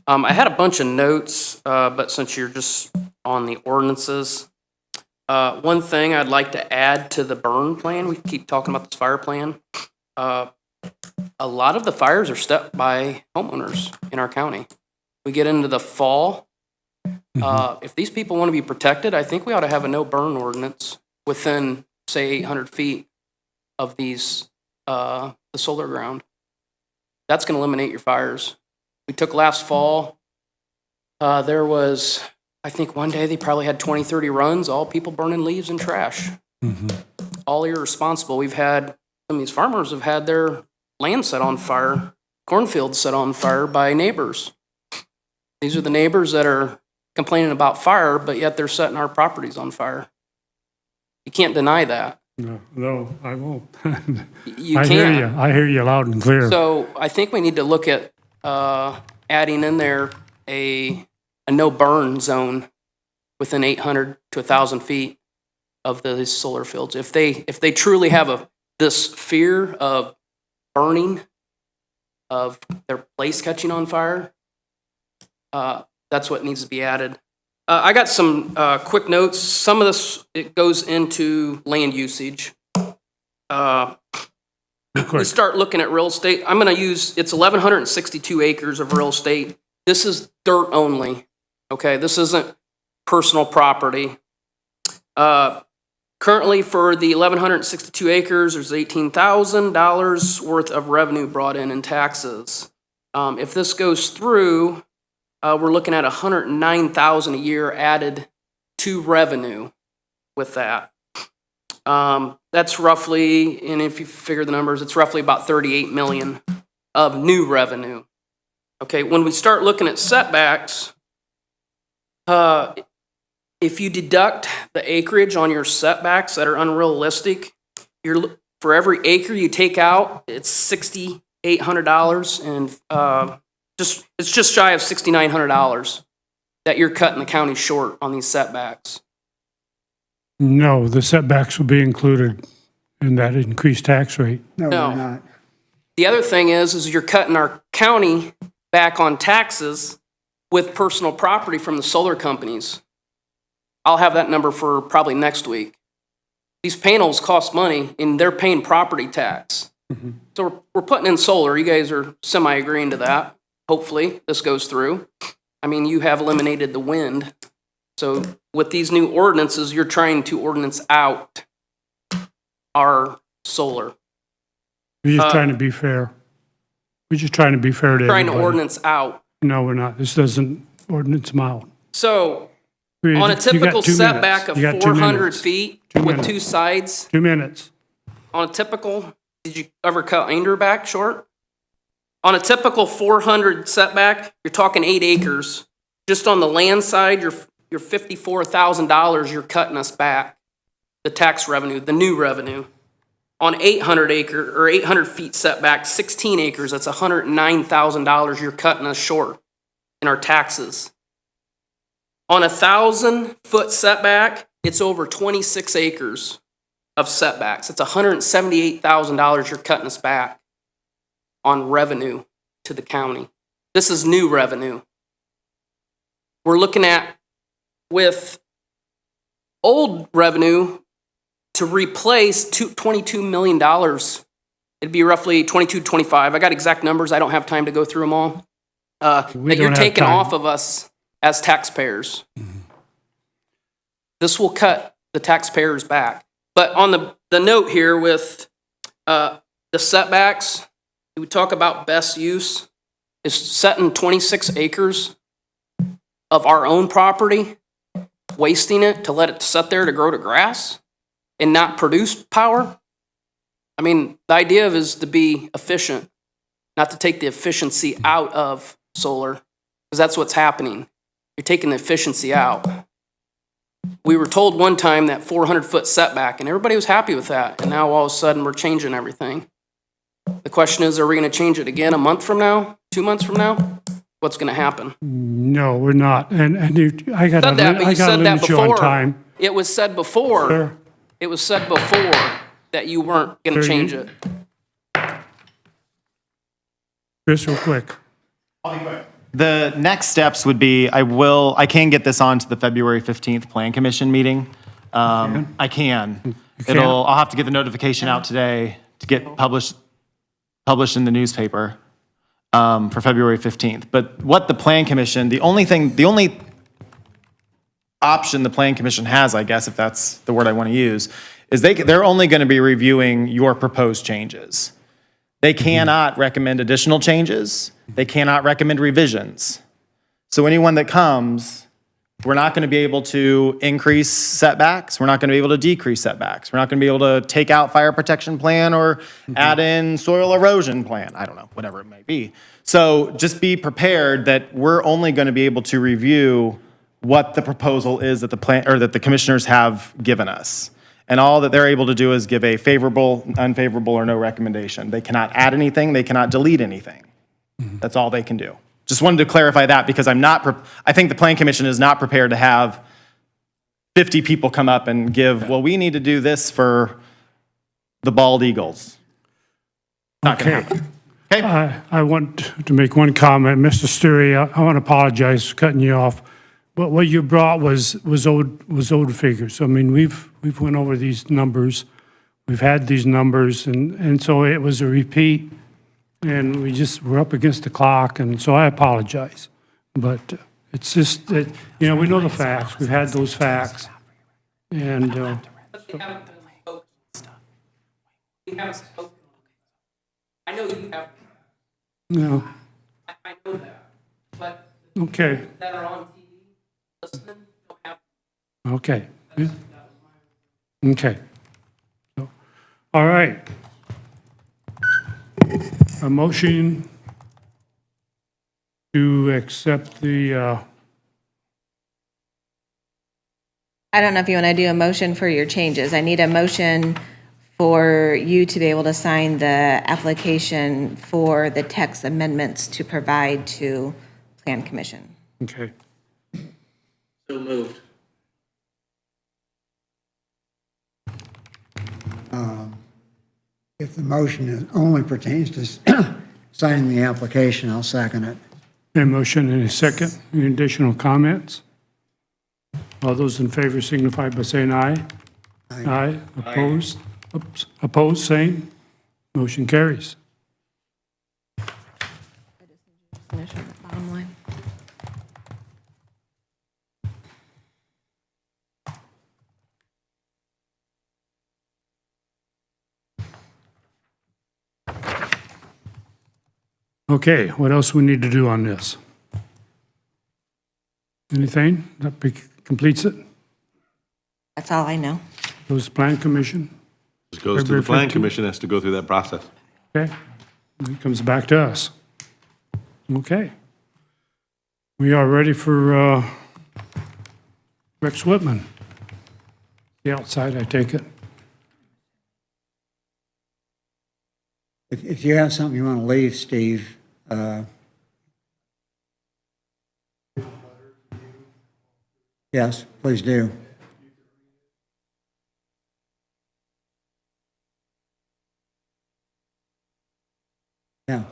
I had a bunch of notes, but since you're just on the ordinances, one thing I'd like to add to the burn plan, we keep talking about this fire plan. A lot of the fires are set by homeowners in our county. We get into the fall. If these people want to be protected, I think we ought to have a no burn ordinance within, say, 800 feet of these, the solar ground. That's going to eliminate your fires. We took last fall, there was, I think one day they probably had 20, 30 runs, all people burning leaves and trash. All irresponsible. Some of these farmers have had their land set on fire, cornfields set on fire by neighbors. These are the neighbors that are complaining about fire, but yet they're setting our properties on fire. You can't deny that. No, I won't. You I can't. hear you. I hear you loud and clear. So I think we need to look at adding in there a no burn zone within 800 to 1,000 feet of these solar fields. If they truly have this fear of burning, of their place catching on fire, that's what needs to be added. I got some quick notes. Some of this, it goes into land usage. We start looking at real estate. I'm going to it's 1,162 acres of real estate. This is dirt only, okay? This isn't personal property. Currently, for the 1,162 acres, there's $18,000 worth of revenue brought in taxes. If this goes through, we're looking at $109,000 a year added to revenue with that. That's roughly, and if you figure the numbers, it's roughly about 38 million of new revenue. Okay, when we start looking at setbacks, if you deduct the acreage on your setbacks that are unrealistic, for every acre you take out, it's $6,800, and it's just shy of $6,900 that you're cutting the county short on these setbacks. No, the setbacks will be included in that increased tax rate. No, No. we're not. The other thing is you're cutting our county back on taxes with personal property from the solar companies. I'll have that number for probably next week. These panels cost money, and they're paying property tax. So we're putting in solar. You guys are semi-agreeing to that. Hopefully, this goes through. I mean, you have eliminated the wind. So with these new ordinances, you're trying to ordinance out our solar. We're just trying to be fair. We're just trying to be fair to everybody. Trying to ordinance out. No, we're not. This doesn't ordinance them out. So You on a got typical 2 minutes. setback of You got 2 400 minutes. feet 2 with minutes. 2 sides, 2 minutes. on a typical, did you ever cut Ander back short? On a typical 400 setback, you're talking 8 acres. Just on the land side, you're $54,000 you're cutting us back. The tax revenue, the new revenue. On 800 feet setback, 16 acres, that's $109,000 you're cutting us short in our taxes. On 1,000-foot setback, it's over 26 acres of setbacks. It's $178,000 you're cutting us back on revenue to the county. This is new revenue. We're looking at, with old revenue, to replace $22 million. It'd be roughly 22, 25. I got exact numbers. I don't have time to go through them all. That you're don't have taking time. off of us as taxpayers. This will cut the taxpayers back. But on the note here with the setbacks, we talk about best use is setting 26 acres of our own property, wasting it to let it sit there to grow to grass and not produce power. I mean, the idea is to be efficient, not to take the efficiency out of solar, because that's what's happening. You're taking the efficiency out. We were told one time that 400-foot setback, and everybody was happy with that, and now all of a sudden we're changing everything. The question is, are we going to change it again a month from now, 2 months from now? What's going to happen? No, we're not. And I got to Said that, but you said that limit you on before. time. It was said before. Sure. It was said before that you weren't going to Sure, change you- it. Chris, real quick. The next steps would be, I can get this on to the February 15th Plan Commission meeting. I can. can? I'll have to get the notification out today to get published in the newspaper for February 15th. But what the Plan Commission, the only option the Plan Commission has, I guess, if that's the word I want to use, is they're only going to be reviewing your proposed changes. They cannot recommend additional changes. They cannot recommend revisions. So anyone that comes, we're not going to be able to increase setbacks. We're not going to be able to decrease setbacks. We're not going to be able to take out fire protection plan or add in soil erosion plan. I don't know, whatever it may be. So just be prepared that we're only going to be able to review what the proposal is that the commissioners have given us. And all that they're able to do is give a favorable, unfavorable, or no recommendation. They cannot add anything. They cannot delete anything. That's all they can do. Just wanted to clarify that because I think the Plan Commission is not prepared to have 50 people come up and give, well, we need to do this for the bald eagles. Not going to happen. Okay. I want to make one comment. Mr. Sturi, I want to apologize for cutting you off. But what you brought was old figures. I mean, we've went over these numbers. We've had these numbers, and so it was a repeat, and we're up against the clock, and so I apologize. But it's just that, we know the facts. We've had those facts. And We haven't spoken stuff. We haven't spoken. I know you have, No, I know that, but okay, that are on TV listening don't have. okay. Yeah. Okay. So, all right. A motion to accept the, I don't know if you want to do a motion for your changes. I need a motion for you to be able to sign the application for the text amendments to provide to Plan Commission. okay. So moved. If the motion only pertains to signing the application, I'll second it. A motion and a second. Any additional comments? All those in favor signify by saying aye. Aye. Opposed? Oops. Opposed, same. Motion carries. Bottom line. Okay, what else we need to do on this? Anything? That completes it? That's all I know. Goes to Plan Commission? Just goes to the February Plan 15th. Commission, has to go through that process. Okay, and it comes back to us. Okay. We are ready for Rex Whitman. The outside, I take it. If you have something you want to leave, Steve, yes, please do. Yeah.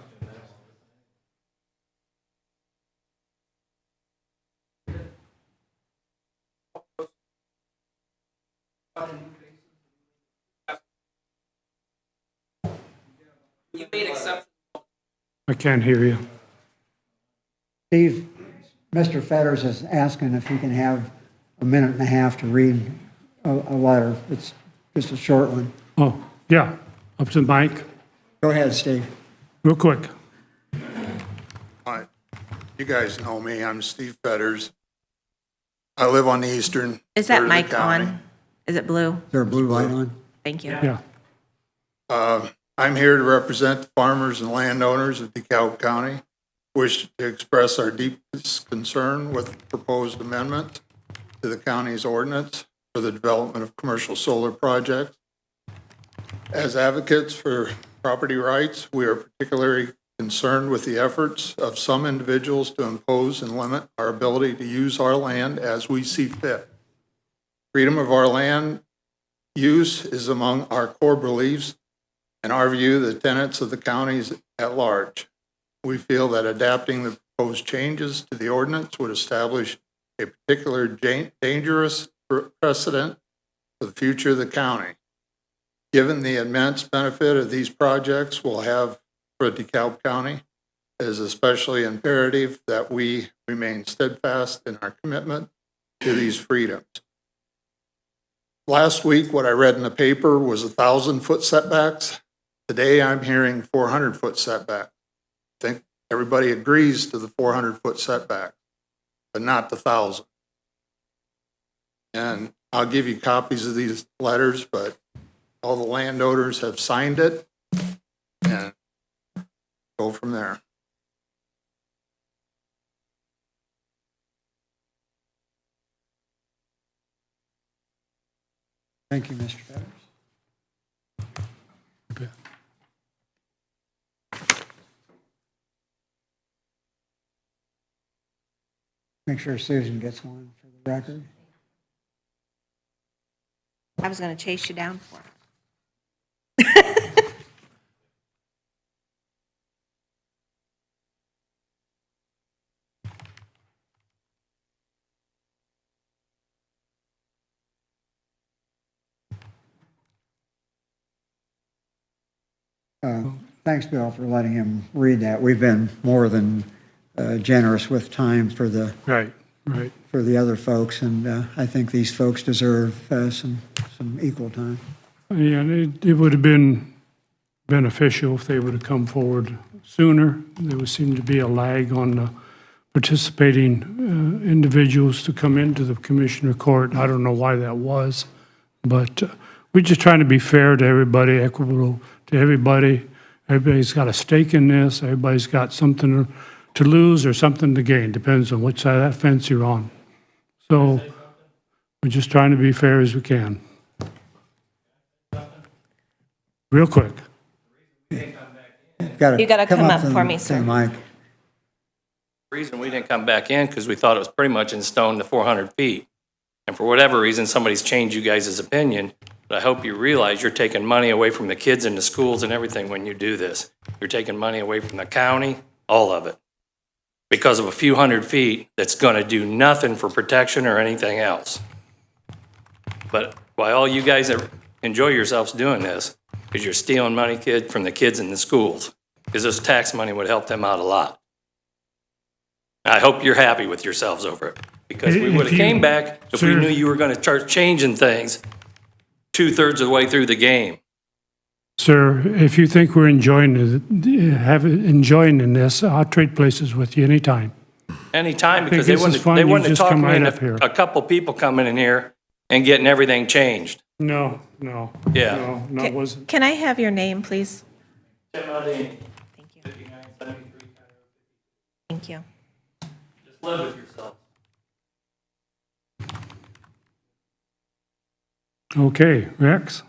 You made exception. I can't hear you. Steve, Mr. Fetters is asking if he can have a minute and a half to read a letter. It's just a short one. Oh, yeah, up to the mic, Go ahead, Steve. real quick. Hi, you guys know me, I'm Steve Fetters. I live on the eastern. Is that third of the mic county. on? Is it blue? Is there a blue light on? Thank you. Yeah, I'm here to represent the farmers and landowners of DeKalb County. Wish to express our deepest concern with the proposed amendment to the county's ordinance for the development of commercial solar projects. As advocates for property rights, we are particularly concerned with the efforts of some individuals to impose and limit our ability to use our land as we see fit. Freedom of our land use is among our core beliefs, in our view, the tenets of the counties at large. We feel that adapting the proposed changes to the ordinance would establish a particular dangerous precedent for the future of the county. Given the immense benefit of these projects will have for DeKalb County, it is especially imperative that we remain steadfast in our commitment to these freedoms. Last week, what I read in the paper was 1,000-foot setbacks. Today, I'm hearing 400-foot setback. I think everybody agrees to the 400-foot setback, but not the 1,000. And I'll give you copies of these letters, but all the landowners have signed it, and go from there. Thank you, Mr. Fetters. Make sure Susan gets one for the record. I was going to chase you down for it. Thanks, Bill, for letting him read that. We've been more than generous with time for the right, right. other folks, and I think these folks deserve some some equal time. Yeah, it would have been beneficial if they would have come forward sooner. There would seem to be a lag on the participating individuals to come into the commissioner court. I don't know why that was, but we're just trying to be fair to everybody, equitable to everybody. Everybody's got a stake in this. Everybody's got something to lose or something to gain, depends on which side of that fence you're on. So we're just trying to be fair as we can. Real quick. You gotta come up to for the- me, to the sir. mic. Reason we didn't come back in, because we thought it was pretty much in stone, the 400 feet. And for whatever reason, somebody's changed you guys' opinion. But I hope you realize you're taking money away from the kids in the schools and everything when you do this. You're taking money away from the county, all of it. Because of a few hundred feet that's gonna do nothing for protection or anything else. But while all you guys enjoy yourselves doing this, because you're stealing money, from the kids in the schools. Because this tax money would help them out a lot. I hope you're happy with yourselves over it, because we If would have you- came back if we Sir. knew you were gonna start changing things 2/3 of the way through the game. Sir, if you think we're enjoying in this, I'll trade places with you anytime. Anytime, because This is fun, they you wouldn't have just talked come me right into up here. a couple people coming in here and getting everything changed. No. Yeah. No, it wasn't. Can I have your name, please? Tim Modine, Thank you. 5973 Thank you. Just live with yourself. Okay, Rex?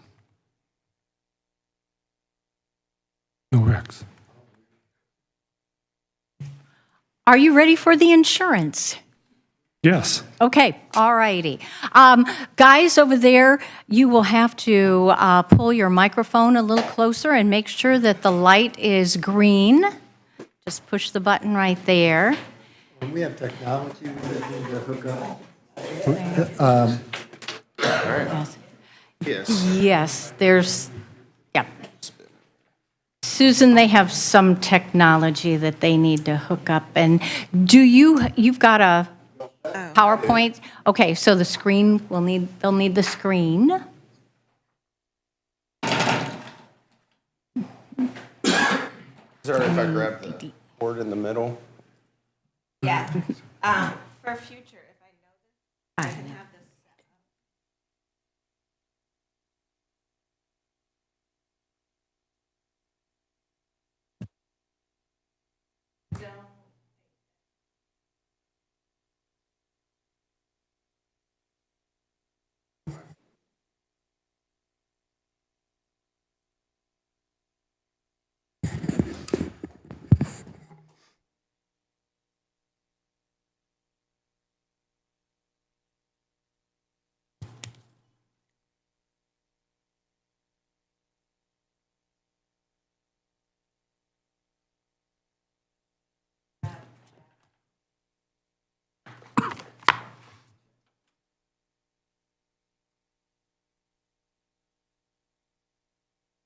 No, Rex. Are you ready for the insurance? Yes. Okay, all righty. Guys over there, you will have to pull your microphone a little closer and make sure that the light is green. Just push the button right there. We have technology that need to hook up. Yes, there's, yeah. Susan, they have some technology that they need to hook up. And you've got a PowerPoint? Okay, so the screen, they'll need the screen. Is there if I grab the cord in the middle? Yeah. For future, if I know this, I can have this set up.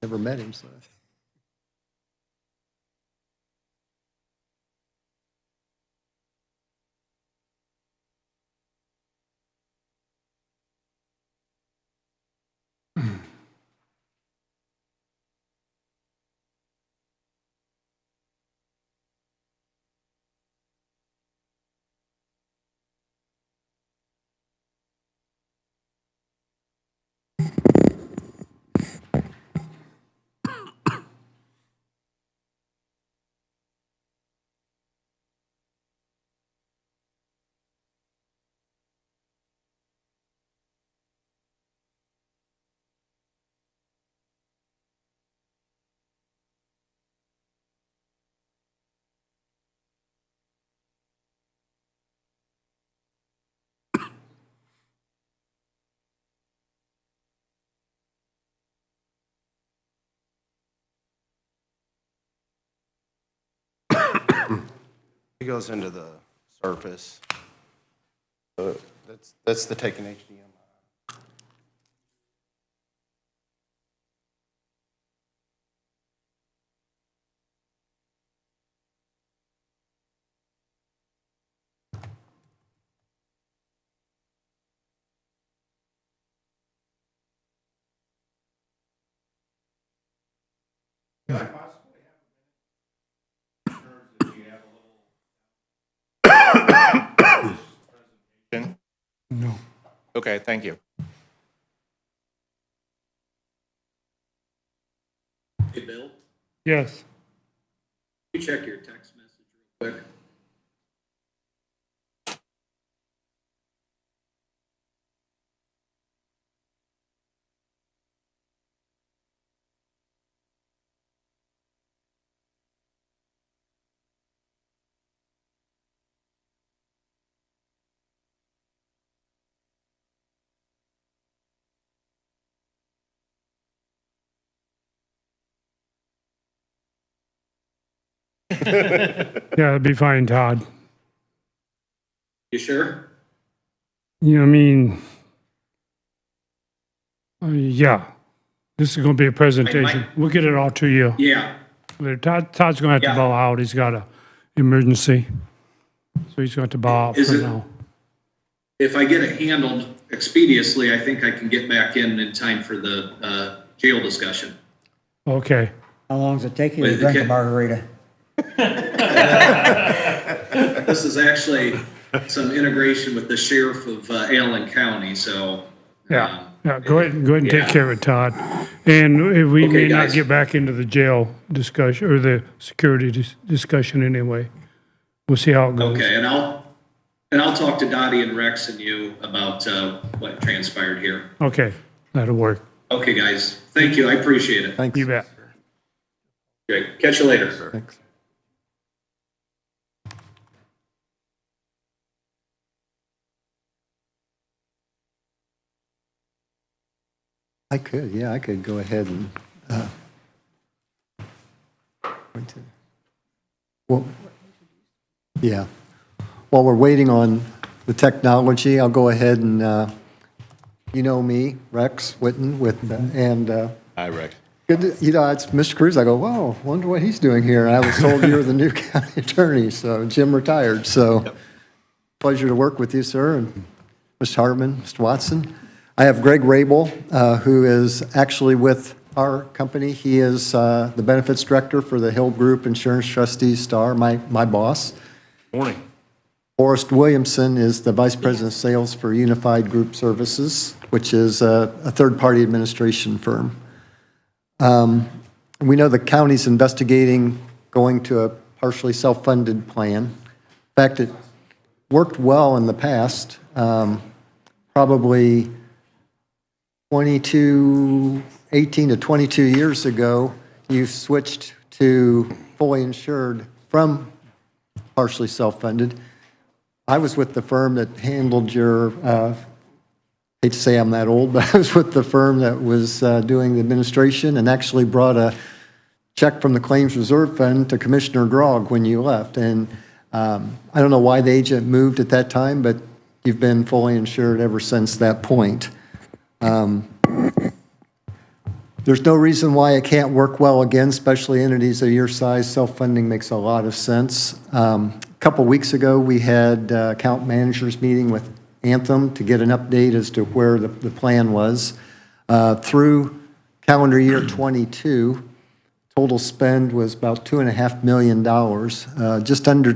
Never met him, so. It goes into the surface. So that's the taking HDMI. No. Okay, thank you. Hey, Bill, Yes. you check your text message real quick. Yeah, it'd be fine, Todd. You sure? You know, I mean, yeah, this is going to be a presentation. We'll get it all to you. Yeah. Todd's going to have to Yeah. bow out. He's got a emergency. So he's going to bow out Is for it- now. If I get it handled expeditiously, I think I can get back in time for the jail discussion. Okay. How long does it take you Wait, to drink a okay. margarita? This is actually some integration with the sheriff of Allen County, so. Yeah, go ahead and take Yeah. care of it, Todd. And we Okay, may not guys. get back into the jail discussion, or the security discussion anyway. We'll see how it goes. Okay, and I'll talk to Dottie and Rex and you about what transpired here. Okay, that'll work. Okay, guys, thank you, I appreciate it. You bet. Great, catch you later. Thanks. I could, yeah, I could go ahead and, well, yeah. While we're waiting on the technology, I'll go ahead and, you know me, Rex Whitten Hi, Rex. good, it's Mr. Cruz. I go, whoa, wonder what he's doing here. And I was told you're the new county attorney, so Jim retired, so pleasure to work with you, sir, and Mr. Hartman, Mr. Watson. I have Greg Rabel, who is actually with our company. He is the benefits director for the Hill Group Insurance Trustees Star, my boss. Morning. Forrest Williamson is the vice president of sales for Unified Group Services, which is a third-party administration firm. We know the county's investigating going to a partially self-funded plan. In fact, it worked well in the past. Probably 18 to 22 years ago, you switched to fully insured from partially self-funded. I was with the firm that handled your, hate to say I'm that old, but I was with the firm that was doing the administration and actually brought a check from the Claims Reserve Fund to Commissioner Grogg when you left. And I don't know why the agent moved at that time, but you've been fully insured ever since that point. There's no reason why it can't work well again, especially entities of your size. Self-funding makes a lot of sense. A couple weeks ago, we had account managers meeting with Anthem to get an update as to where the plan was. Through calendar year 22, total spend was about $2.5 million. Just under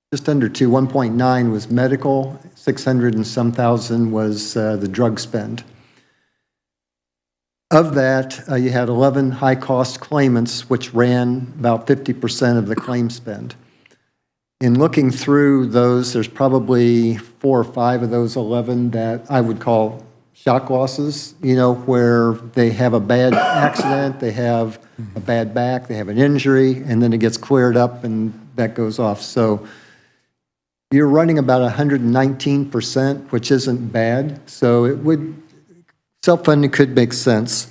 1.9 was medical, 600 and some thousand was the drug spend. Of that, you had 11 high-cost claimants, which ran about 50% of the claim spend. In looking through those, there's probably 4 or 5 of those 11 that I would call shock losses, where they have a bad accident, they have a bad back, they have an injury, and then it gets cleared up and that goes off. So you're running about 119%, which isn't bad. So self-funding could make sense.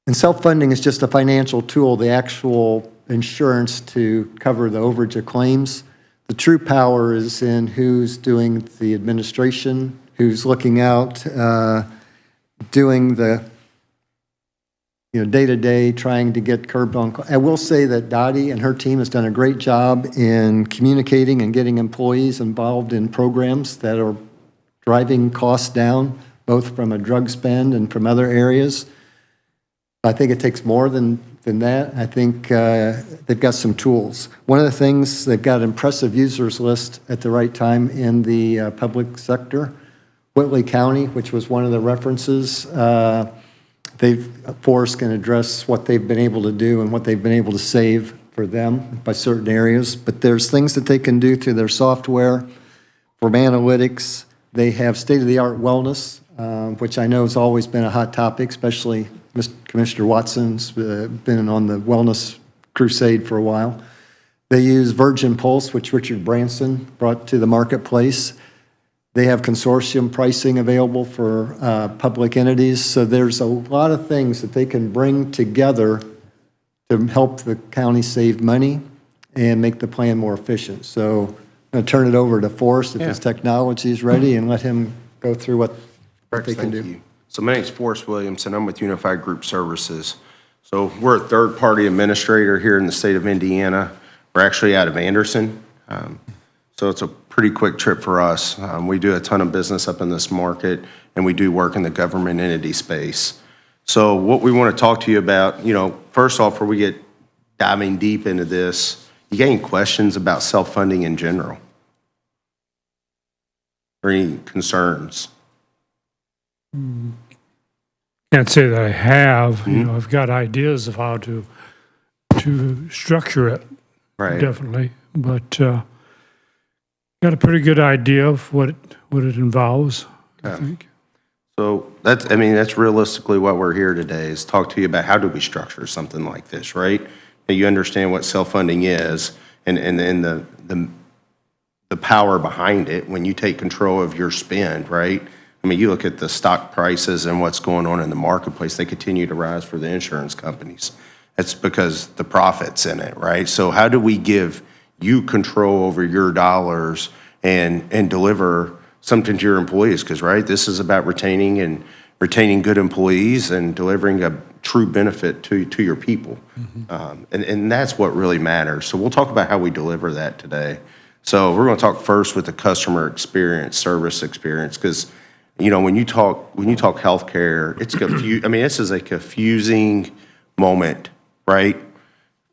And self-funding is just a financial tool, the actual insurance to cover the overage of claims. The true power is in who's doing the administration, who's looking out, doing the day-to-day, trying to get curbed on. I will say that Dottie and her team has done a great job in communicating and getting employees involved in programs that are driving costs down, both from a drug spend and from other areas. I think it takes more than that. I think they've got some tools. One of the things, they've got an impressive users list at the right time in the public sector. Whitley County, which was one of the references, Forrest can address what they've been able to do and what they've been able to save for them by certain areas. But there's things that they can do through their software. From analytics, they have state-of-the-art wellness, which I know has always been a hot topic, especially Commissioner Watson's been on the wellness crusade for a while. They use Virgin Pulse, which Richard Branson brought to the marketplace. They have consortium pricing available for public entities. So there's a lot of things that they can bring together to help the county save money and make the plan more efficient. So I'm going to turn it over to Forrest if his technology is ready and let him go through what they can do. You. So my name's Forrest Williamson. I'm with Unified Group Services. So we're a third-party administrator here in the state of Indiana. We're actually out of Anderson. So it's a pretty quick trip for us. We do a ton of business up in this market, and we do work in the government entity space. So what we want to talk to you about, first off, before we get diving deep into this, you got any questions about self-funding in general? Or any concerns? Can't say that I have. I've got ideas of how to structure it. Right. Definitely, but got a pretty good idea of what it involves, I think. So that's realistically what we're here today, is talk to you about how do we structure something like this, right? And you understand what self-funding is and the power behind it when you take control of your spend, right? I mean, you look at the stock prices and what's going on in the marketplace, they continue to rise for the insurance companies. It's because the profit's in it, right? So how do we give you control over your dollars and deliver something to your employees? Because, right, this is about retaining good employees and delivering a true benefit to your people. And that's what really matters. So we'll talk about how we deliver that today. So we're going to talk first with the customer experience, service experience, because when you talk healthcare, it's this is a confusing moment, right,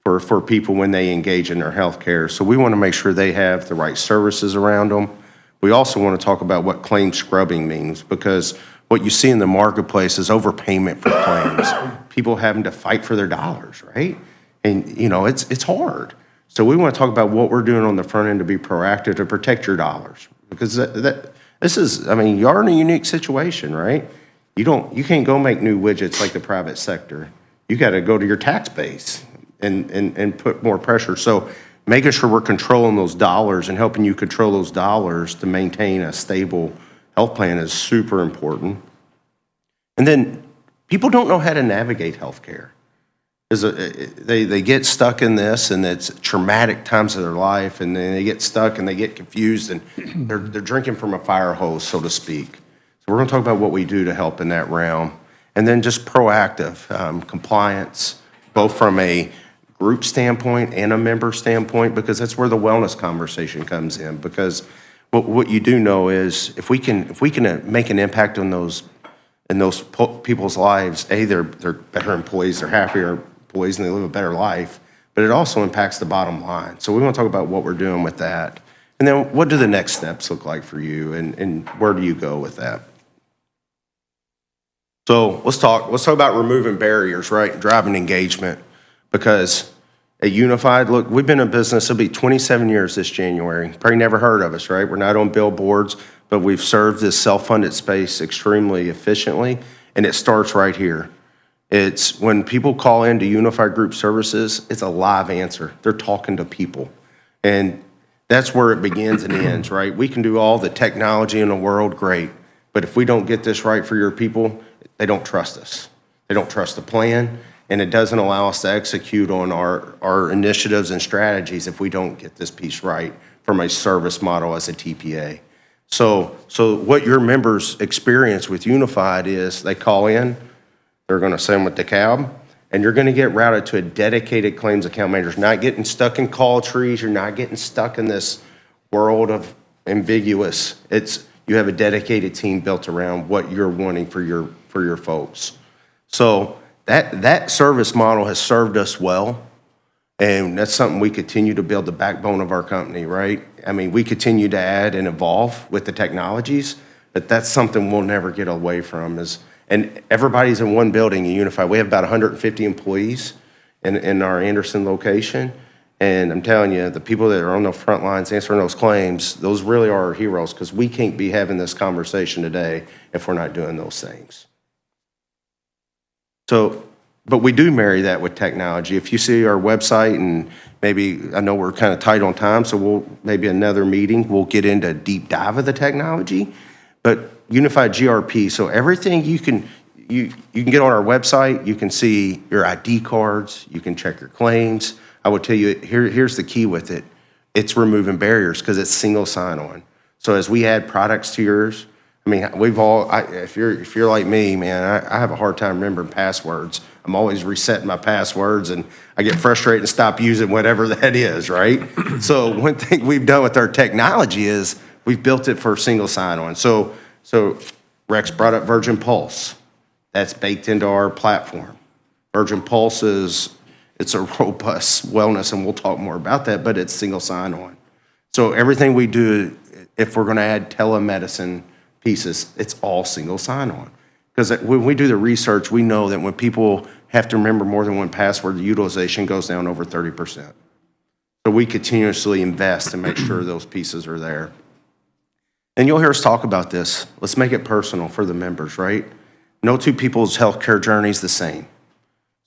for people when they engage in their healthcare. So we want to make sure they have the right services around them. We also want to talk about what claim scrubbing means, because what you see in the marketplace is overpayment for claims. People having to fight for their dollars, right? And it's hard. So we want to talk about what we're doing on the front end to be proactive to protect your dollars, because this is, you are in a unique situation, right? You can't go make new widgets like the private sector. You got to go to your tax base and put more pressure. So making sure we're controlling those dollars and helping you control those dollars to maintain a stable health plan is super important. And then people don't know how to navigate healthcare. They get stuck in this, and it's traumatic times of their life, and then they get stuck and they get confused, and they're drinking from a fire hose, so to speak. So we're going to talk about what we do to help in that realm. And then just proactive compliance, both from a group standpoint and a member standpoint, because that's where the wellness conversation comes in. Because what you do know is if we can make an impact on those people's lives, they're better employees, they're happier employees, and they live a better life. But it also impacts the bottom line. So we want to talk about what we're doing with that, and then what do the next steps look like for you, and where do you go with that? So let's talk about removing barriers, right? Driving engagement. Because at Unified, look, we've been in business, it'll be 27 years this January. Probably never heard of us, right? We're not on billboards, but we've served this self-funded space extremely efficiently, and it starts right here. It's when people call into Unified Group Services, it's a live answer. They're talking to people. And that's where it begins and ends, right? We can do all the technology in the world, great. But if we don't get this right for your people, they don't trust us. They don't trust the plan. And it doesn't allow us to execute on our initiatives and strategies if we don't get this piece right from a service model as a TPA. So what your members experience with Unified is they call in, they're going to send with DeKalb, and you're going to get routed to a dedicated claims account manager. You're not getting stuck in call trees. You're not getting stuck in this world of ambiguous. You have a dedicated team built around what you're wanting for your folks. So that service model has served us well. And that's something we continue to build the backbone of our company, right? I mean, we continue to add and evolve with the technologies, but that's something we'll never get away from and everybody's in one building and unified. We have about 150 employees in our Anderson location. And I'm telling you, the people that are on the front lines answering those claims, those really are our heroes, because we can't be having this conversation today if we're not doing those things. So, but we do marry that with technology. If you see our website, and maybe, I know we're kind of tight on time, so maybe another meeting, we'll get into a deep dive of the technology. But unified GRP, so everything you can get on our website, you can see your ID cards, you can check your claims. I will tell you, here's the key with it. It's removing barriers because it's single sign-on. So as we add products to yours, I mean, if you're like me, man, I have a hard time remembering passwords. I'm always resetting my passwords, and I get frustrated and stop using whatever that is, right? So one thing we've done with our technology is we've built it for single sign-on. So Rex brought up Virgin Pulse. That's baked into our platform. Virgin Pulse it's a robust wellness, and we'll talk more about that, but it's single sign-on. So everything we do, if we're gonna add telemedicine pieces, it's all single sign-on. Because when we do the research, we know that when people have to remember more than one password, the utilization goes down over 30%. So we continuously invest and make sure those pieces are there. And you'll hear us talk about this. Let's make it personal for the members, right? No two people's healthcare journey is the same.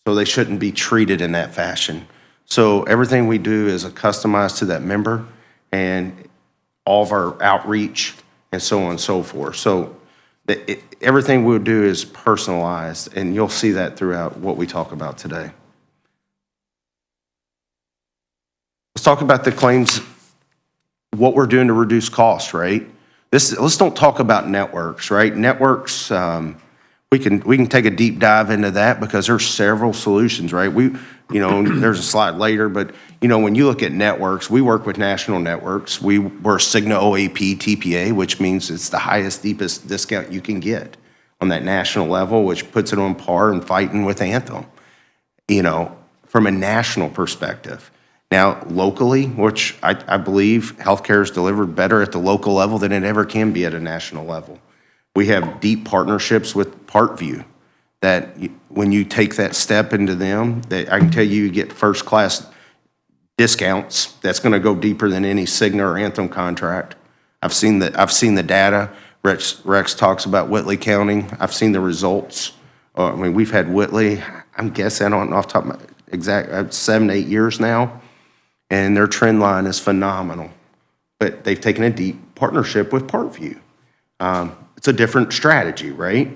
So they shouldn't be treated in that fashion. So everything we do is customized to that member, and all of our outreach and so on and so forth. So everything we'll do is personalized, and you'll see that throughout what we talk about today. Let's talk about the claims, what we're doing to reduce costs, right? Let's don't talk about networks, right? Networks, we can take a deep dive into that because there's several solutions, right? There's a slide later, but when you look at networks, we work with national networks. We're Cigna OAP TPA, which means it's the highest, deepest discount you can get on that national level, which puts it on par and fighting with Anthem, from a national perspective. Now, locally, which I believe healthcare is delivered better at the local level than it ever can be at a national level. We have deep partnerships with Parkview that when you take that step into them, that I can tell you get first-class discounts. That's going to go deeper than any Cigna or Anthem contract. I've seen the data. Rex talks about Whitley County. I've seen the results. We've had Whitley, I'm guessing on off the top of my exact 7, 8 years now, and their trend line is phenomenal. But they've taken a deep partnership with Parkview. It's a different strategy, right?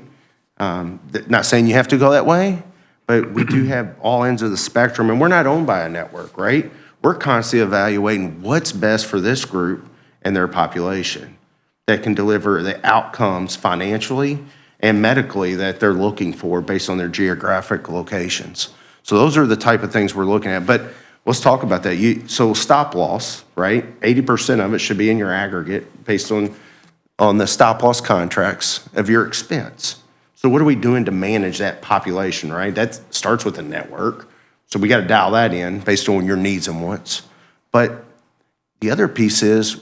Not saying you have to go that way, but we do have all ends of the spectrum, and we're not owned by a network, right? We're constantly evaluating what's best for this group and their population that can deliver the outcomes financially and medically that they're looking for based on their geographic locations. So those are the type of things we're looking at. But let's talk about that. So stop loss, right? 80% of it should be in your aggregate based on the stop loss contracts of your expense. So what are we doing to manage that population, right? That starts with a network. So we got to dial that in based on your needs and wants. But the other piece is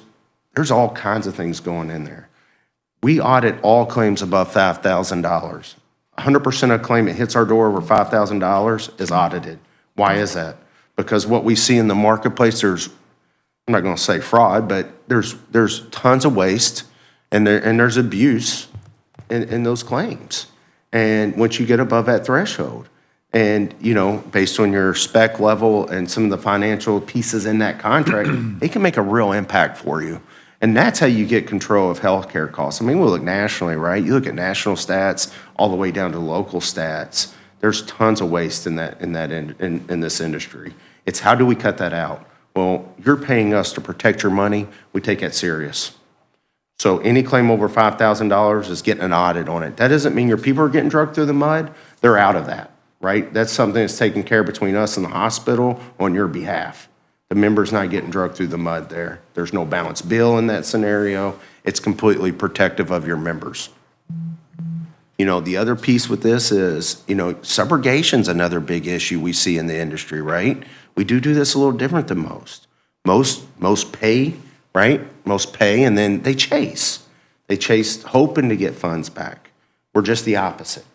there's all kinds of things going in there. We audit all claims above $5,000. 100% of claim that hits our door over $5,000 is audited. Why is that? Because what we see in the marketplace, I'm not going to say fraud, but there's tons of waste and there's abuse in those claims. And once you get above that threshold, and based on your spec level and some of the financial pieces in that contract, it can make a real impact for you. And that's how you get control of healthcare costs. I mean, we look nationally, right? You look at national stats all the way down to local stats. There's tons of waste in this industry. It's how do we cut that out? Well, you're paying us to protect your money. We take that serious. So any claim over $5,000 is getting an audit on it. That doesn't mean your people are getting dragged through the mud. They're out of that, right? That's something that's taken care of between us and the hospital on your behalf. The member's not getting dragged through the mud there. There's no balance bill in that scenario. It's completely protective of your members. You know, the other piece with this is, you know, subrogation's another big issue we see in the industry, right? We do this a little different than most. Most pay, right? Most pay, and then they chase. They chase hoping to get funds back. We're just the opposite.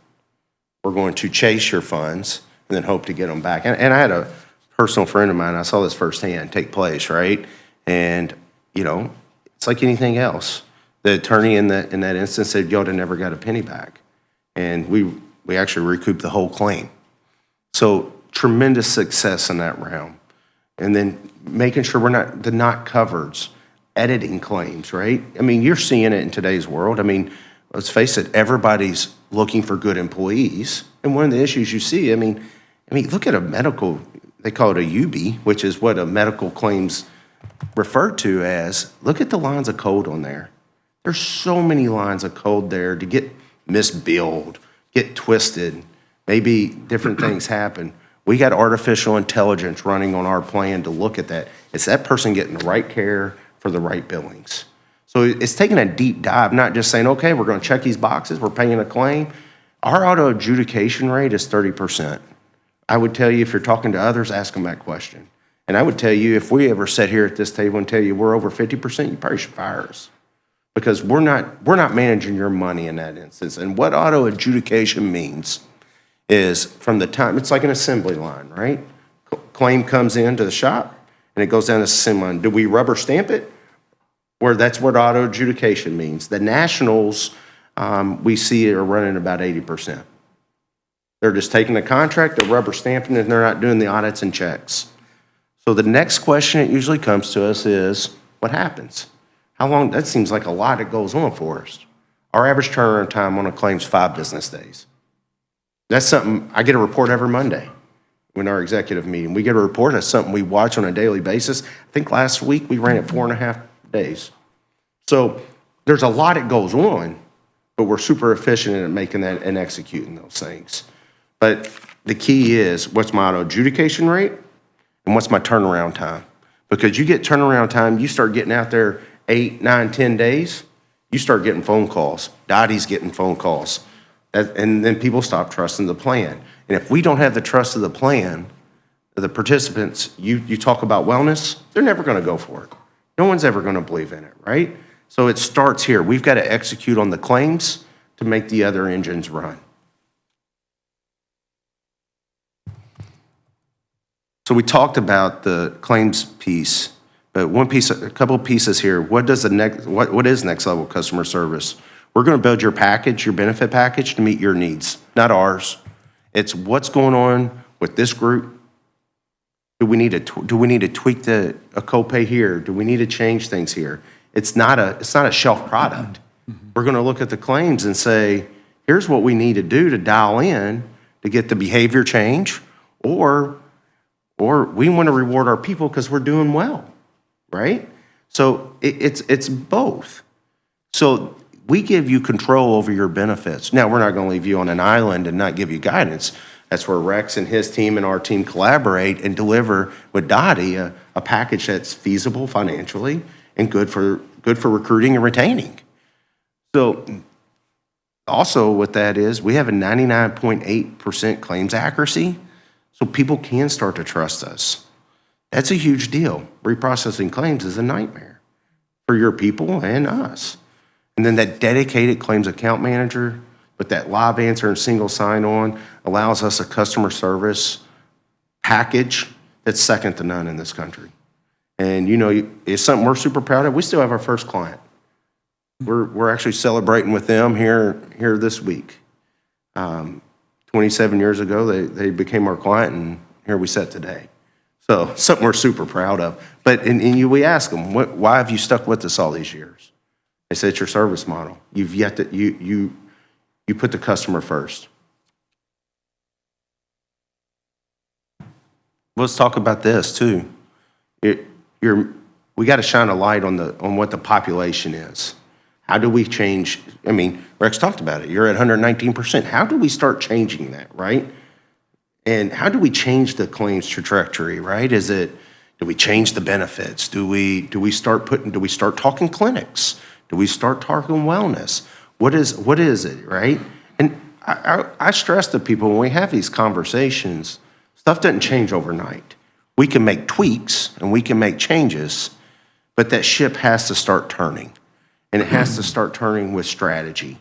We're going to chase your funds and then hope to get them back. And I had a personal friend of mine, I saw this firsthand take place, right? And, you know, it's like anything else. The attorney in that instance said, y'all never got a penny back. And we actually recouped the whole claim. So tremendous success in that realm. And then making sure we're not, the not covereds, editing claims, right? I mean, you're seeing it in today's world. I mean, let's face it, everybody's looking for good employees. And one of the issues you see, I mean, look at a medical, they call it a UB, which is what a medical claims referred to as. Look at the lines of code on there. There's so many lines of code there to get misbilled, get twisted, maybe different things happen. We got artificial intelligence running on our plan to look at that. It's that person getting the right care for the right billings. So it's taking a deep dive, not just saying, okay, we're going to check these boxes, we're paying a claim. Our auto adjudication rate is 30%. I would tell you, if you're talking to others, ask them that question. And I would tell you, if we ever sit here at this table and tell you we're over 50%, you probably should fire us. Because we're not managing your money in that instance. And what auto adjudication means is from the time, it's like an assembly line, right? Claim comes into the shop and it goes down the assembly line. Do we rubber stamp it? Or that's what auto adjudication means. The nationals we see are running about 80%. They're just taking the contract, they're rubber stamping it, and they're not doing the audits and checks. So the next question that usually comes to us is, what happens? How long, that seems like a lot that goes on for us. Our average turnaround time on a claim's 5 business days. That's something, I get a report every Monday in our executive meeting. We get a report, that's something we watch on a daily basis. I think last week we ran it 4.5 days. So there's a lot that goes on, but we're super efficient at making that and executing those things. But the key is, what's my auto adjudication rate and what's my turnaround time? Because you get turnaround time, you start getting out there 8, 9, 10 days, you start getting phone calls. Dottie's getting phone calls. And then people stop trusting the plan. And if we don't have the trust of the plan, the participants, you talk about wellness, they're never going to go for it. No one's ever going to believe in it, right? So it starts here. We've got to execute on the claims to make the other engines run. So we talked about the claims piece, but one piece, a couple of pieces here. What is next level customer service? We're going to build your package, your benefit package, to meet your needs, not ours. It's what's going on with this group. Do we need to tweak a copay here? Do we need to change things here? It's not a shelf product. We're going to look at the claims and say, here's what we need to do to dial in to get the behavior change, or we want to reward our people because we're doing well, right? So it's both. So we give you control over your benefits. Now, we're not going to leave you on an island and not give you guidance. That's where Rex and his team and our team collaborate and deliver with Dottie a package that's feasible financially and good for recruiting and retaining. So also what that is, we have a 99.8% claims accuracy, so people can start to trust us. That's a huge deal. Reprocessing claims is a nightmare for your people and us. And then that dedicated claims account manager with that live answer and single sign-on allows us a customer service package that's second to none in this country. And you know, it's something we're super proud of. We still have our first client. We're actually celebrating with them here this week. 27 years ago, they became our client, and here we sit today. So something we're super proud of. But we ask them, why have you stuck with us all these years? They say it's your service model. You put the customer first. Let's talk about this too. We got to shine a light on what the population is. How do we change? I mean, Rex talked about it. You're at 119%. How do we start changing that, right? And how do we change the claims trajectory, right? Do we change the benefits? Do we start talking clinics? Do we start talking wellness? What is it, right? And I stress to people, when we have these conversations, stuff doesn't change overnight. We can make tweaks and we can make changes, but that ship has to start turning. And it has to start turning with strategy.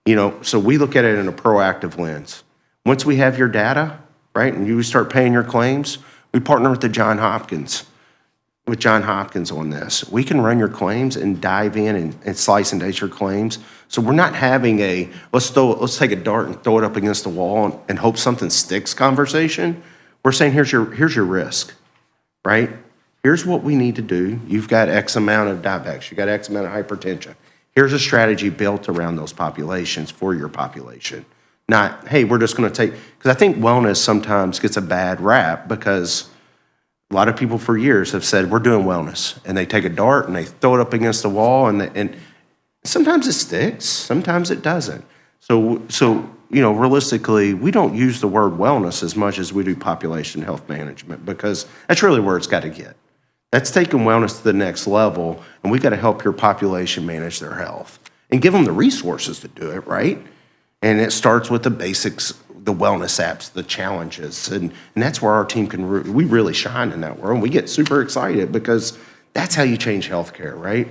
So we look at it in a proactive lens. Once we have your data, right, and you start paying your claims, we partner with John Hopkins on this. We can run your claims and dive in and slice and dice your claims. So we're not having let's take a dart and throw it up against the wall and hope something sticks conversation. We're saying, here's your risk, right? Here's what we need to do. You've got X amount of diabetics. You've got X amount of hypertension. Here's a strategy built around those populations for your population. Not, hey, we're just going to because I think wellness sometimes gets a bad rap because a lot of people for years have said, we're doing wellness. And they take a dart and they throw it up against the wall and sometimes it sticks, sometimes it doesn't. So realistically, we don't use the word wellness as much as we do population health management because that's really where it's got to get. That's taking wellness to the next level, and we got to help your population manage their health and give them the resources to do it, right? And it starts with the basics, the wellness apps, the challenges, and that's where our team we really shine in that world. We get super excited because that's how you change healthcare, right?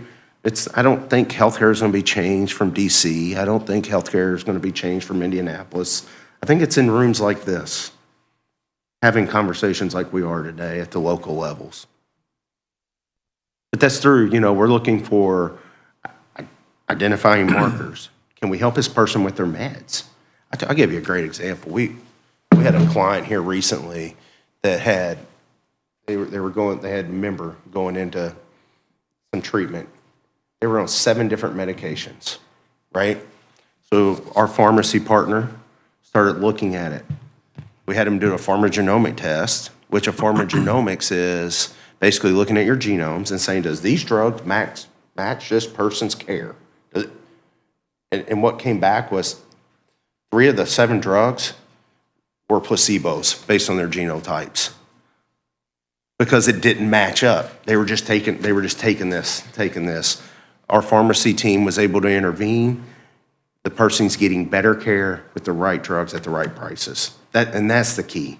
I don't think healthcare is going to be changed from DC. I don't think healthcare is going to be changed from Indianapolis. I think it's in rooms like this, having conversations like we are today at the local levels. But that's through, we're looking for identifying markers. Can we help this person with their meds? I'll give you a great example. We had a client here recently that had a member going into some treatment. They were on 7 different medications, right? So our pharmacy partner started looking at it. We had him do a pharmacogenomic test, which a pharmacogenomics is basically looking at your genomes and saying, does these drugs match this person's care? And what came back was 3 of the 7 drugs were placebos based on their genotypes because it didn't match up. They were just taking this. Our pharmacy team was able to intervene. The person's getting better care with the right drugs at the right prices. That's the key.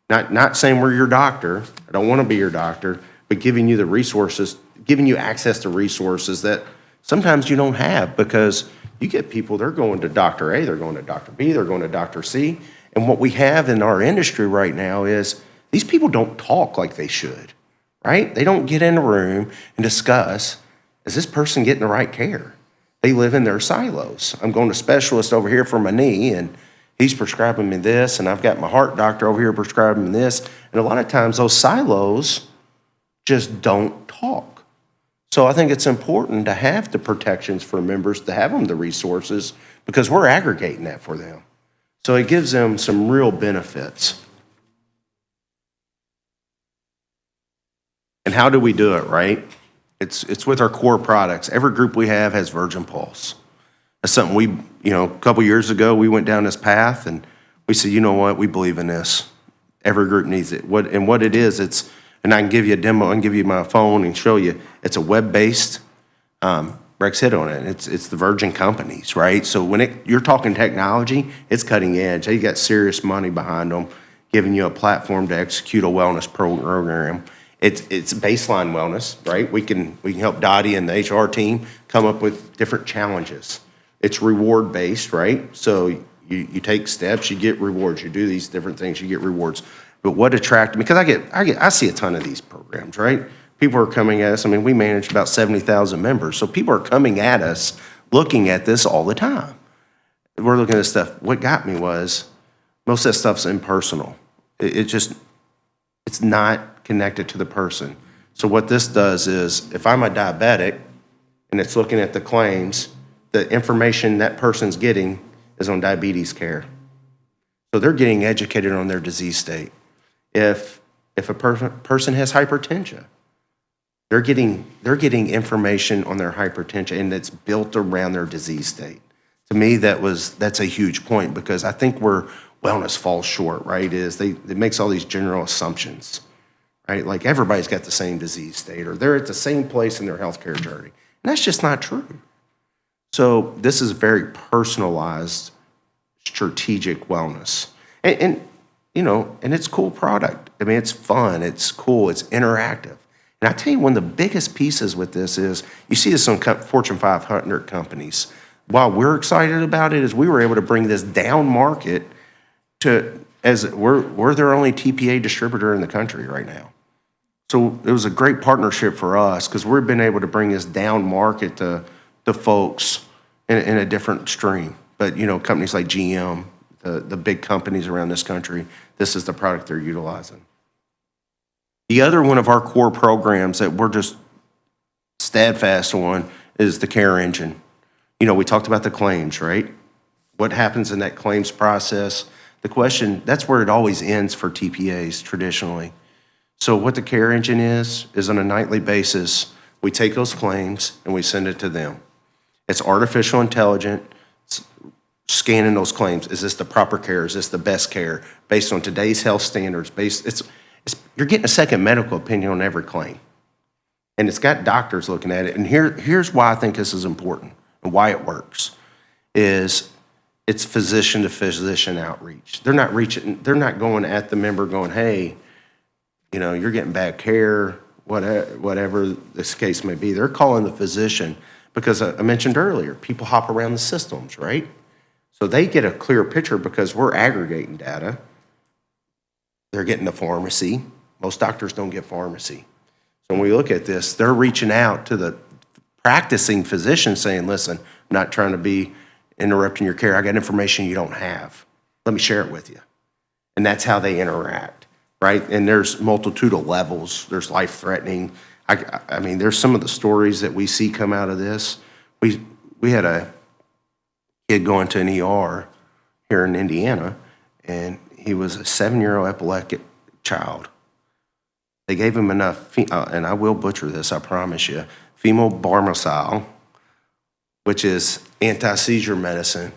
Not saying we're your doctor. I don't want to be your doctor, but giving you the resources, giving you access to resources that sometimes you don't have because you get people, they're going to Dr. A, they're going to Dr. B, they're going to Dr. C. And what we have in our industry right now is these people don't talk like they should, right? They don't get in a room and discuss, is this person getting the right care? They live in their silos. I'm going to specialist over here for my knee and he's prescribing me this, and I've got my heart doctor over here prescribing me this. And a lot of times those silos just don't talk. So I think it's important to have the protections for members, to have them the resources, because we're aggregating that for them. So it gives them some real benefits. And how do we do it, right? It's with our core products. Every group we have has Virgin Pulse. That's something a couple years ago, we went down this path and we said, you know what, we believe in this. Every group needs it. What it is, and I can give you a demo, I can give you my phone and show you, it's a web-based, Rex hit on it, it's the Virgin companies, right? So when you're talking technology, it's cutting edge. They got serious money behind them, giving you a platform to execute a wellness program. It's baseline wellness, right? We can help Dottie and the HR team come up with different challenges. It's reward-based, right? So you take steps, you get rewards. You do these different things, you get rewards. But what attracted me, because I see a ton of these programs, right? People are coming at us. I mean, we manage about 70,000 members. So people are coming at us looking at this all the time. We're looking at this stuff. What got me was most of that stuff's impersonal. It's not connected to the person. So what this does is if I'm a diabetic and it's looking at the claims, the information that person's getting is on diabetes care. So they're getting educated on their disease state. If a person has hypertension, they're getting information on their hypertension, and it's built around their disease state. To me, that's a huge point, because I think where wellness falls short, right, is it makes all these general assumptions, right? Like everybody's got the same disease state, or they're at the same place in their healthcare journey. And that's just not true. So this is very personalized strategic wellness. And you know, and it's a cool product. I mean, it's fun, it's cool, it's interactive. And I tell you, one of the biggest pieces with this is, you see this on Fortune 500 companies. While we're excited about it, is we were able to bring this down market to, as we're their only TPA distributor in the country right now. So it was a great partnership for us because we've been able to bring this down market to folks in a different stream. But, you know, companies like GM, the big companies around this country, this is the product they're utilizing. The other one of our core programs that we're just steadfast on is the care engine. You know, we talked about the claims, right? What happens in that claims process? The question, that's where it always ends for TPAs traditionally. So what the care engine is on a nightly basis, we take those claims and we send it to them. It's artificial intelligence scanning those claims. Is this the proper care? Is this the best care? Based on today's health standards, you're getting a second medical opinion on every claim. And it's got doctors looking at it. And here's why I think this is important and why it works, is it's physician to physician outreach. They're not going at the member going, hey, you know, you're getting bad care, whatever this case may be. They're calling the physician because I mentioned earlier, people hop around the systems, right? So they get a clear picture because we're aggregating data. They're getting the pharmacy. Most doctors don't get pharmacy. So when we look at this, they're reaching out to the practicing physician saying, listen, I'm not trying to be interrupting your care. I got information you don't have. Let me share it with you. And that's how they interact, right? And there's multitude of levels. There's life-threatening. I mean, there's some of the stories that we see come out of this. We had a kid going to an ER here in Indiana, and he was a 7-year-old epileptic child. They gave him enough, and I will butcher this, I promise you, phenobarbital, which is anti-seizure medicine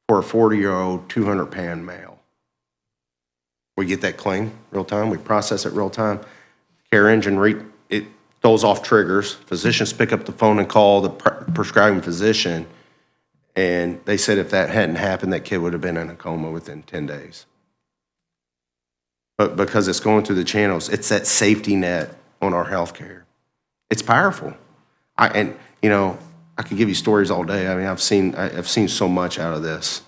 for a 40-year-old, 200-pound male. We get that claim real time. We process it real time. Care engine, it throws off triggers. Physicians pick up the phone and call the prescribing physician, and they said if that hadn't happened, that kid would have been in a coma within 10 days. But because it's going through the channels, it's that safety net on our healthcare. It's powerful. And you know, I could give you stories all day. I mean, I've seen so much out of this,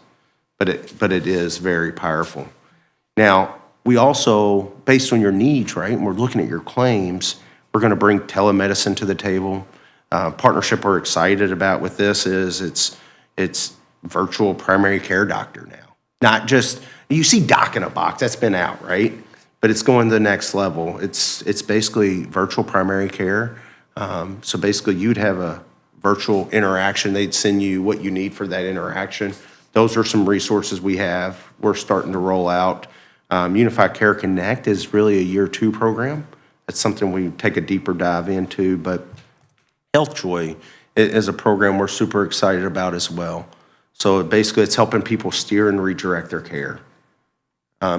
but it is very powerful. Now, we also, based on your needs, right, and we're looking at your claims, we're going to bring telemedicine to the table. Partnership we're excited about with this is it's virtual primary care doctor now. Not just, you see doc in a box, that's been out, right? But it's going to the next level. It's basically virtual primary care. So basically you'd have a virtual interaction. They'd send you what you need for that interaction. Those are some resources we have. We're starting to roll out. Unified Care Connect is really a year 2 program. That's something we take a deeper dive into, but Health Joy is a program we're super excited about as well. So basically it's helping people steer and redirect their care.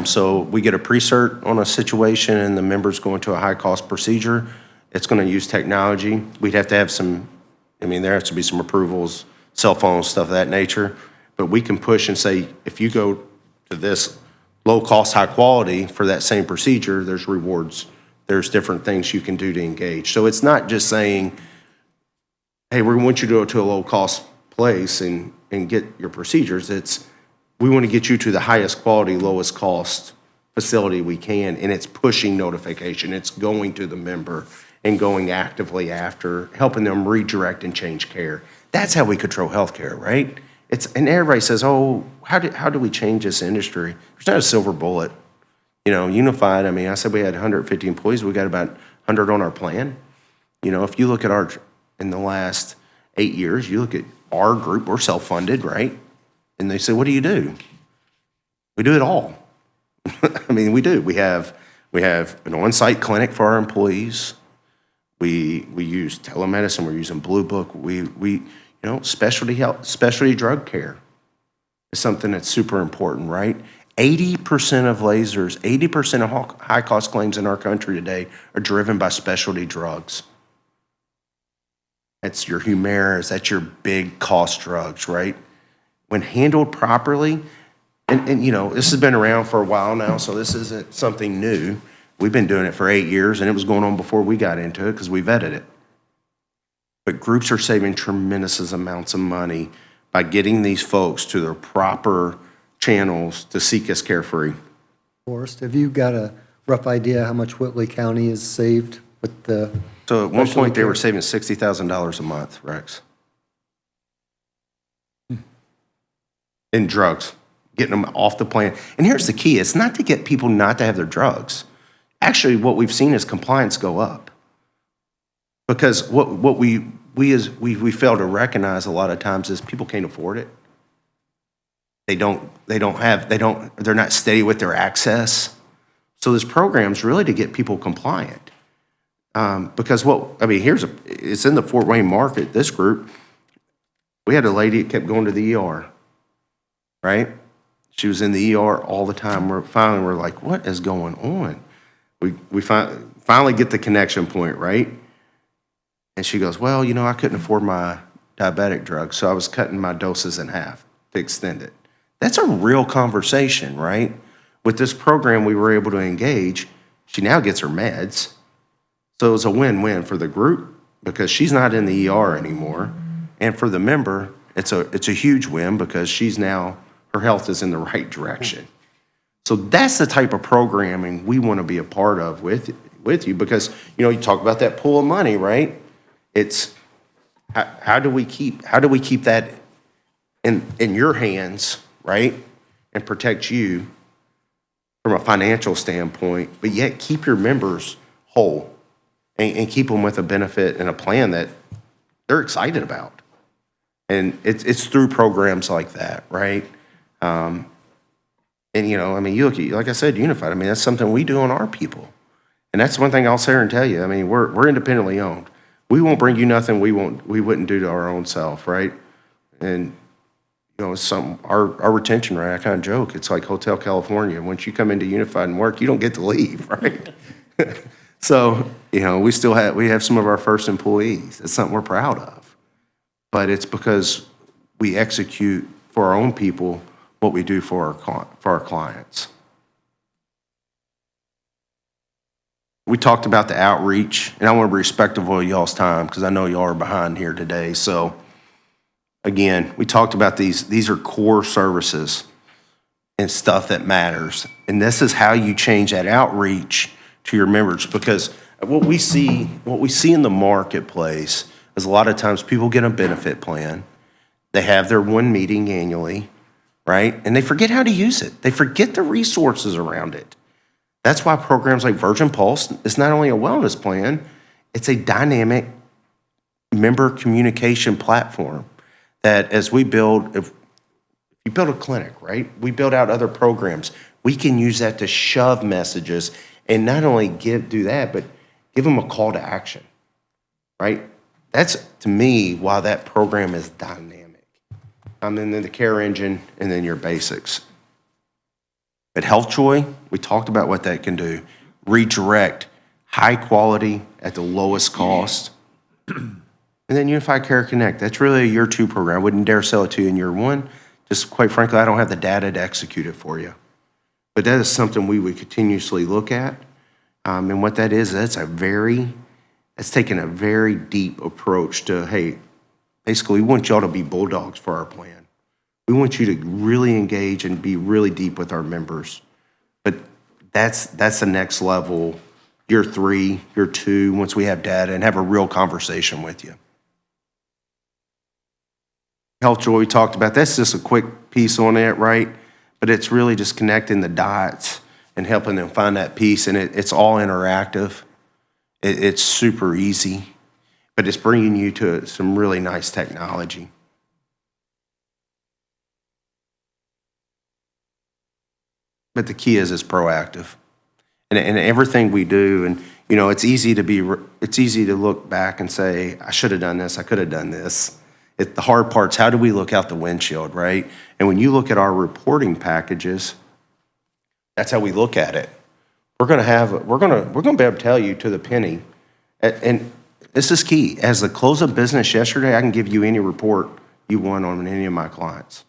So we get a pre-cert on a situation and the member's going to a high-cost procedure. It's going to use technology. We'd have to have some, there has to be some approvals, cell phones, stuff of that nature. But we can push and say, if you go to this low-cost, high-quality for that same procedure, there's rewards. There's different things you can do to engage. So it's not just saying, hey, we want you to go to a low-cost place and get your procedures. It's, we want to get you to the highest quality, lowest cost facility we can, and it's pushing notification. It's going to the member and going actively after, helping them redirect and change care. That's how we control healthcare, right? And everybody says, oh, how do we change this industry? There's not a silver bullet. You know, Unified, I said we had 150 employees. We got about 100 on our plan. You know, if you look at in the last 8 years, you look at our group, we're self-funded, right? And they say, what do you do? We do it all. We do. We have an on-site clinic for our employees. We use telemedicine. We're using Blue Book. We specialty health, specialty drug care is something that's super important, right? 80% of lasers, 80% of high-cost claims in our country today are driven by specialty drugs. That's your Humiras, that's your big cost drugs, right? when handled properly, and you know, this has been around for a while now, so this isn't something new. We've been doing it for 8 years, and it was going on before we got into it because we vetted it. But groups are saving tremendous amounts of money by getting these folks to their proper channels to seek us carefree. Forrest, have you got a rough idea how much Whitley County has saved with the? So at one special point, they care? were saving $60,000 a month, Rex. In drugs, getting them off the plan. And here's the key, it's not to get people not to have their drugs. Actually, what we've seen is compliance go up. Because what we fail to recognize a lot of times is people can't afford it. They're not steady with their access. So this program's really to get people compliant. Because it's in the Fort Wayne market, this group, we had a lady that kept going to the ER, right? She was in the ER all the time. We're like, what is going on? We finally get the connection point, right? And she goes, well, you know, I couldn't afford my diabetic drug, so I was cutting my doses in half to extend it. That's a real conversation, right? With this program we were able to engage, she now gets her meds. So it's a win-win for the group because she's not in the ER anymore. And for the member, it's a huge win because her health is in the right direction. So that's the type of programming we want to be a part of with you because, you know, you talk about that pool of money, right? It's how do we keep that in your hands, right? And protect you from a financial standpoint, but yet keep your members whole and keep them with a benefit and a plan that they're excited about. And it's through programs like that, right? And, you know, I mean, you look at, like I said, Unified, I mean, that's something we do on our people. And that's one thing I'll sit here and tell you. I mean, we're independently owned. We won't bring you nothing we wouldn't do to our own self, right? And, you know, our retention rate, I kind of joke, it's like Hotel California. Once you come into Unified and work, you don't get to leave, right? So, you know, we have some of our first employees. It's something we're proud of. But it's because we execute for our own people what we do for our clients. We talked about the outreach, and I want to be respectful of y'all's time because I know y'all are behind here today. So, again, we talked about these are core services and stuff that matters. And this is how you change that outreach to your members because what we see in the marketplace is a lot of times people get a benefit plan. They have their one meeting annually, right? And they forget how to use it. They forget the resources around it. That's why programs like Virgin Pulse is not only a wellness plan, it's a dynamic member communication platform that as we build, if you build a clinic, right? We build out other programs. We can use that to shove messages and not only do that, but give them a call to action, right? That's, to me, why that program is dynamic. And then the care engine, and then your basics. At HealthJoy, we talked about what that can do. Redirect high quality at the lowest cost. And then Unified Care Connect, that's really a year 2 program. I wouldn't dare sell it to you in year 1. Just quite frankly, I don't have the data to execute it for you. But that is something we would continuously look at. And what that is, that's taking a very deep approach to, hey, basically we want y'all to be bulldogs for our plan. We want you to really engage and be really deep with our members. But that's the next level, year 3, year 2, once we have data and have a real conversation with you. HealthJoy, we talked about, that's just a quick piece on it, right? But it's really just connecting the dots and helping them find that piece. And it's all interactive. It's super easy, but it's bringing you to some really nice technology. But the key is it's proactive. And everything we do, and you know, it's easy to look back and say, I should have done this, I could have done this. The hard part's how do we look out the windshield, right? And when you look at our reporting packages, that's how we look at it. We're gonna be able to tell you to the penny, and this is key. As the close of business yesterday, I can give you any report you want on any of my clients.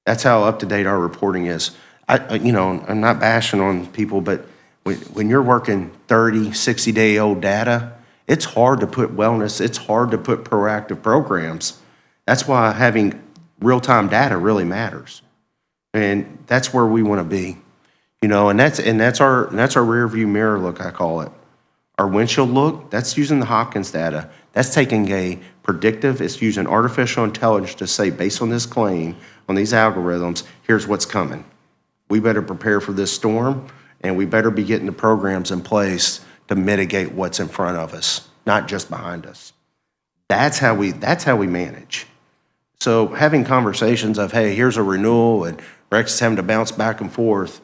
That's how up-to-date our reporting is. I'm not bashing on people, but when you're working 30, 60-day-old data, it's hard to put wellness, it's hard to put proactive programs. That's why having real-time data really matters. And that's where we want to be, and that's our rear view mirror look, I call it. Our windshield look, that's using the Hopkins data. That's taking a predictive, it's using artificial intelligence to say, based on this claim, on these algorithms, here's what's coming. We better prepare for this storm, and we better be getting the programs in place to mitigate what's in front of us, not just behind us. That's how we manage. So having conversations of, hey, here's a renewal, and Rex is having to bounce back and forth,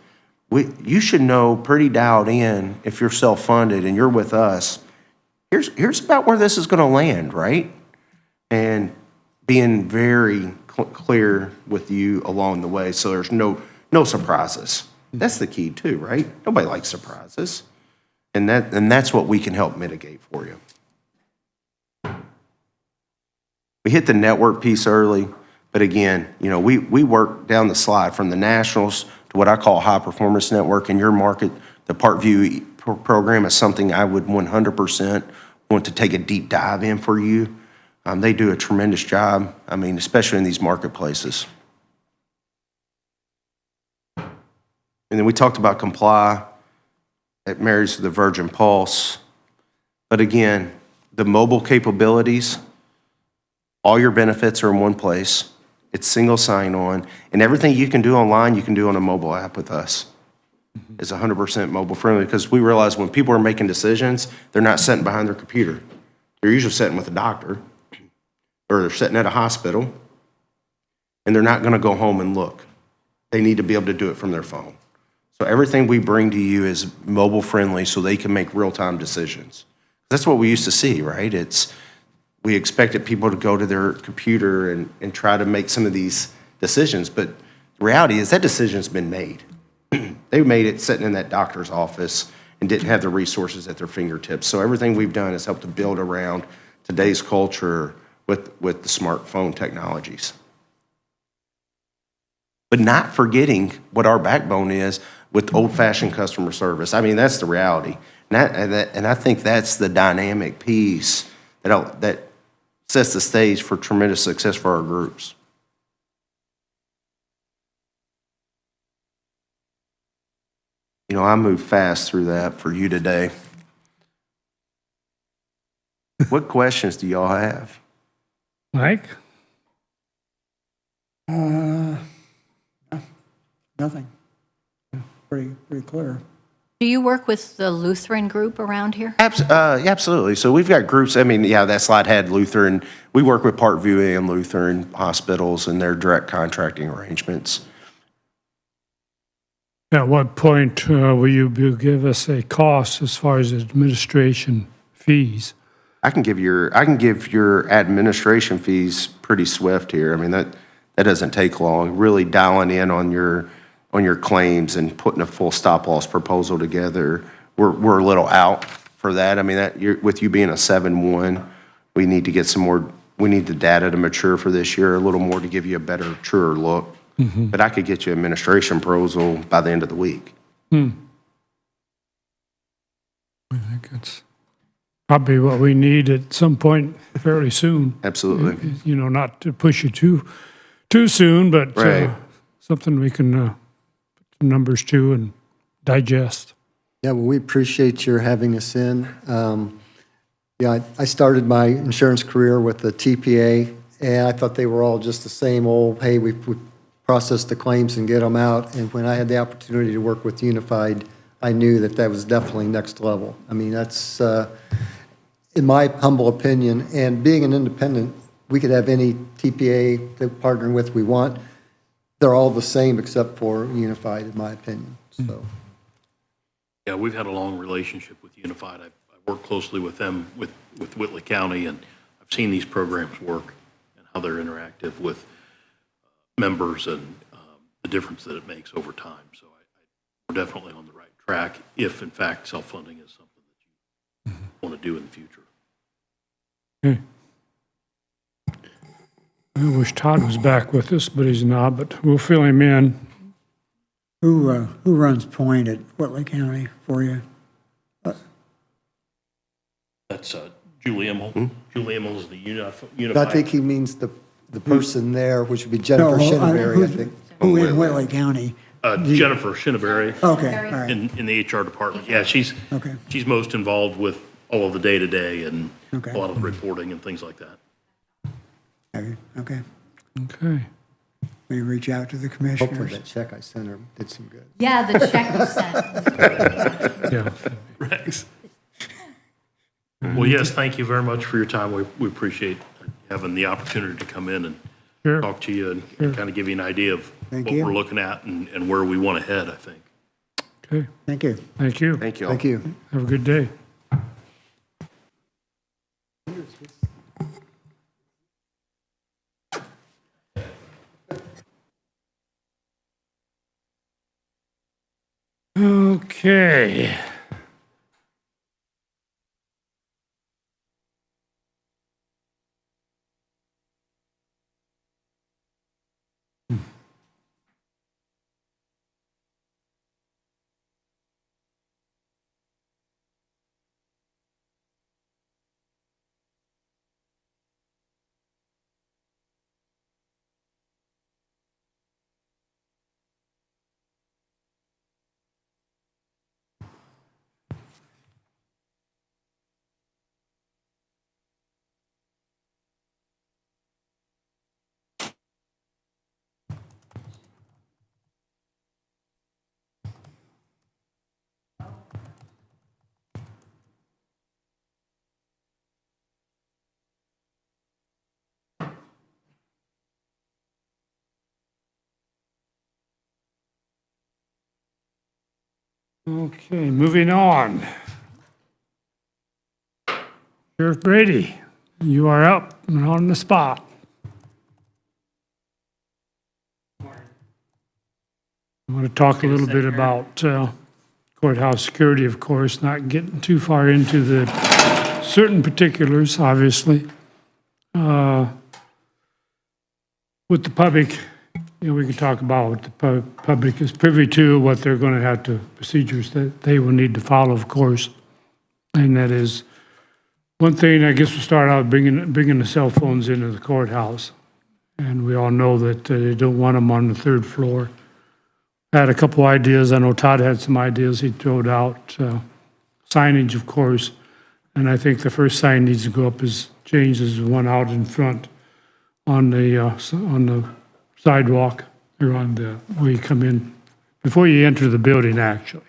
you should know pretty dialed in if you're self-funded and you're with us, here's about where this is going to land, right? And being very clear with you along the way so there's no surprises. That's the key too, right? Nobody likes surprises. And that's what we can help mitigate for you. We hit the network piece early, but again, we work down the slide from the nationals to what I call high performance network in your market. The Parkview program is something I would 100% want to take a deep dive in for you. They do a tremendous job, especially in these marketplaces. And then we talked about Comply. It marries to the Virgin Pulse. But again, the mobile capabilities, all your benefits are in one place. It's single sign-on, and everything you can do online, you can do on a mobile app with us. It's 100% mobile friendly because we realize when people are making decisions, they're not sitting behind their computer. They're usually sitting with a doctor, or they're sitting at a hospital, and they're not going to go home and look. They need to be able to do it from their phone. So everything we bring to you is mobile friendly so they can make real-time decisions. That's what we used to see, right? We expected people to go to their computer and try to make some of these decisions, but the reality is that decision's been made. They made it sitting in that doctor's office and didn't have the resources at their fingertips. So everything we've done is help to build around today's culture with the smartphone technologies. But not forgetting what our backbone is with old-fashioned customer service. That's the reality. And I think that's the dynamic piece that sets the stage for tremendous success for our groups. I moved fast through that for you today. What questions do y'all have? Mike? Nothing. Pretty clear. Do you work with the Lutheran group around here? Absolutely. So we've got groups, that slide had Lutheran. We work with Parkview and Lutheran hospitals and their direct contracting arrangements. At what point will you give us a cost as far as administration fees? I can give your administration fees pretty swift here. That doesn't take long. Really dialing in on your claims and putting a full stop loss proposal together. We're a little out for that. With you being a 7-1, we need to get some more. We need the data to mature for this year a little more to give you a better, truer look. Mm-hmm. But I could get you an administration proposal by the end of the week. I think it's probably what we need at some point fairly soon. Absolutely. Not to push you too soon, but right. Something we can put some numbers to and digest. Yeah, well, we appreciate your having us in. I started my insurance career with the TPA, and I thought they were all just the same old, hey, we process the claims and get them out. And when I had the opportunity to work with Unified, I knew that was definitely next level. That's, in my humble opinion, and being an independent, we could have any TPA to partner with we want. They're all the same except for Unified, in my opinion. So. Yeah, we've had a long relationship with Unified. I've worked closely with them with Whitley County, and I've seen these programs work and how they're interactive with members and the difference that it makes over time. So we're definitely on the right track if, in fact, self-funding is something that you want to do in the future. Okay. I wish Todd was back with us, but he's not, but we'll fill him in. Who runs point at Whitley County for you? That's Julie Emmel. Julie Emmel is the I unified. think he means the person there, which would be Jennifer Shinneberry, I think. Who in Whitley County? Jennifer Shinneberry. Okay, all right. In the HR department. Yeah, she's Okay. most involved with all of the day-to-day and Okay. a lot of the reporting and things like that. Okay. Okay. We reach out to the Hopefully commissioners. that check I sent her did some good. Yeah, the check you sent. Yeah. Rex. Well, yes, thank you very much for your time. We appreciate having the opportunity to come in and Sure. talk to you and kind of give you an idea of Thank what you. we're looking at and where we want to head, I think. Okay. Thank you. Thank you. Thank you. Thank you. Have a good day. Okay. Okay, moving on. Sheriff Brady, you are up and on the spot. I want to talk a little bit about courthouse security, of course, not getting too far into the certain particulars, obviously. With the public, we can talk about what the public is privy to, what they're going to have to, procedures that they will need to follow, of course. And that is, one thing, I guess we'll start out bringing the cell phones into the courthouse. And we all know that they don't want them on the third floor. I had a couple ideas. I know Todd had some ideas he threw out. Signage, of course. And I think the first sign needs to go up changes the one out in front on the sidewalk or on the, where you come in, before you enter the building, actually.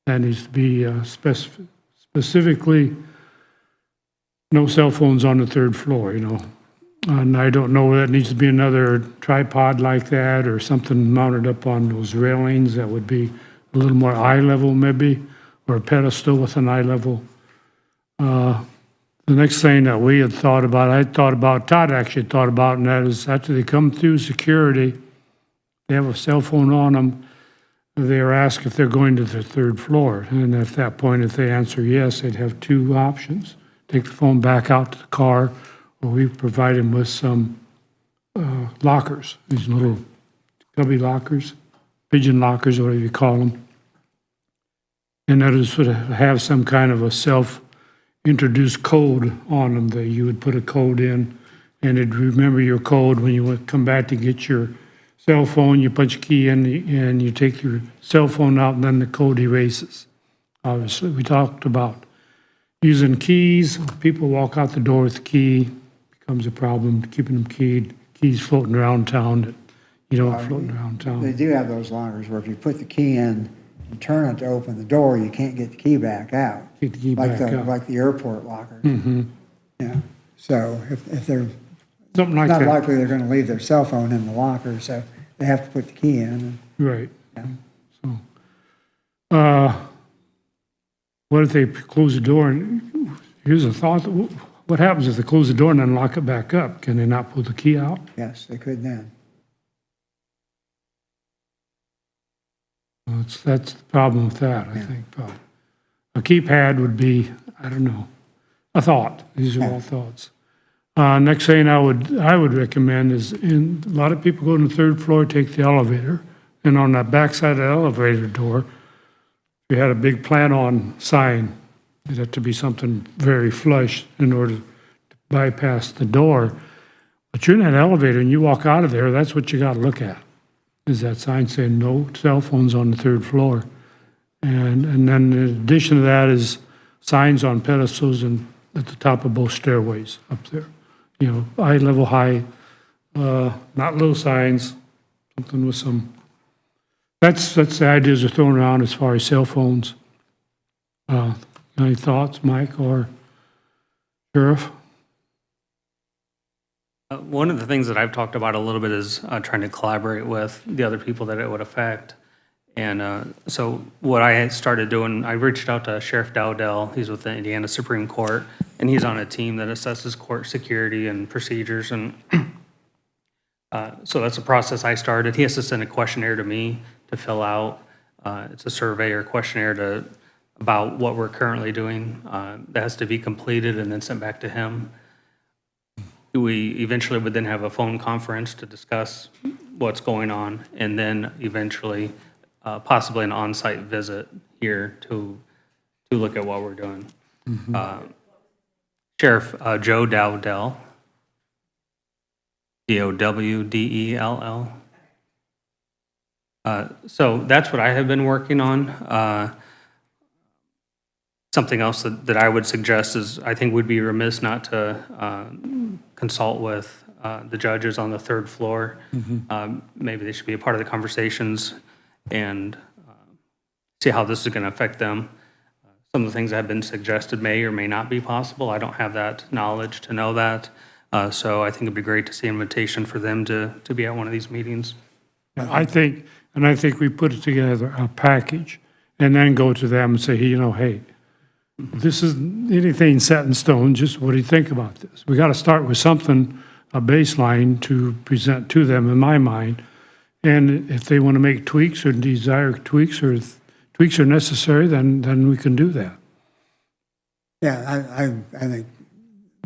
That needs to be specifically no cell phones on the third floor, And I don't know whether it needs to be another tripod like that or something mounted up on those railings that would be a little more eye level maybe, or a pedestal with an eye level. The next thing that we had thought about, Todd actually thought about, and that is after they come through security, they have a cell phone on them, they are asked if they're going to the third floor. And at that point, if they answer yes, they'd have two options. Take the phone back out to the car, or we provide them with some lockers, these little cubby lockers, pigeon lockers, whatever you call them. And that is sort of have some kind of a self-introduced code on them that you would put a code in, and it'd remember your code when you would come back to get your cell phone, you punch a key in, and you take your cell phone out, and then the code erases. Obviously, we talked about using keys. People walk out the door with the key, becomes a problem, keeping them keyed, keys floating around town that you don't want floating around They town. do have those lockers where if you put the key in and turn it to open the door, you can't get the key back out. Get the key Like back out. like the airport locker. Mm-hmm. Yeah, so if they're, Something like not that. likely they're gonna leave their cell phone in the locker, so they have to put the key in. Right. Yeah. So, what if they close the door and, here's a thought, what happens if they close the door and then lock it back up? Can they not pull the key out? Yes, they could then. Well, that's the problem with that, I think. But a keypad would be, I don't know, a thought. These are all thoughts. Next thing I would recommend is, a lot of people go to the third floor, take the elevator, and on that backside of the elevator door, if you had a big plan-on sign, it'd have to be something very flush in order to bypass the door. But you're in that elevator and you walk out of there, that's what you gotta look at, is that sign saying no cell phones on the third floor. And then in addition to that is signs on pedestals and at the top of both stairways up there. You know, eye level high, not little signs, something with some, that's the ideas are thrown around as far as cell phones. Any thoughts, Mike or Sheriff? One of the things that I've talked about a little bit is trying to collaborate with the other people that it would affect. And so what I started doing, I reached out to Sheriff Dowdell. He's with the Indiana Supreme Court, and he's on a team that assesses court security and procedures. And so that's a process I started. He has to send a questionnaire to me to fill out. It's a survey or questionnaire about what we're currently doing. That has to be completed and then sent back to him. We eventually would then have a phone conference to discuss what's going on, and then eventually possibly an on-site visit here to look at what we're doing. Sheriff Joe Dowdell, Dowdell. So that's what I have been working on. Something else that I would suggest is I think we'd be remiss not to consult with the judges on the third floor. Maybe they should be a part of the conversations and see how this is going to affect them. Some of the things that have been suggested may or may not be possible. I don't have that knowledge to know that. So I think it'd be great to see an invitation for them to be at one of these meetings. I think we put it together, a package, and then go to them and say, hey, hey, this is anything set in stone, just what do you think about this? We got to start with something, a baseline to present to them in my mind. And if they want to make tweaks or desire tweaks or if tweaks are necessary, then we can do that. Yeah, I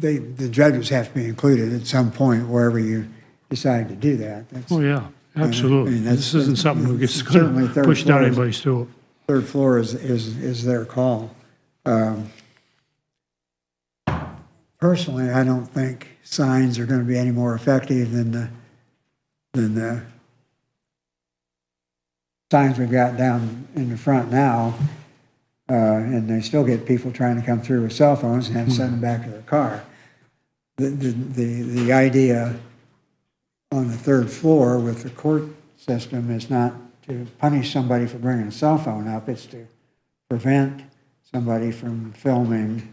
think the judges have to be included at some point wherever you decide to do that. Oh, yeah, absolutely. This isn't something we're just going to push down anybody's throat. Third floor is their call. Personally, I don't think signs are going to be any more effective than the signs we've got down in the front now, and they still get people trying to come through with cell phones and have to send them back to their car. The idea on the third floor with the court system is not to punish somebody for bringing a cell phone up, it's to prevent somebody from filming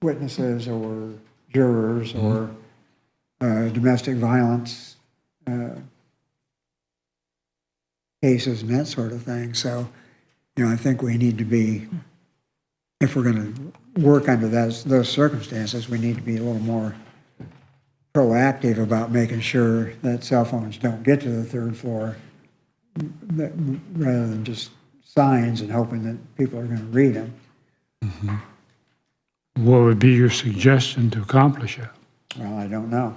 witnesses or jurors or domestic violence cases and that sort of thing. So, I think we need to be, if we're going to work under those circumstances, we need to be a little more proactive about making sure that cell phones don't get to the third floor rather than just signs and hoping that people are going to read them. What would be your suggestion to accomplish it? Well, I don't know.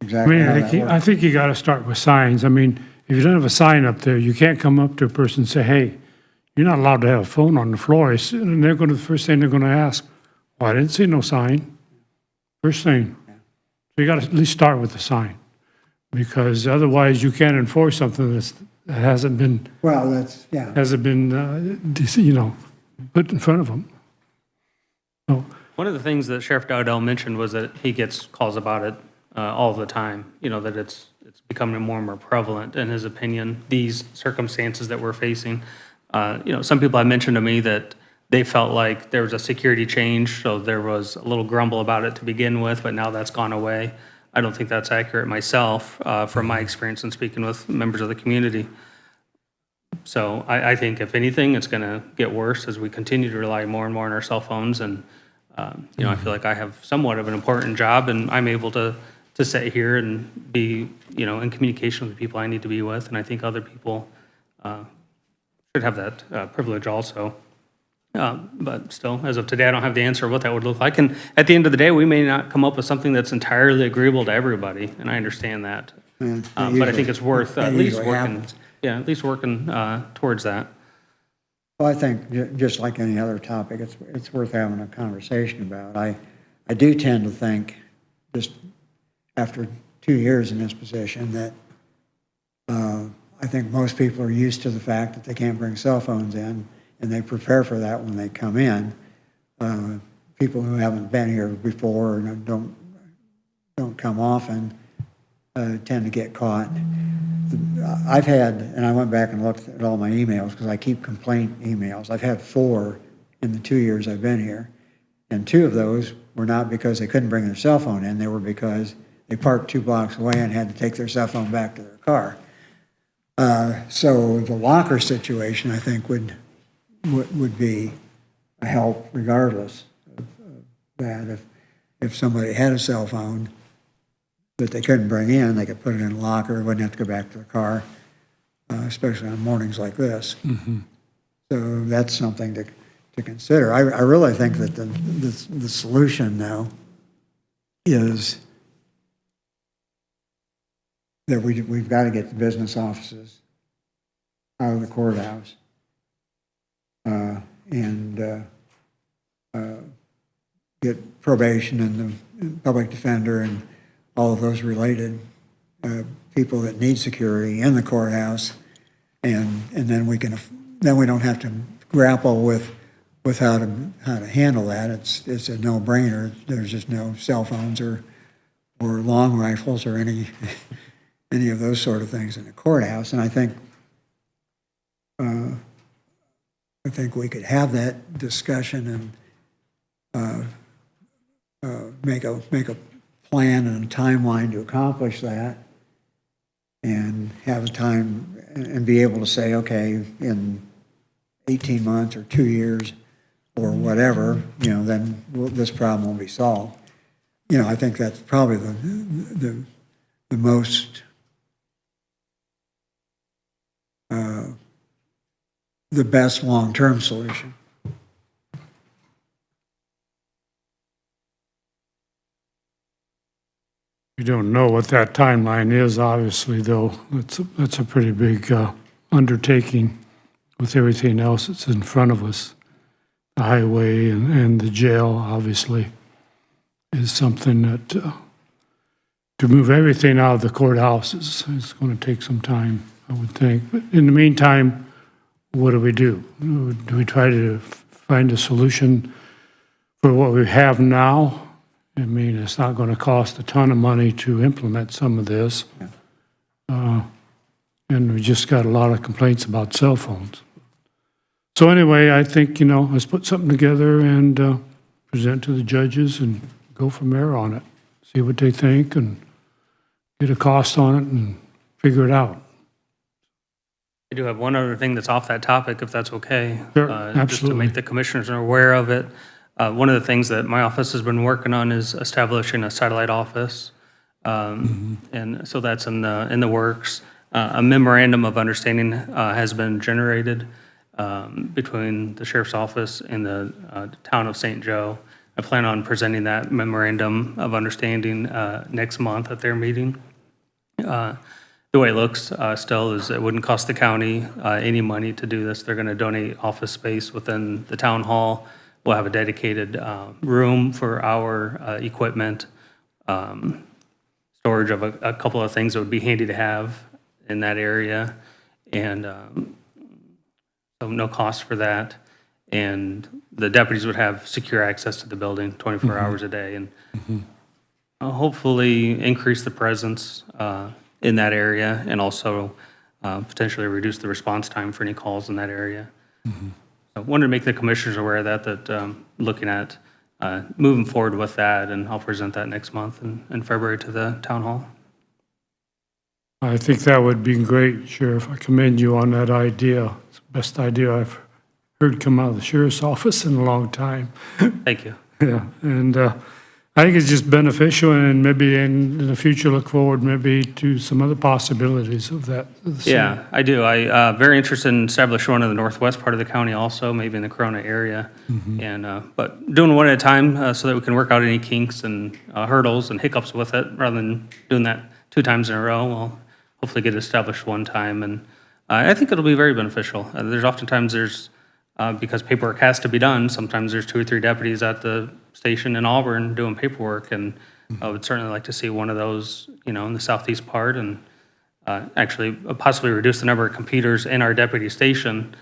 Exactly how that works. I think you got to start with signs. I mean, if you don't have a sign up there, you can't come up to a person and say, hey, you're not allowed to have a phone on the floor. And they're going to, the first thing they're going to ask, well, I didn't see no sign. First thing. So you got to at least start with the sign, because otherwise you can't enforce something that hasn't been. Well, that's, yeah. Hasn't been, put in front of them. So. One of the things that Sheriff Dowdell mentioned was that he gets calls about it all the time, that it's becoming more and more prevalent in his opinion, these circumstances that we're facing. Some people have mentioned to me that they felt like there was a security change, so there was a little grumble about it to begin with, but now that's gone away. I don't think that's accurate myself from my experience in speaking with members of the community. So I think if anything, it's going to get worse as we continue to rely more and more on our cell phones. And, I feel like I have somewhat of an important job, and I'm able to sit here and be, in communication with the people I need to be with. And I think other people should have that privilege also. But still, as of today, I don't have the answer of what that would look like. And at the end of the day, we may not come up with something that's entirely agreeable to everybody, and I understand that. But I think it's worth at least working, at least working towards that. Well, I think just like any other topic, it's worth having a conversation about. I do tend to think, just after 2 years in this position, that I think most people are used to the fact that they can't bring cell phones in, and they prepare for that when they come in. People who haven't been here before and don't come often tend to get caught. I've had, and I went back and looked at all my emails because I keep complaint emails. I've had 4 in the 2 years I've been here, and 2 of those were not because they couldn't bring their cell phone in. They were because they parked 2 blocks away and had to take their cell phone back to their car. So the locker situation, I think, would be a help regardless of that. If somebody had a cell phone that they couldn't bring in, they could put it in a locker, wouldn't have to go back to the car, especially on mornings like this. So that's something to consider. I really think that the solution now is that we've got to get the business offices out of the courthouse and get probation and the public defender and all of those related people that need security in the courthouse, and then we don't have to grapple with how to handle that. It's a no-brainer. There's just no cell phones or long rifles or any of those sort of things in the courthouse. And I think we could have that discussion and make a plan and a timeline to accomplish that, and have a time and be able to say, okay, in 18 months or 2 years or whatever, then this problem will be solved. I think that's probably the most the best long-term solution. We don't know what that timeline is, obviously, though. That's a pretty big undertaking with everything else that's in front of us. The highway and the jail, obviously, is something that to move everything out of the courthouses is going to take some time, I would think. But in the meantime, what do? Do we try to find a solution for what we have now? I mean, it's not going to cost a ton of money to implement some of this. And we just got a lot of complaints about cell phones. So anyway, I think, let's put something together and present to the judges and go from there on it. See what they think and get a cost on it and figure it out. I do have one other thing that's off that topic, if that's okay. Sure, Just to absolutely. make the commissioners aware of it. One of the things that my office has been working on is establishing a satellite office. And so that's in the works. A memorandum of understanding has been generated between the sheriff's office and the town of St. Joe. I plan on presenting that memorandum of understanding next month at their meeting. The way it looks still is it wouldn't cost the county any money to do this. They're going to donate office space within the town hall. We'll have a dedicated room for our equipment, storage of a couple of things that would be handy to have in that area, and so no cost for that. And the deputies would have secure access to the building 24 hours a day, and hopefully increase the presence in that area, and also potentially reduce the response time for any calls in that area. I wanted to make the commissioners aware of that looking at moving forward with that, and I'll present that next month in February to the town hall. I think that would be great, Sheriff. I commend you on that idea. It's the best idea I've heard come out of the sheriff's office in a long time. Thank you. Yeah, and I think it's just beneficial and maybe in the future, look forward maybe to some other possibilities of that. of the city. Yeah, I do. Very interested in establishing one in the northwest part of the county also, maybe in the Corona area. And, but doing one at a time so that we can work out any kinks and hurdles and hiccups with it, rather than doing that 2 times in a row. We'll hopefully get it established one time, and I think it'll be very beneficial. There's oftentimes because paperwork has to be done, sometimes there's 2 or 3 deputies at the station in Auburn doing paperwork, and I would certainly like to see one of those, in the southeast part, and actually possibly reduce the number of computers in our deputy station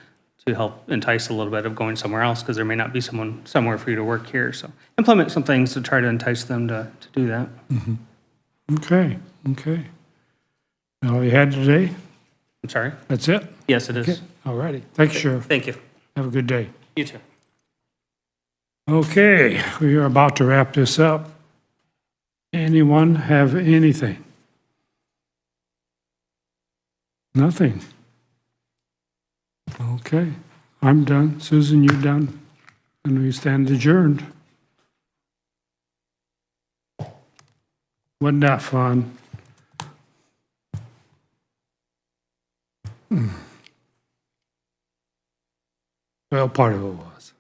to help entice a little bit of going somewhere else, because there may not be someone somewhere for you to work here. So implement some things to try to entice them to do that. Okay, okay. All you had today? I'm sorry? That's it? Yes, it is. Okay, all righty. Thank you, Sheriff. Thank you. Have a good day. You too. Okay, we are about to wrap this up. Anyone have anything? Nothing? Okay, I'm done. Susan, you done? And we stand adjourned. Wasn't that fun? Well, part of it was.